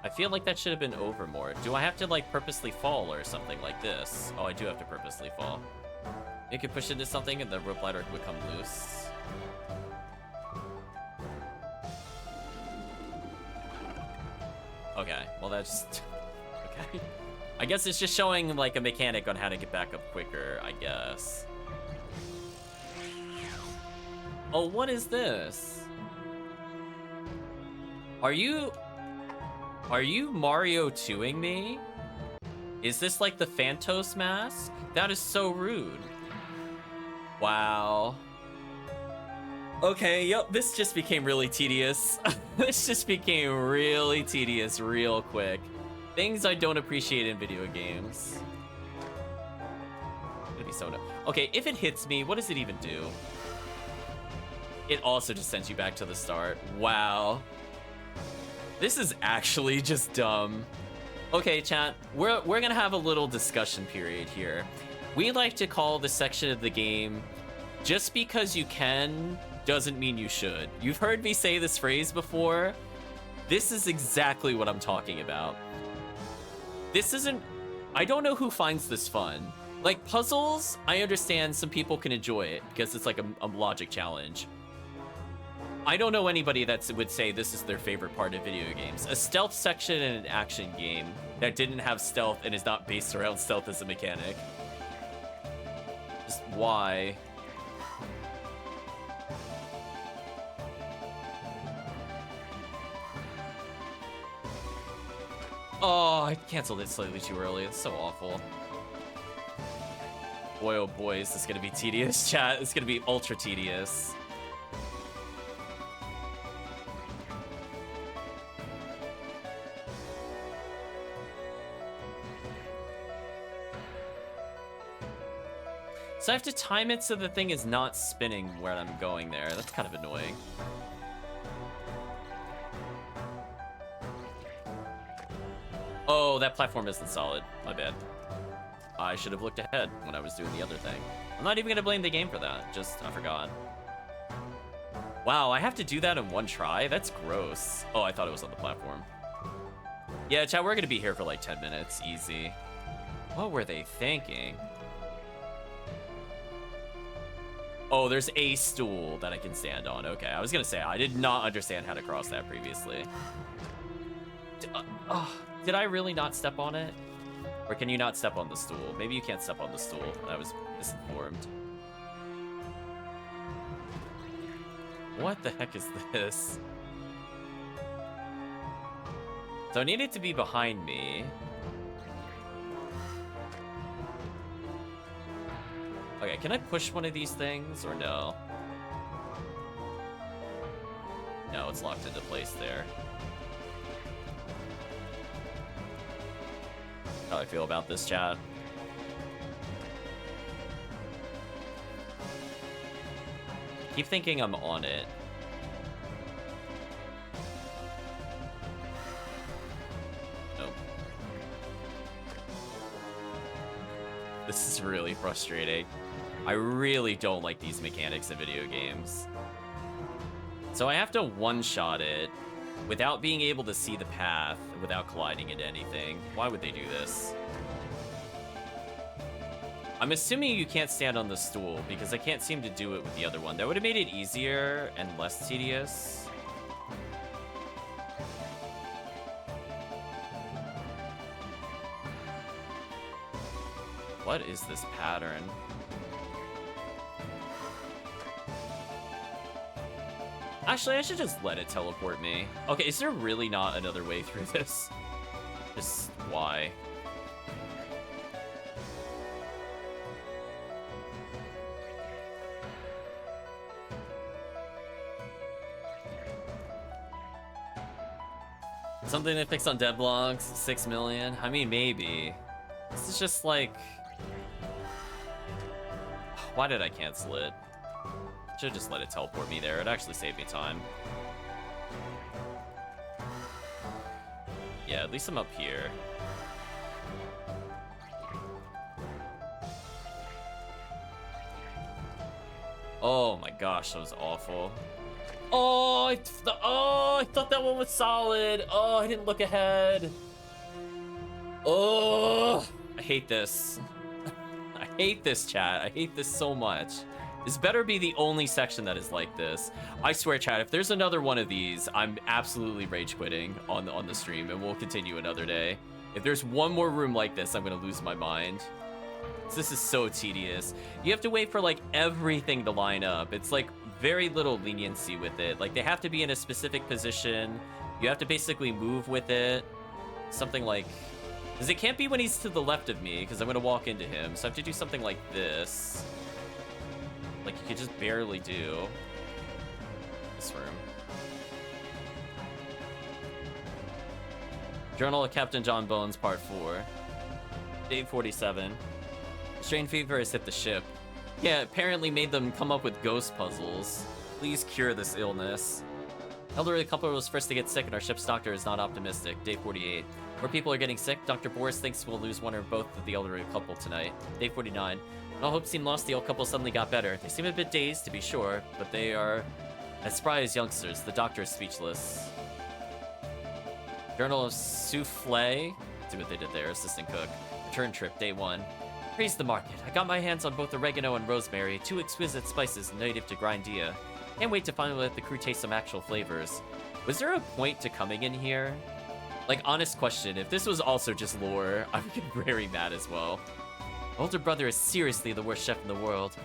I feel like that should have been over more. Do I have to, like, purposely fall or something like this? Oh, I do have to purposely fall. You could push into something and the rope ladder would come loose. Okay, well that's... okay. I guess it's just showing like a mechanic on how to get back up quicker, I guess. Oh, what is this? Are you Mario 2ing me? Is this like the Phantos mask? That is so rude. Wow. Okay, yep, this just became really tedious. This just became really tedious real quick. Things I don't appreciate in video games. It's gonna be so no. Okay, if it hits me, what does it even do? It also just sends you back to the start. Wow. This is actually just dumb. Okay, chat, we're gonna have a little discussion period here. We like to call this section of the game, just because you can doesn't mean you should. You've heard me say this phrase before. This is exactly what I'm talking about. This isn't, I don't know who finds this fun. Like puzzles, I understand some people can enjoy it because it's like a logic challenge. I don't know anybody that would say this is their favorite part of video games. A stealth section in an action game that didn't have stealth and is not based around stealth as a mechanic. Just why? Oh, I canceled it slightly too early. It's so awful. Boy, oh boy, is this gonna be tedious, chat. It's gonna be ultra tedious. So I have to time it so the thing is not spinning where I'm going there. That's kind of annoying. Oh, that platform isn't solid. My bad. I should have looked ahead when I was doing the other thing. I'm not even gonna blame the game for that. Just, I forgot. Wow, I have to do that in one try? That's gross. Oh, I thought it was on the platform. Yeah, chat, we're gonna be here for like 10 minutes, easy. What were they thinking? Oh, there's a stool that I can stand on. Okay, I was gonna say, I did not understand how to cross that previously. Did I really not step on it? Or can you not step on the stool? Maybe you can't step on the stool. I was misinformed. What the heck is this? So I need it to be behind me. Okay, can I push one of these things or no? No, it's locked into place there. How do I feel about this, chat? Keep thinking I'm on it. Nope. This is really frustrating. I really don't like these mechanics in video games. So I have to one-shot it without being able to see the path, without colliding into anything. Why would they do this? I'm assuming you can't stand on the stool, because I can't seem to do it with the other one. That would have made it easier and less tedious. What is this pattern? Actually, I should just let it teleport me. Okay, is there really not another way through this? Just why? Something to fix on dead blocks, 6 million? I mean, maybe. This is just like... Why did I cancel it? Should've just let it teleport me there. It actually saved me time. Yeah, at least I'm up here. Oh my gosh, that was awful. Oh, I thought that one was solid. Oh, I didn't look ahead. Oh, I hate this. I hate this, chat. I hate this so much. This better be the only section that is like this. I swear, chat, if there's another one of these, I'm absolutely rage quitting on the stream, and we'll continue another day. If there's one more room like this, I'm gonna lose my mind. This is so tedious. You have to wait for like everything to line up. It's like very little leniency with it. Like they have to be in a specific position. You have to basically move with it. Something like, because it can't be when he's to the left of me, because I'm gonna walk into him. So I have to do something like this. Like you could just barely do this room. Journal of Captain John Bones, Part 4. Day 47. Strain fever has hit the ship. Yeah, apparently made them come up with ghost puzzles. Please cure this illness. Elderly couple was first to get sick and our ship's doctor is not optimistic. Day 48. More people are getting sick. Dr. Boris thinks we'll lose one or both of the elderly couple tonight. Day 49. When all hope seemed lost, the old couple suddenly got better. They seem a bit dazed, to be sure, but they are as spry as youngsters. The doctor is speechless. Journal of Souffle. See what they did there, assistant cook. Return trip, day 1. Praise the market. I got my hands on both oregano and rosemary, 2 exquisite spices native to Grindea. Can't wait to finally let the crew taste some actual flavors. Was there a point to coming in here? Like, honest question, if this was also just lore, I would get very mad as well. My older brother is seriously the worst chef in the world.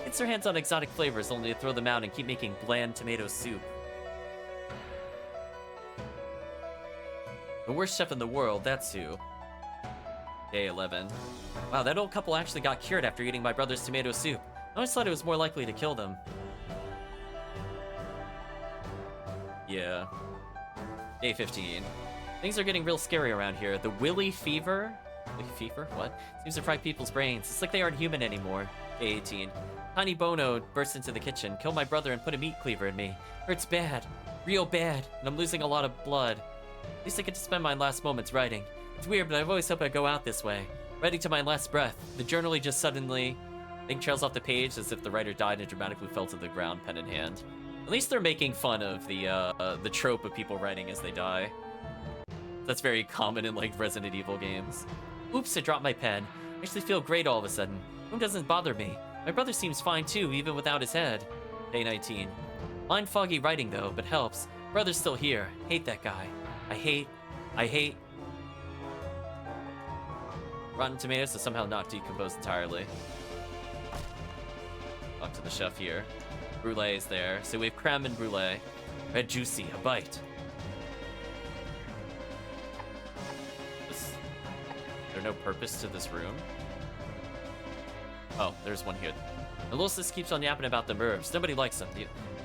Gets their hands on exotic flavors only to throw them out and keep making bland tomato soup. The worst chef in the world, that's who. Day 11. Wow, that old couple actually got cured after eating my brother's tomato soup. I always thought it was more likely to kill them. Yeah. Day 15. Things are getting real scary around here. The Willy fever? Willy fever? What? Seems to fry people's brains. It's like they aren't human anymore. Day 18. Tiny Bono burst into the kitchen, killed my brother, and put a meat cleaver in me. Hurts bad. Real bad. And I'm losing a lot of blood. At least I get to spend my last moments writing. It's weird, but I've always hoped I'd go out this way. Writing to my last breath. The journaling just suddenly... Thing trails off the page as if the writer died and dramatically fell to the ground, pen in hand. At least they're making fun of the trope of people writing as they die. That's very common in, like, Resident Evil games. Oops, I dropped my pen. I actually feel great all of a sudden. Room doesn't bother me. My brother seems fine too, even without his head. Day 19. Mind foggy writing though, but helps. Brother's still here. Hate that guy. I hate. Rotten Tomatoes is somehow not decomposed entirely. Up to the chef here. Brulee is there. So we have creme and brulee. Red juicy, a bite. Is there no purpose to this room? Oh, there's one here. The little sis keeps on yapping about the Mervs. Nobody likes them.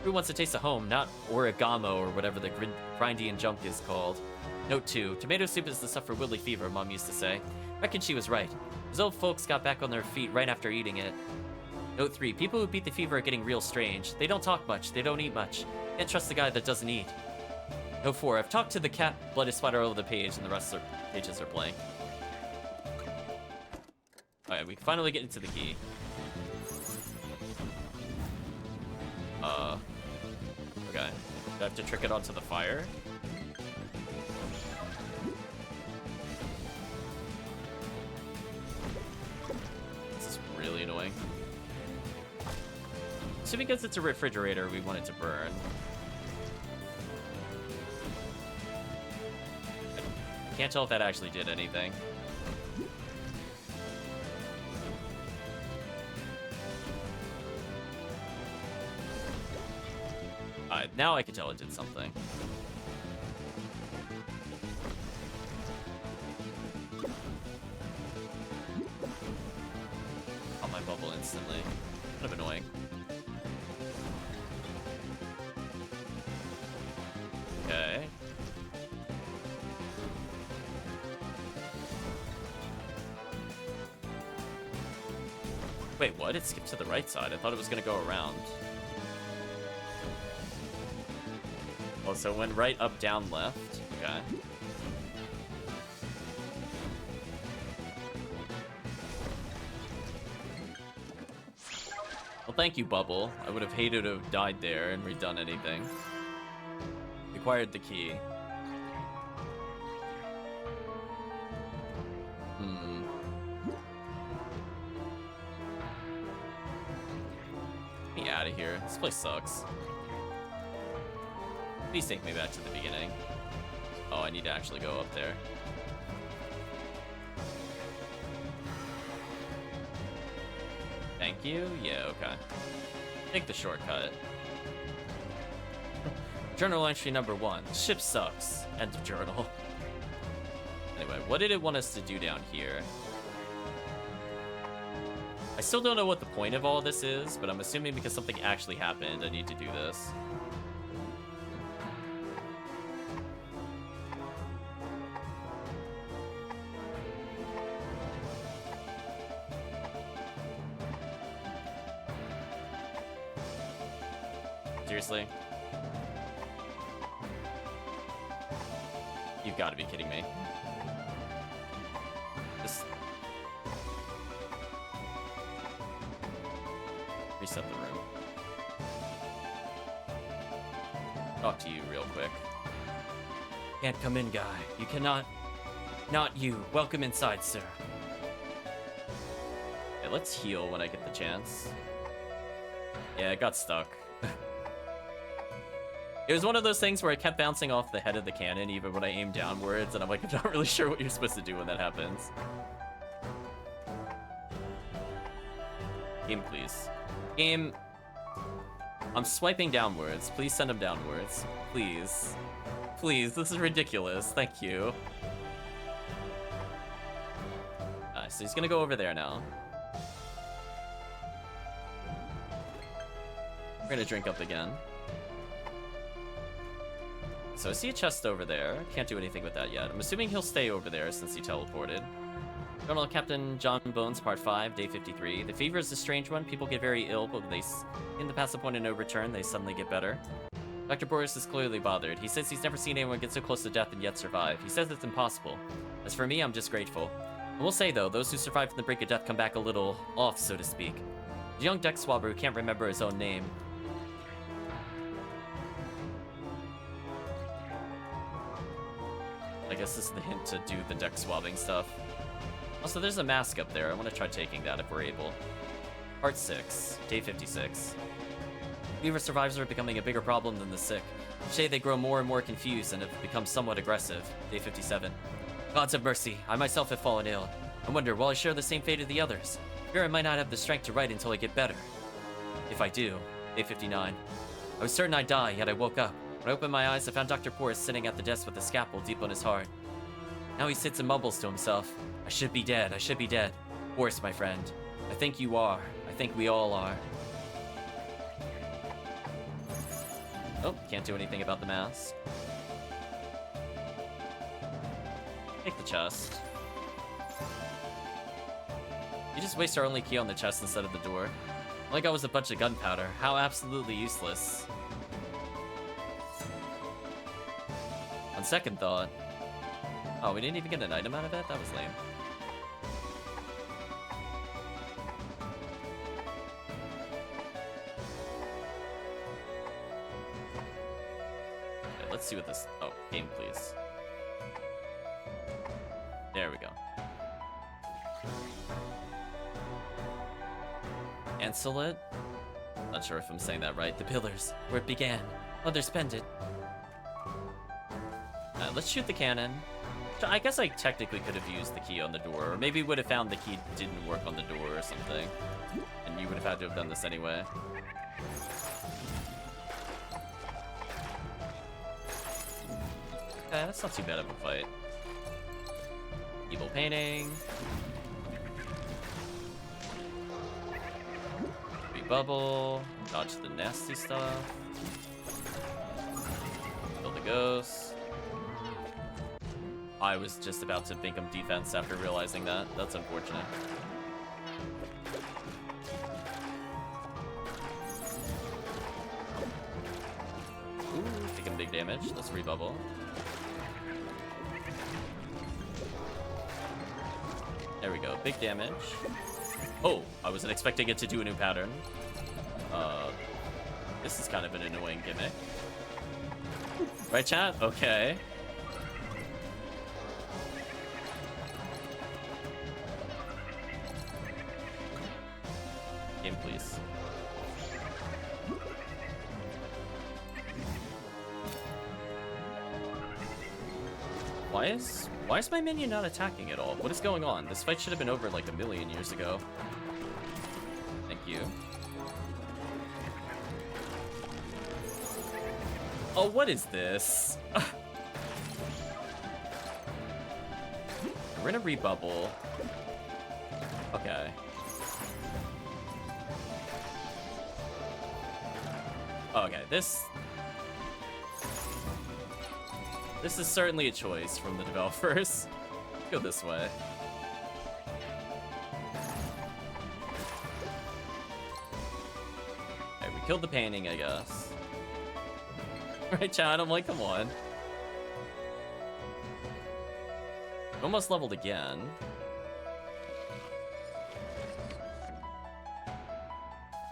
Who wants to taste of home, not origamo or whatever the Grindean junk is called. Note 2. Tomato soup is the stuff for Woodley fever, Mom used to say. Reckon she was right. Those old folks got back on their feet right after eating it. Note 3. People who beat the fever are getting real strange. They don't talk much. They don't eat much. Can't trust the guy that doesn't eat. Note 4. I've talked to the cat. Blood is splattered all over the page, and the rest of the pages are blank. Alright, we can finally get into the key. Okay. Do I have to trick it onto the fire? This is really annoying. So because it's a refrigerator, we want it to burn. I can't tell if that actually did anything. Now I can tell it did something. On my bubble instantly. Kind of annoying. Okay. Wait, what? It skipped to the right side. I thought it was gonna go around. Oh, so it went right, up, down, left. Okay. Well, thank you, Bubble. I would have hated to have died there and redone anything. Acquired the key. Get me out of here. This place sucks. Please take me back to the beginning. Oh, I need to actually go up there. Thank you? Yeah, okay. Take the shortcut. Journal entry number 1. Ship sucks. End of journal. Anyway, what did it want us to do down here? I still don't know what the point of all this is, but I'm assuming because something actually happened, I need to do this. Seriously? You've got to be kidding me. Just reset the room. Talk to you real quick. Can't come in, guy. You cannot. Not you. Welcome inside, sir. Okay, let's heal when I get the chance. Yeah, it got stuck. It was one of those things where I kept bouncing off the head of the cannon even when I aimed downwards, and I'm like, I'm not really sure what you're supposed to do when that happens. Game, please. Game, I'm swiping downwards. Please send him downwards. Please. Please, this is ridiculous. Thank you. So he's gonna go over there now. We're gonna drink up again. So I see a chest over there. Can't do anything with that yet. I'm assuming he'll stay over there since he teleported. Colonel Captain John Bones, Part 5, Day 53. The fever is a strange one. People get very ill, but when they in the past the point of no return, they suddenly get better. Dr. Boris is clearly bothered. He says he's never seen anyone get so close to death and yet survive. He says it's impossible. As for me, I'm just grateful. I will say, though, those who survive from the brink of death come back a little off, so to speak. The young deck swabber who can't remember his own name. guess this is the hint to do the deck swapping stuff. Also, there's a mask up there. I want to try taking that if we're able. Part 6, day 56. Weaver survivors are becoming a bigger problem than the sick. Each day they grow more and more confused and have become somewhat aggressive. Day 57. Gods have mercy, I myself have fallen ill. I wonder, will I share the same fate as the others? Fear I might not have the strength to write until I get better. If I do. Day 59. I was certain I'd die, yet I woke up. When I opened my eyes, I found Dr. Porras sitting at the desk with a scalpel deep on his heart. Now he sits and mumbles to himself. I should be dead, I should be dead. Porras, my friend. I think you are. I think we all are. Oh, can't do anything about the mask. Take the chest. You just waste our only key on the chest instead of the door. All I got was a bunch of gunpowder. How absolutely useless. On second thought... Oh, we didn't even get an item out of it? That was lame. Okay, let's see what this... Oh, game, please. There we go. Ancelet? Not sure if I'm saying that right. The pillars, where it began. Mother spent it. Let's shoot the cannon. I guess I technically could have used the key on the door, or maybe would have found the key didn't work on the door or something. And you would have had to have done this anyway. Okay, that's not too bad of a fight. Evil painting. Rebubble. Dodge the nasty stuff. Kill the ghost. I was just about to think of defense after realizing that. That's unfortunate. Ooh, taking big damage. Let's rebubble. There we go. Big damage. Oh, I wasn't expecting it to do a new pattern. This is kind of an annoying gimmick. Right, chat? Okay. Game, please. Why is my minion not attacking at all? What is going on? This fight should have been over like a million years ago. Thank you. Oh, what is this? We're gonna rebubble. Okay. Okay, this is certainly a choice from the developers. Go this way. Okay, we killed the painting, I guess. Right, chat? I'm like, come on. Almost leveled again.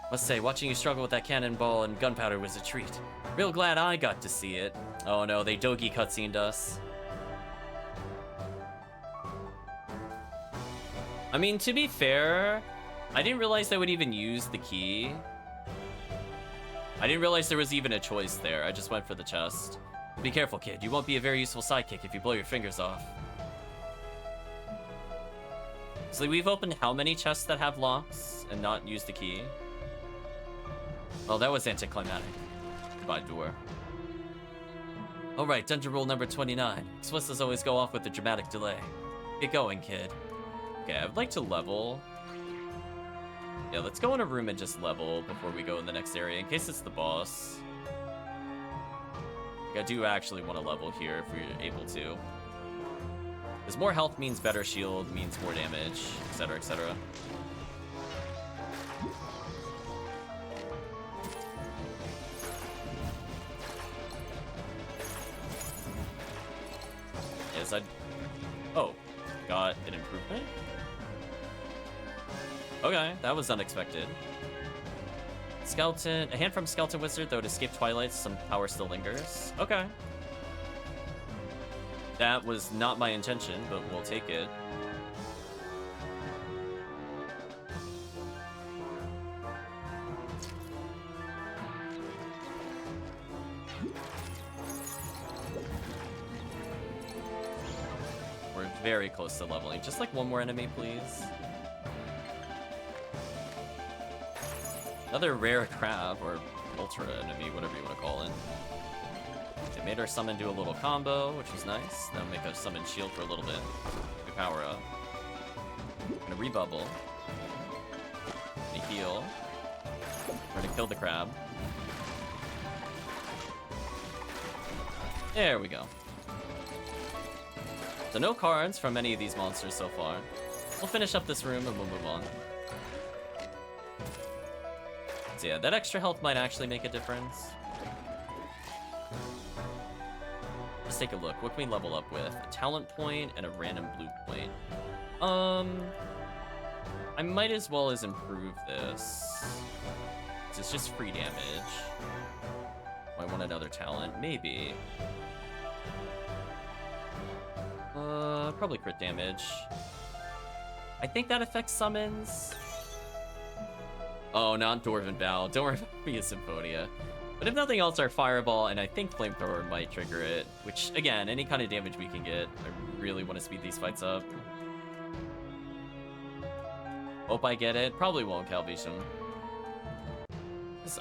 Must say, watching you struggle with that cannonball and gunpowder was a treat. Real glad I got to see it. Oh no, they Dogi cutscened us. I mean, to be fair, I didn't realize they would even use the key. I didn't realize there was even a choice there. I just went for the chest. Be careful, kid. You won't be a very useful sidekick if you blow your fingers off. So we've opened how many chests that have locks and not used the key? Well, that was anticlimactic. Goodbye, door. Alright, dungeon rule number 29. Explosives always go off with a dramatic delay. Get going, kid. Okay, I would like to level. Yeah, let's go in a room and just level before we go in the next area, in case it's the boss. Like, I do actually want to level here if we're able to. Because more health means better shield, means more damage, etc, etc. Yes, Oh, got an improvement? Okay, that was unexpected. Skeleton, a hand from Skeleton Wizard, though to escape Twilight, some power still lingers. Okay. That was not my intention, but we'll take it. We're very close to leveling. Just like one more enemy, please. Another rare crab, or ultra enemy, whatever you want to call it. It made our summon do a little combo, which was nice. That'll make us summon shield for a little bit. We power up. Gonna rebubble. Gonna heal. We're gonna kill the crab. There we go. So no cards from any of these monsters so far. We'll finish up this room and we'll move on. So yeah, that extra health might actually make a difference. Let's take a look. What can we level up with? A talent point and a random blue point. I might as well as improve this. It's just free damage. Do I want another talent? Maybe. Probably crit damage. I think that affects summons. Oh, not Dwarven Bow. Don't worry about me, Symphonia. But if nothing else, our Fireball and I think Flamethrower might trigger it. Which, again, any kind of damage we can get. I really want to speed these fights up. Hope I get it. Probably won't, Calvation.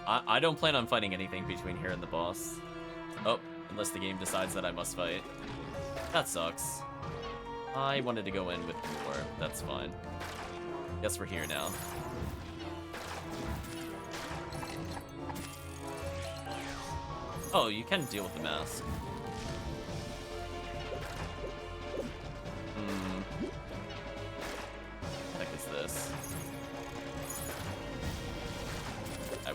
I don't plan on fighting anything between here and the boss. Oh, unless the game decides that I must fight. That sucks. I wanted to go in with more. That's fine. Guess we're here now. Oh, you can deal with the mask. What the heck is this?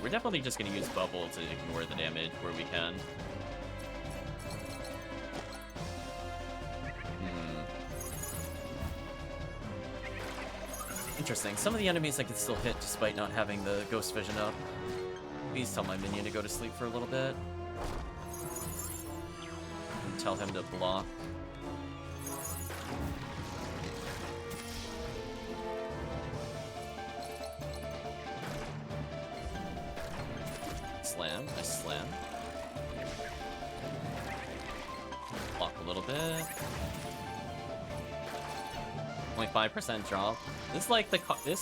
We're definitely just gonna use Bubble to ignore the damage where we can. Interesting. Some of the enemies I can still hit despite not having the Ghost Vision up. Please tell my minion to go to sleep for a little bit. And tell him to block. Slam. Nice slam. Block a little bit. 0.5% drop. This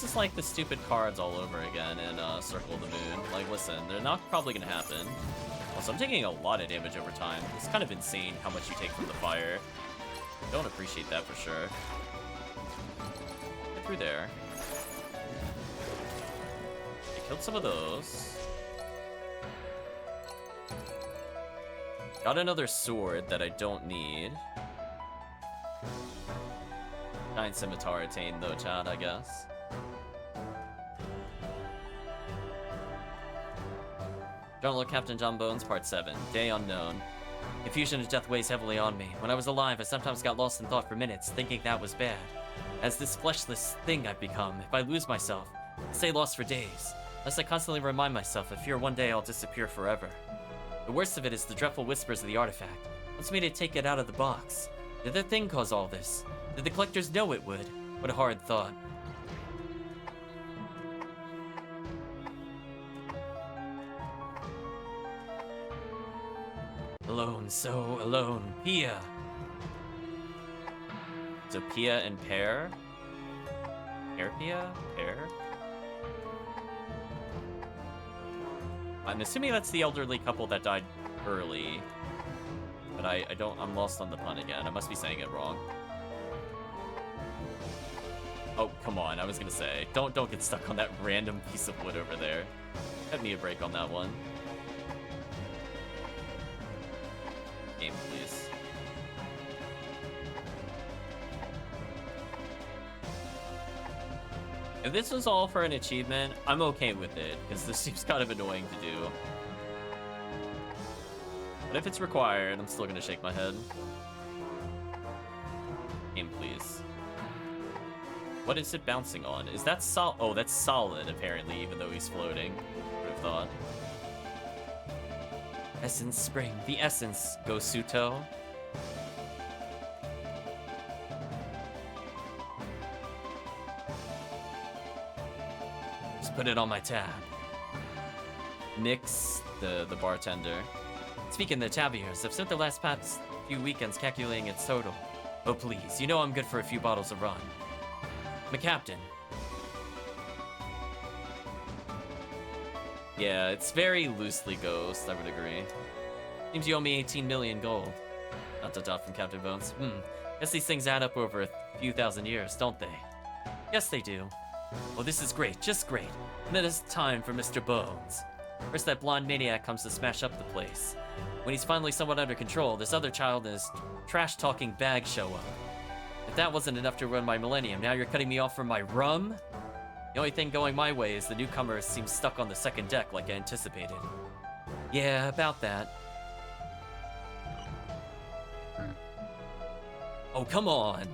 is like the stupid cards all over again in Circle of the Moon. Like, listen, they're not probably gonna happen. Also, I'm taking a lot of damage over time. It's kind of insane how much you take from the fire. Don't appreciate that for sure. Get through there. I killed some of those. Got another sword that I don't need. Giant Scimitar attained though, Chad, I guess. Journal of Captain John Bones, Part 7. Day Unknown. Confusion of death weighs heavily on me. When I was alive, I sometimes got lost in thought for minutes, thinking that was bad. As this fleshless thing I've become, if I lose myself, I stay lost for days. Unless I constantly remind myself, I fear one day I'll disappear forever. The worst of it is the dreadful whispers of the artifact. What's made it take it out of the box? Did the thing cause all this? Did the collectors know it would? What a hard thought. Alone, so alone. Pia. So Pia and Pear? Pear Pia? Pear? I'm assuming that's the elderly couple that died early. But I'm lost on the pun again. I must be saying it wrong. Oh, come on, I was gonna say. Don't get stuck on that random piece of wood over there. Cut me a break on that one. Game, please. If this was all for an achievement, I'm okay with it, because this seems kind of annoying to do. But if it's required, I'm still gonna shake my head. Game, please. What is it bouncing on? Is that solid? Oh, that's solid, apparently, even though he's floating. Would have thought. Essence Spring. The Essence, Gosuto. Just put it on my tab. Nix, the bartender. Speaking of the tabiers, I've spent the past few weekends calculating its total. Oh please, you know I'm good for a few bottles of rum. I'm a captain. Yeah, it's very loosely ghost, I would agree. Seems you owe me 18 million gold. Dot from Captain Bones. Guess these things add up over a few thousand years, don't they? Yes, they do. Well, this is great, just great. And then it's time for Mr. Bones. First, that blonde maniac comes to smash up the place. When he's finally somewhat under control, this other child and his trash-talking bag show up. If that wasn't enough to ruin my millennium, now you're cutting me off from my rum? The only thing going my way is the newcomers seem stuck on the second deck like I anticipated. Yeah, about that. Oh, come on.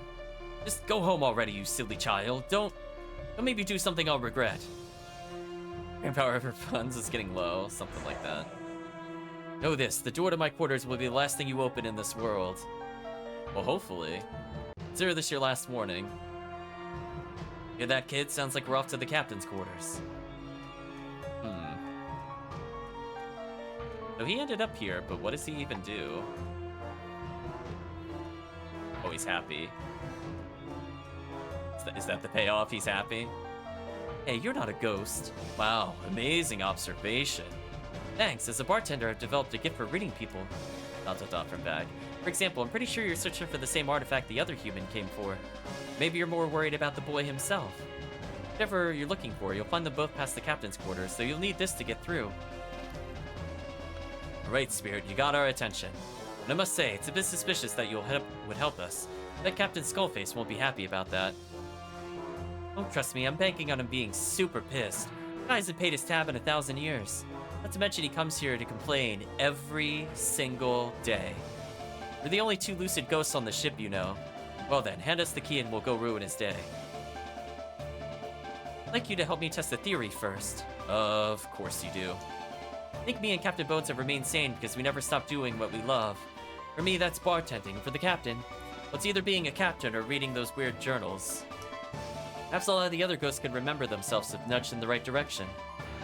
Just go home already, you silly child. Don't maybe do something I'll regret. Manpower of her funds is getting low, something like that. Know this, the door to my quarters will be the last thing you open in this world. Well, hopefully. Consider this your last warning. Hear that, kid? Sounds like we're off to the captain's quarters. So he ended up here, but what does he even do? Oh, he's happy. Is that the payoff? He's happy? Hey, you're not a ghost. Wow, amazing observation. Thanks, as a bartender, I've developed a gift for reading people. From bag. For example, I'm pretty sure you're searching for the same artifact the other human came for. Maybe you're more worried about the boy himself. Whatever you're looking for, you'll find them both past the captain's quarters, so you'll need this to get through. Alright, Spirit, you got our attention. And I must say, it's a bit suspicious that would help us. That Captain Skullface won't be happy about that. Oh, trust me, I'm banking on him being super pissed. The guy hasn't paid his tab in 1,000 years. Not to mention he comes here to complain every single day. We're the only two lucid ghosts on the ship, you know. Well then, hand us the key and we'll go ruin his day. I'd like you to help me test the theory first. Of course you do. I think me and Captain Bones have remained sane because we never stopped doing what we love. For me, that's bartending. For the captain, well, it's either being a captain or reading those weird journals. Perhaps all of the other ghosts can remember themselves if nudged in the right direction.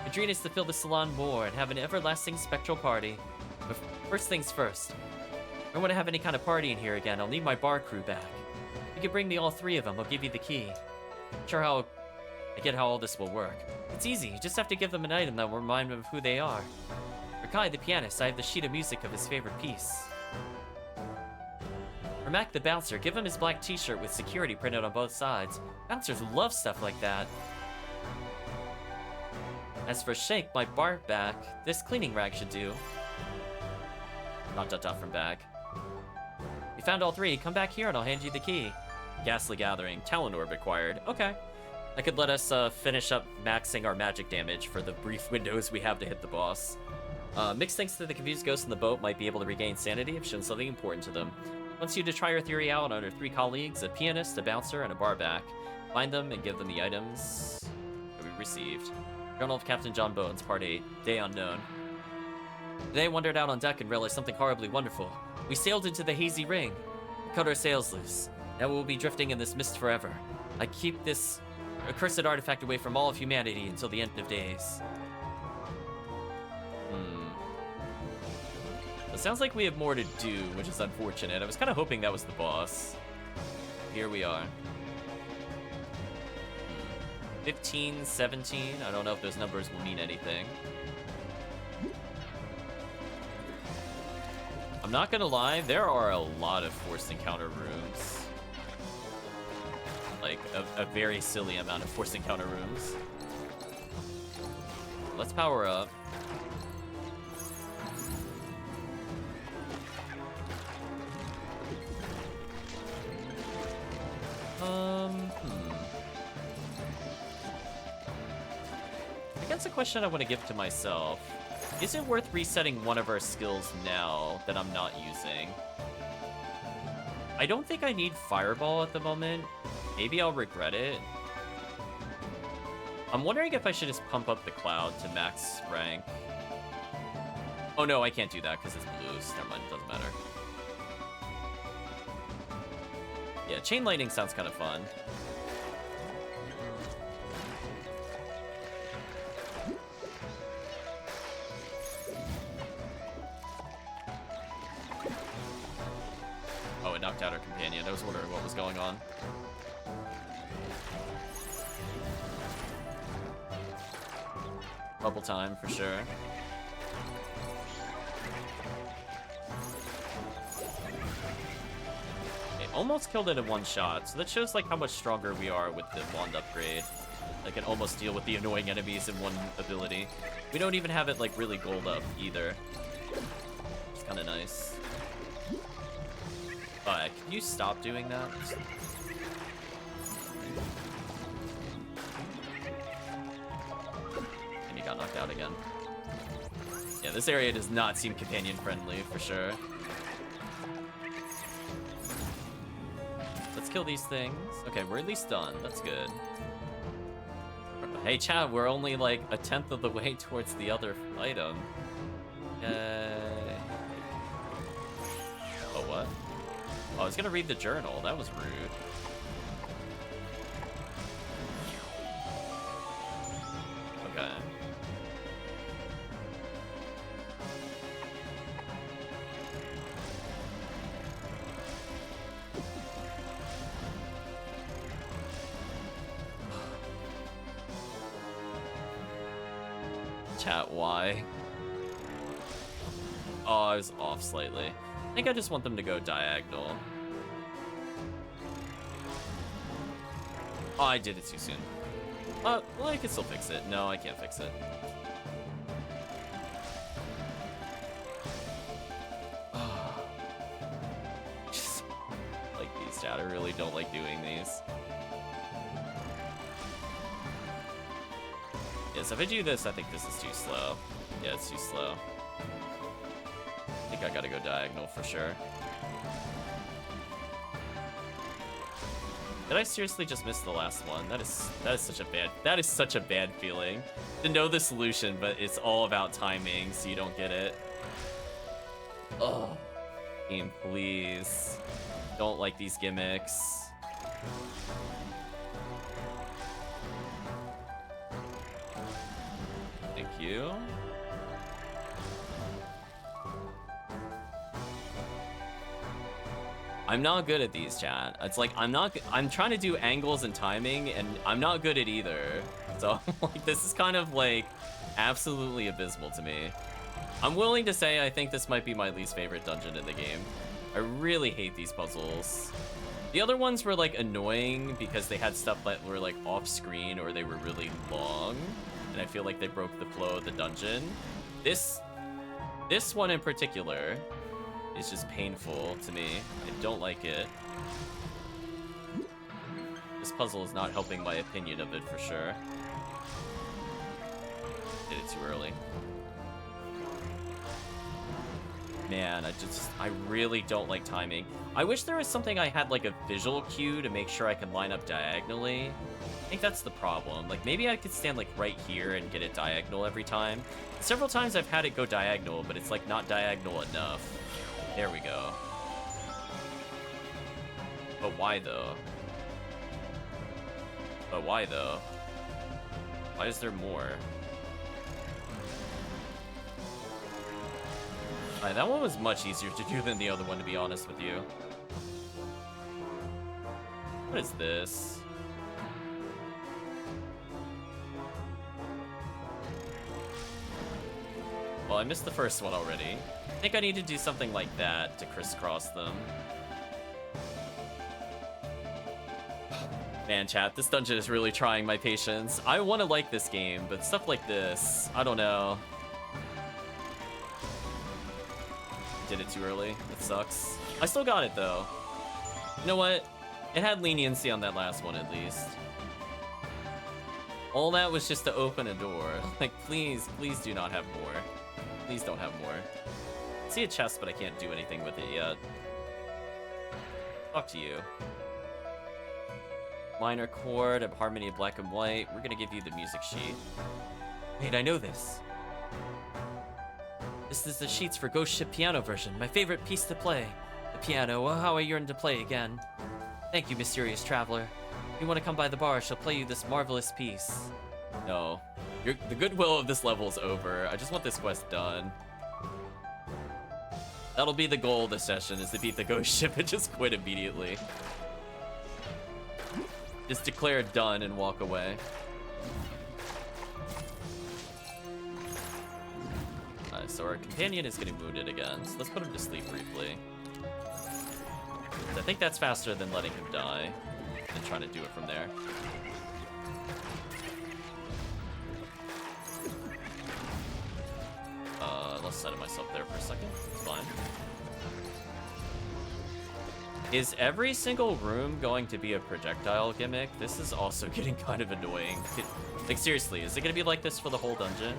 My dream is to fill the salon more and have an everlasting spectral party. But first things first. If I want to have any kind of party in here again, I'll need my bar crew back. If you can bring me all three of them, I'll give you the key. Not sure how I get how all this will work. It's easy, you just have to give them an item that will remind them of who they are. For Kai, the pianist, I have the sheet of music of his favorite piece. For Mac, the bouncer, give him his black t-shirt with security printed on both sides. Bouncers love stuff like that. As for Shake, my bar back, this cleaning rag should do. From bag. We found all three. Come back here and I'll hand you the key. Ghastly Gathering. Talon Orb acquired. Okay. That could let us finish up maxing our magic damage for the brief windows we have to hit the boss. Mix thinks that the confused ghost in the boat might be able to regain sanity if shown something important to them. Wants you to try your theory out on our three colleagues, a pianist, a bouncer, and a barback. Find them and give them the items that we received. Journal of Captain John Bones, Part 8, Day Unknown. Today I wandered out on deck and realized something horribly wonderful. We sailed into the hazy ring. We cut our sails loose. Now we will be drifting in this mist forever. I keep this accursed artifact away from all of humanity until the end of days. It sounds like we have more to do, which is unfortunate. I was kind of hoping that was the boss. Here we are. 15, 17. I don't know if those numbers will mean anything. I'm not gonna lie, there are a lot of forced encounter rooms. Like, a very silly amount of forced encounter rooms. Let's power up. I guess a question I want to give to myself. Is it worth resetting one of our skills now that I'm not using? I don't think I need Fireball at the moment. Maybe I'll regret it. I'm wondering if I should just pump up the Cloud to max rank. Oh no, I can't do that because it's blues. Never mind, it doesn't matter. Yeah, Chain Lightning sounds kind of fun. out our companion. I was wondering what was going on. Bubble time, for sure. Okay, almost killed it in one shot, so that shows, like, how much stronger we are with the wand upgrade. I can almost deal with the annoying enemies in one ability. We don't even have it, like, really gold up, either. It's kind of nice. Can you stop doing that? And he got knocked out again. Yeah, this area does not seem companion-friendly, for sure. Let's kill these things. Okay, we're at least done. That's good. Hey, chat, we're only, like, 1/10 of the way towards the other item. Oh, what? Oh, I was gonna read the journal. That was rude. Okay. Chat, why? Oh, I was off slightly. I think I just want them to go diagonal. Oh, I did it too soon. Well, I can still fix it. No, I can't fix it. Just like these, chat. I really don't like doing these. Yeah, so if I do this, I think this is too slow. Yeah, it's too slow. I think I gotta go diagonal for sure. Did I seriously just miss the last one? That is such a bad feeling. To know the solution, but it's all about timing, so you don't get it. Oh, game, please. Don't like these gimmicks. Thank you. I'm not good at these, chat. It's like, I'm trying to do angles and timing, and I'm not good at either. So, like, this is kind of, like, absolutely abysmal to me. I'm willing to say I think this might be my least favorite dungeon in the game. I really hate these puzzles. The other ones were, like, annoying because they had stuff that were, like, off-screen or they were really long, and I feel like they broke the flow of the dungeon. This one in particular is just painful to me. I don't like it. This puzzle is not helping my opinion of it for sure. Did it too early. Man, I really don't like timing. I wish there was something I had like a visual cue to make sure I can line up diagonally. I think that's the problem. Like maybe I could stand like right here and get it diagonal every time. Several times I've had it go diagonal, but it's like not diagonal enough. There we go. But why though? Why is there more? Alright, that one was much easier to do than the other one, to be honest with you. What is this? Well, I missed the first one already. I think I need to do something like that to crisscross them. Man, chat, this dungeon is really trying my patience. I want to like this game, but stuff like this, I don't know. Did it too early. It sucks. I still got it, though. You know what? It had leniency on that last one, at least. All that was just to open a door. Like, please do not have more. Please don't have more. I see a chest, but I can't do anything with it yet. Talk to you. Minor chord of harmony of black and white. We're gonna give you the music sheet. Wait, I know this. This is the sheets for Ghost Ship piano version, my favorite piece to play. The piano, oh how I yearn to play again. Thank you, mysterious traveler. If you want to come by the bar, she'll play you this marvelous piece. No. The goodwill of this level is over. I just want this quest done. That'll be the goal of this session, is to beat the ghost ship and just quit immediately. Just declare it done and walk away. Alright, so our companion is getting wounded again, so let's put him to sleep briefly. I think that's faster than letting him die and trying to do it from there. Let's set myself there for a second. It's fine. Is every single room going to be a projectile gimmick? This is also getting kind of annoying. Like, seriously, is it going to be like this for the whole dungeon?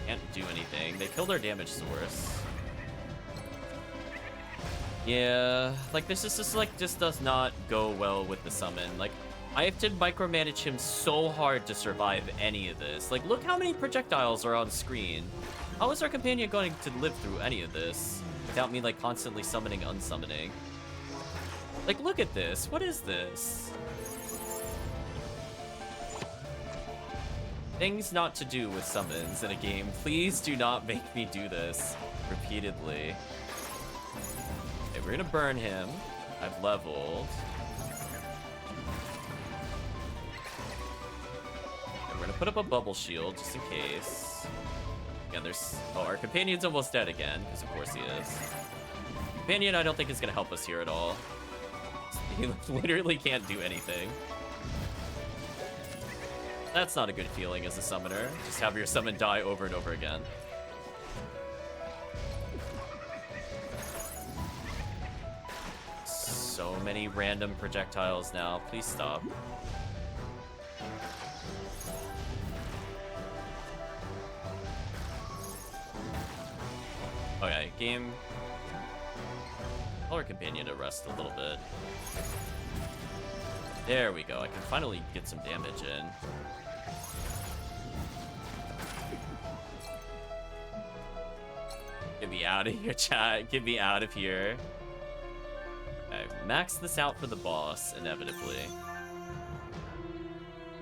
Can't do anything. They killed our damage source. Yeah, like this is just like just does not go well with the summon. Like I have to micromanage him so hard to survive any of this. Like look how many projectiles are on screen. How is our companion going to live through any of this without me like constantly summoning, unsummoning? Like look at this. What is this? Things not to do with summons in a game. Please do not make me do this repeatedly. Okay, we're gonna burn him. I've leveled. Okay, we're gonna put up a bubble shield just in case. Again, there's... Oh, our companion's almost dead again, because of course he is. Companion, I don't think is gonna help us here at all. He literally can't do anything. That's not a good feeling as a summoner. Just have your summon die over and over again. So many random projectiles now. Please stop. Okay, game. Tell our companion to rest a little bit. There we go. I can finally get some damage in. Get me out of here, chat. Get me out of here. Okay, max this out for the boss, inevitably.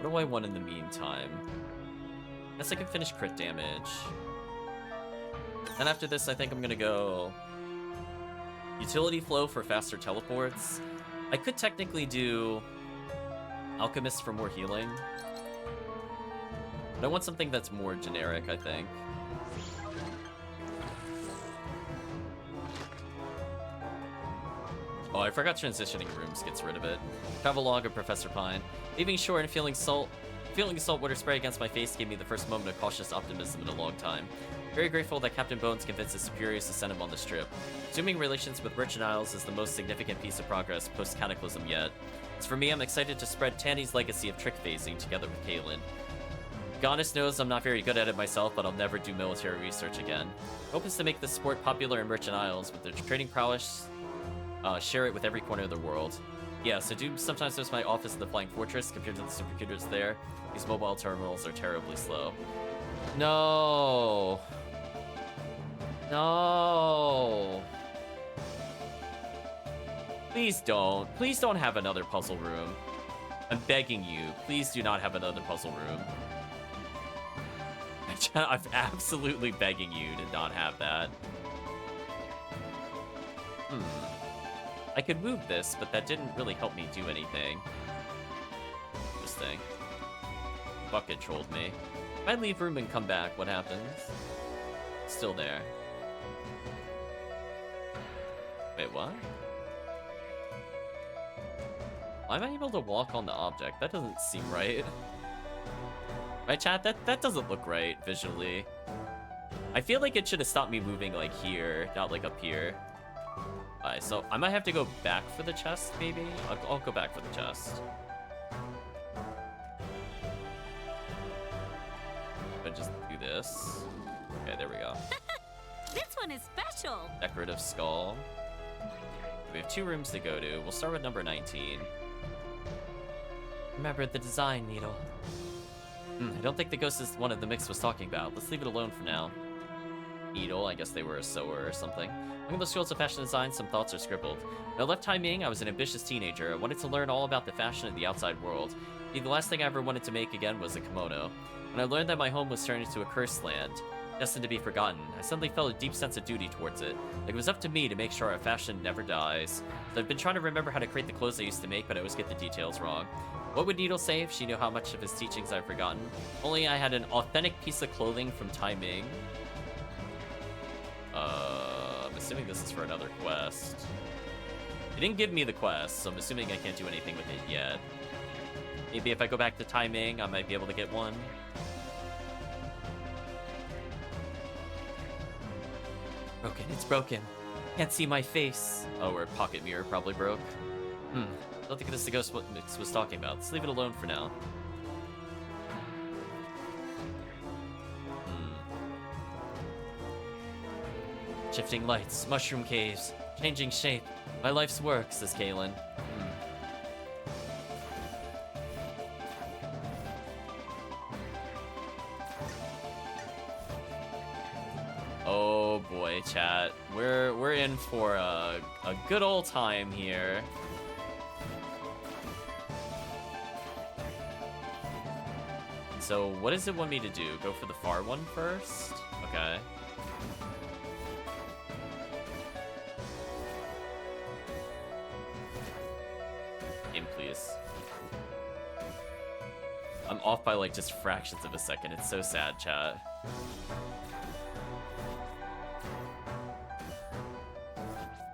What do I want in the meantime? Guess I can finish crit damage. Then after this, I think I'm gonna go... Utility Flow for faster teleports. I could technically do... Alchemist for more healing. But I want something that's more generic, I think. Oh, I forgot transitioning rooms gets rid of it. Travelogue of Professor Pine. Leaving shore and feeling saltwater spray against my face gave me the first moment of cautious optimism in a long time. Very grateful that Captain Bones convinced his superiors to send him on this trip. Assuming relations with Merchant Isles is the most significant piece of progress post-Cataclysm yet. As for me, I'm excited to spread Tanny's legacy of trick phasing together with Kaylin. Goddess knows I'm not very good at it myself, but I'll never do military research again. Hope is to make this sport popular in Merchant Isles with their trading prowess. Share it with every corner of the world. Yeah, so do sometimes there's my office in the Flying Fortress compared to the supercomputers there. These mobile terminals are terribly slow. No. No. Please don't. Please don't have another puzzle room. I'm begging you. Please do not have another puzzle room. I'm absolutely begging you to not have that. I could move this, but that didn't really help me do anything. Interesting. Bucket trolled me. If I leave room and come back, what happens? Still there. Wait, what? Why am I able to walk on the object? That doesn't seem right. Right, chat? That doesn't look right visually. I feel like it should have stopped me moving like here, not like up here. Alright, so I might have to go back for the chest, maybe? I'll go back for the chest. But just do this. Okay, there we go. This one is special. Decorative skull. We have 2 rooms to go to. We'll start with number 19. Remember the design needle. I don't think the ghost is one of the mix was talking about. Let's leave it alone for now. needle. I guess they were a sewer or something. Among the scrolls of fashion design, some thoughts are scribbled. When I left Taiming, I was an ambitious teenager. I wanted to learn all about the fashion of the outside world. The last thing I ever wanted to make again was a kimono. When I learned that my home was turned into a cursed land, destined to be forgotten, I suddenly felt a deep sense of duty towards it. Like it was up to me to make sure our fashion never dies. So I've been trying to remember how to create the clothes I used to make, but I always get the details wrong. What would Needle say if she knew how much of his teachings I've forgotten? Only I had an authentic piece of clothing from Taiming. I'm assuming this is for another quest. It didn't give me the quest, so I'm assuming I can't do anything with it yet. Maybe if I go back to Taiming, I might be able to get one. Broken, it's broken. Can't see my face. Oh, our pocket mirror probably broke. Don't think this is the ghost Mix was talking about. Let's leave it alone for now. Shifting lights, mushroom caves, changing shape. My life's work, says Kaylin. Oh boy, chat. We're in for a good old time here. So what does it want me to do? Go for the far one first? Okay. Game, please. I'm off by like just fractions of a second. It's so sad, chat.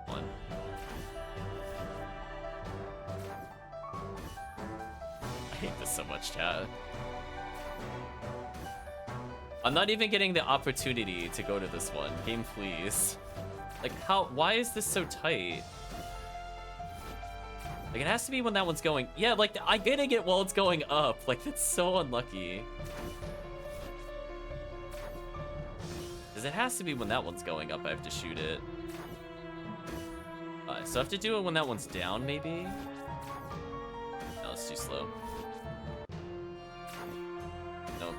One. I hate this so much, chat. I'm not even getting the opportunity to go to this one. Game, please. Like, why is this so tight? Like, it has to be when that one's going... Yeah, like, I'm getting it while it's going up. Like, that's so unlucky. Because it has to be when that one's going up, I have to shoot it. So I have to do it when that one's down, maybe? No, it's too slow. Nope.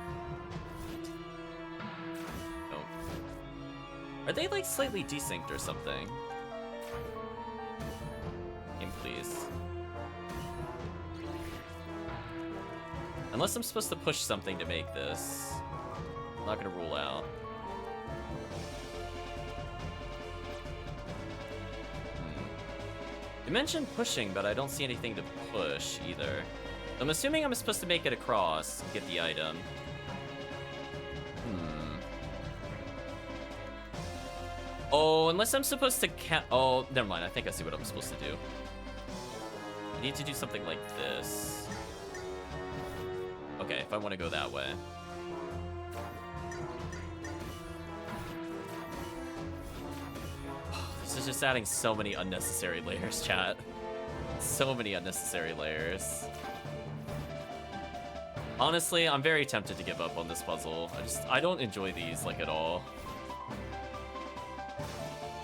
Nope. Are they, like, slightly desynced or something? Game, please. Unless I'm supposed to push something to make this. I'm not gonna rule out. You mentioned pushing, but I don't see anything to push either. I'm assuming I'm supposed to make it across and get the item. Oh, unless I'm supposed to oh, never mind. I think I see what I'm supposed to do. I need to do something like this. Okay, if I want to go that way. This is just adding so many unnecessary layers, chat. So many unnecessary layers. Honestly, I'm very tempted to give up on this puzzle. I don't enjoy these, like, at all.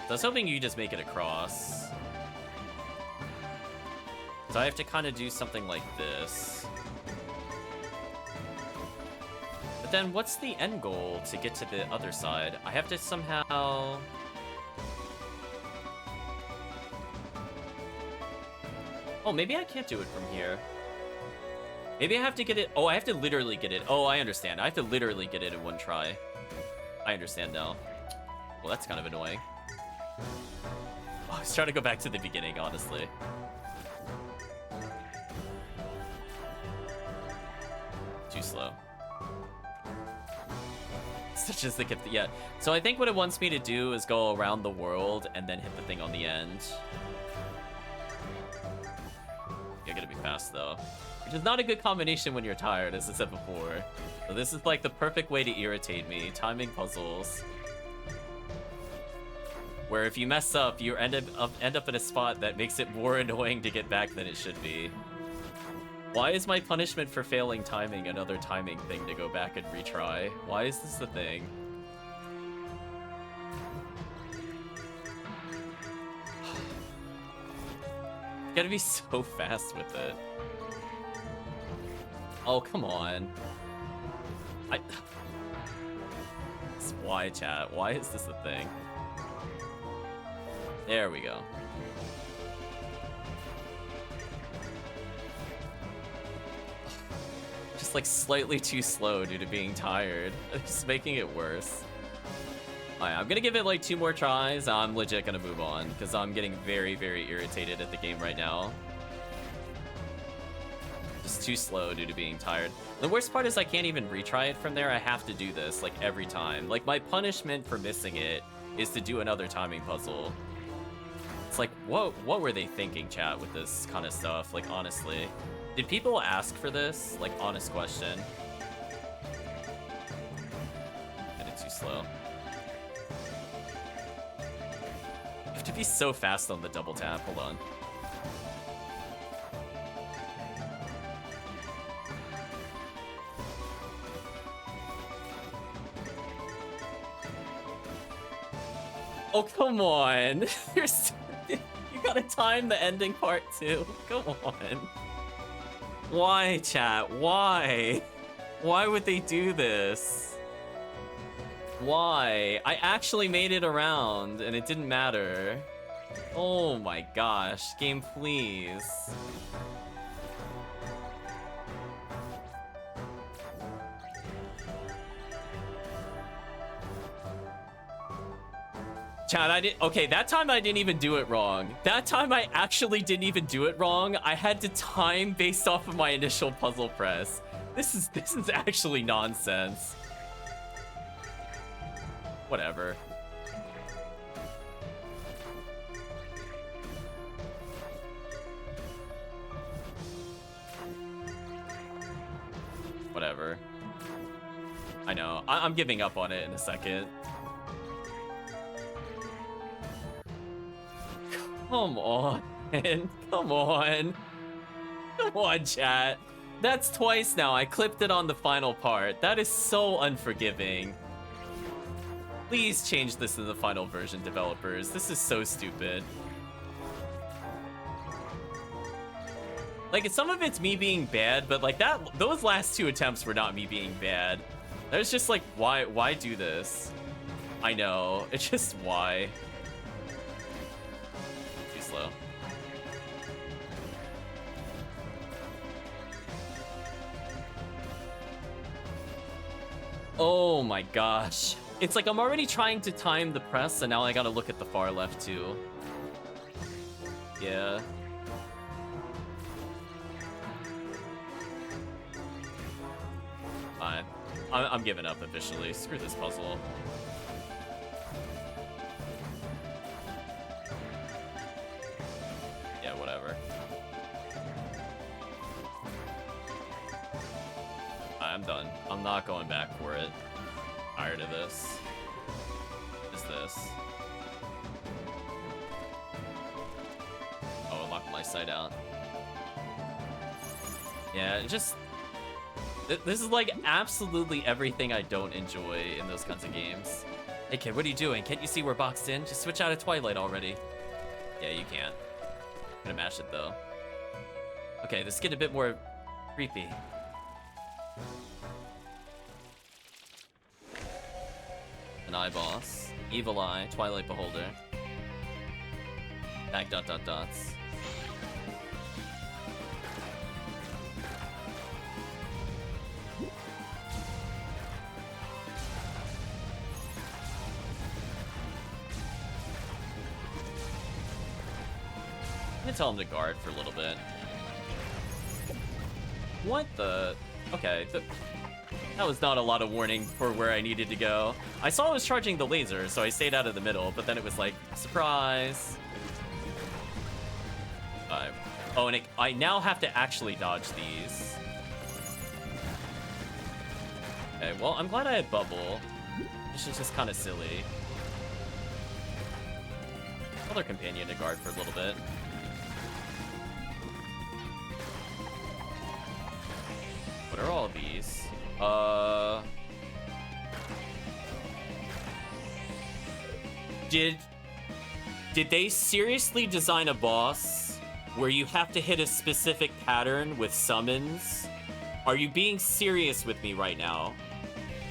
So I was hoping you just make it across. So I have to kind of do something like this. But then what's the end goal to get to the other side? I have to somehow... Oh, maybe I can't do it from here. Maybe I have to get it... Oh, I have to literally get it. Oh, I understand. I have to literally get it in one try. I understand now. Well, that's kind of annoying. Oh, I was trying to go back to the beginning, honestly. Too slow. Such as the gift... Yeah. So I think what it wants me to do is go around the world and then hit the thing on the end. I gotta be fast, though. Which is not a good combination when you're tired, as I said before. So this is like the perfect way to irritate me. Timing puzzles. Where if you mess up, you end up in a spot that makes it more annoying to get back than it should be. Why is my punishment for failing timing another timing thing to go back and retry? Why is this the thing? Gotta be so fast with it. Oh, come on. Why, chat? Why is this a thing? There we go. Just like slightly too slow due to being tired. It's making it worse. Alright, I'm gonna give it like 2 more tries. I'm legit gonna move on because I'm getting very, very irritated at the game right now. Just too slow due to being tired. The worst part is I can't even retry it from there. I have to do this like every time. Like my punishment for missing it is to do another timing puzzle. It's like, what were they thinking, chat, with this kind of stuff? Like, honestly. Did people ask for this? Like, honest question. Did it too slow? You have to be so fast on the double tap. Hold on. Oh, come on. You gotta time the ending part too. Come on. Why, chat? Why? Why would they do this? Why? I actually made it around and it didn't matter. Oh my gosh. Game, please. Chat, okay, that time I didn't even do it wrong. That time I actually didn't even do it wrong. I had to time based off of my initial puzzle press. This is actually nonsense. Whatever. Whatever. I know. I'm giving up on it in a second. Come on. Come on. Come on, chat. That's twice now. I clipped it on the final part. That is so unforgiving. Please change this in the final version, developers. This is so stupid. Like, some of it's me being bad, but like those last 2 attempts were not me being bad. There's just like, why do this? I know. It's just why. Too slow. Oh my gosh. It's like I'm already trying to time the press, and now I gotta look at the far left too. Yeah. Fine. I'm giving up officially. Screw this puzzle. Yeah, whatever. I'm done. I'm not going back for it. Tired of this. What is this? Oh, I locked my sight out. Yeah, it just... This is like absolutely everything I don't enjoy in those kinds of games. Hey kid, what are you doing? Can't you see we're boxed in? Just switch out of Twilight already. Yeah, you can't. I'm gonna mash it though. Okay, this is getting a bit more creepy. An eye boss. Evil Eye. Twilight Beholder. Back ... dots. I'm gonna tell him to guard for a little bit. What the? Okay, that was not a lot of warning for where I needed to go. I saw it was charging the laser, so I stayed out of the middle, but then it was like, surprise. Oh, and I now have to actually dodge these. Okay, well, I'm glad I had Bubble. This is just kind of silly. Other companion to guard for a little bit. What are all of these? Did they seriously design a boss where you have to hit a specific pattern with summons? Are you being serious with me right now?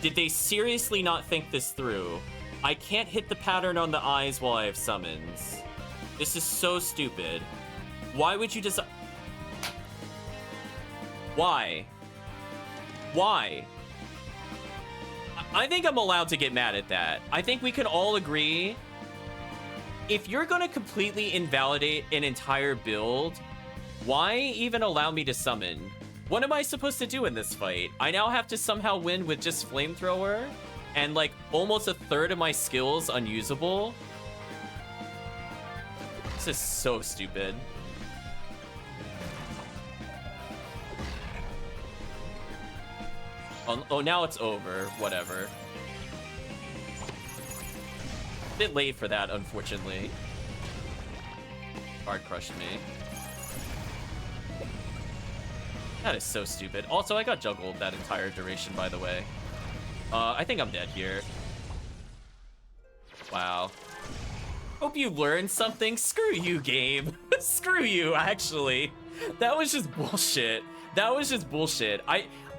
Did they seriously not think this through? I can't hit the pattern on the eyes while I have summons. This is so stupid. Why would you just... Why? Why? I think I'm allowed to get mad at that. I think we can all agree, if you're gonna completely invalidate an entire build, why even allow me to summon? What am I supposed to do in this fight? I now have to somehow win with just Flamethrower, and like almost a third of my skills unusable? This is so stupid. Oh, now it's over. Whatever. Bit late for that, unfortunately. Card crushed me. That is so stupid. Also, I got juggled that entire duration, by the way. I think I'm dead here. Wow. Hope you learned something. Screw you, game. Screw you, actually. That was just bullshit. That was just bullshit.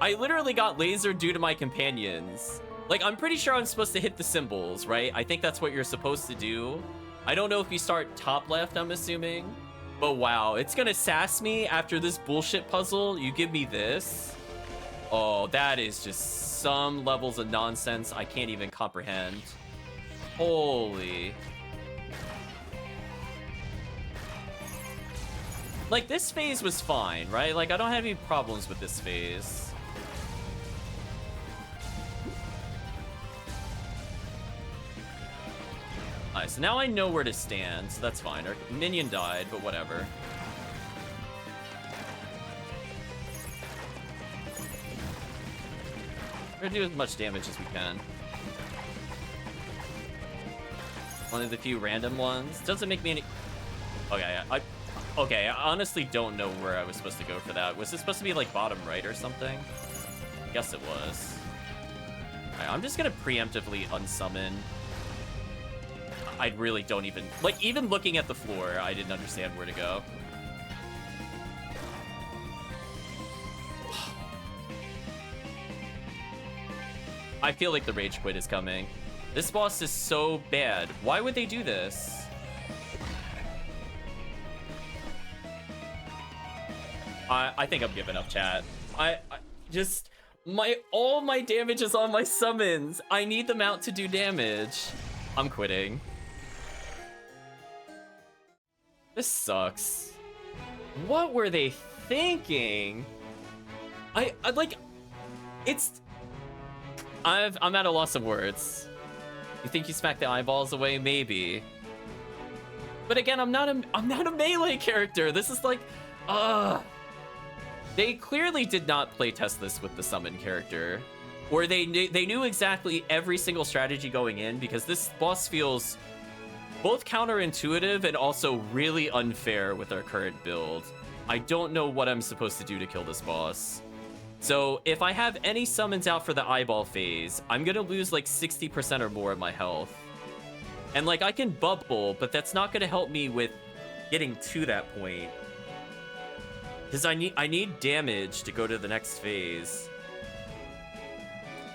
I literally got lasered due to my companions. Like, I'm pretty sure I'm supposed to hit the symbols, right? I think that's what you're supposed to do. I don't know if you start top left, I'm assuming. But wow, it's gonna sass me after this bullshit puzzle. You give me this? Oh, that is just some levels of nonsense I can't even comprehend. Holy. Like, this phase was fine, right? Like, I don't have any problems with this phase. Alright, so now I know where to stand, so that's fine. Our minion died, but whatever. We're gonna do as much damage as we can. One of the few random ones. Doesn't make me any... Okay, okay, I honestly don't know where I was supposed to go for that. Was it supposed to be, like, bottom right or something? I guess it was. Alright, I'm just gonna preemptively unsummon. I really don't even... Like, even looking at the floor, I didn't understand where to go. I feel like the rage quit is coming. This boss is so bad. Why would they do this? I think I'm giving up, chat. I just... all my damage is on my summons. I need them out to do damage. I'm quitting. This sucks. What were they thinking? I like... It's... I'm at a loss of words. You think you smack the eyeballs away? Maybe. But again, I'm not a melee character. This is like... They clearly did not playtest this with the summon character. Or they knew exactly every single strategy going in, because this boss feels both counterintuitive and also really unfair with our current build. I don't know what I'm supposed to do to kill this boss. So if I have any summons out for the eyeball phase, I'm gonna lose like 60% or more of my health. And like, I can bubble, but that's not gonna help me with getting to that point. Because I need damage to go to the next phase.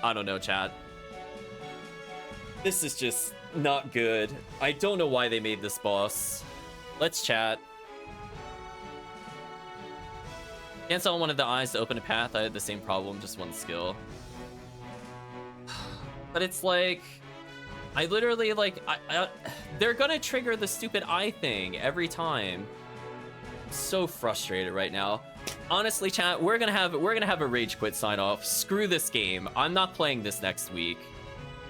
I don't know, chat. This is just not good. I don't know why they made this boss. Let's chat. Cancel on one of the eyes to open a path. I had the same problem, just one skill. But it's like... I literally, like... they're gonna trigger the stupid eye thing every time. I'm so frustrated right now. Honestly, chat, we're gonna have a rage quit sign off. Screw this game. I'm not playing this next week.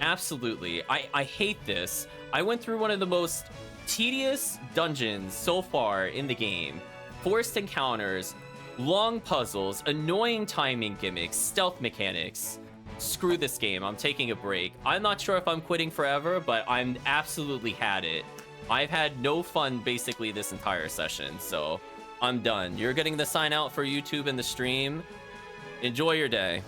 Absolutely. I hate this. I went through one of the most tedious dungeons so far in the game. Forced encounters, long puzzles, annoying timing gimmicks, stealth mechanics. Screw this game. I'm taking a break. I'm not sure if I'm quitting forever, but I'm absolutely had it. I've had no fun basically this entire session, so I'm done. You're getting the sign out for YouTube and the stream. Enjoy your day.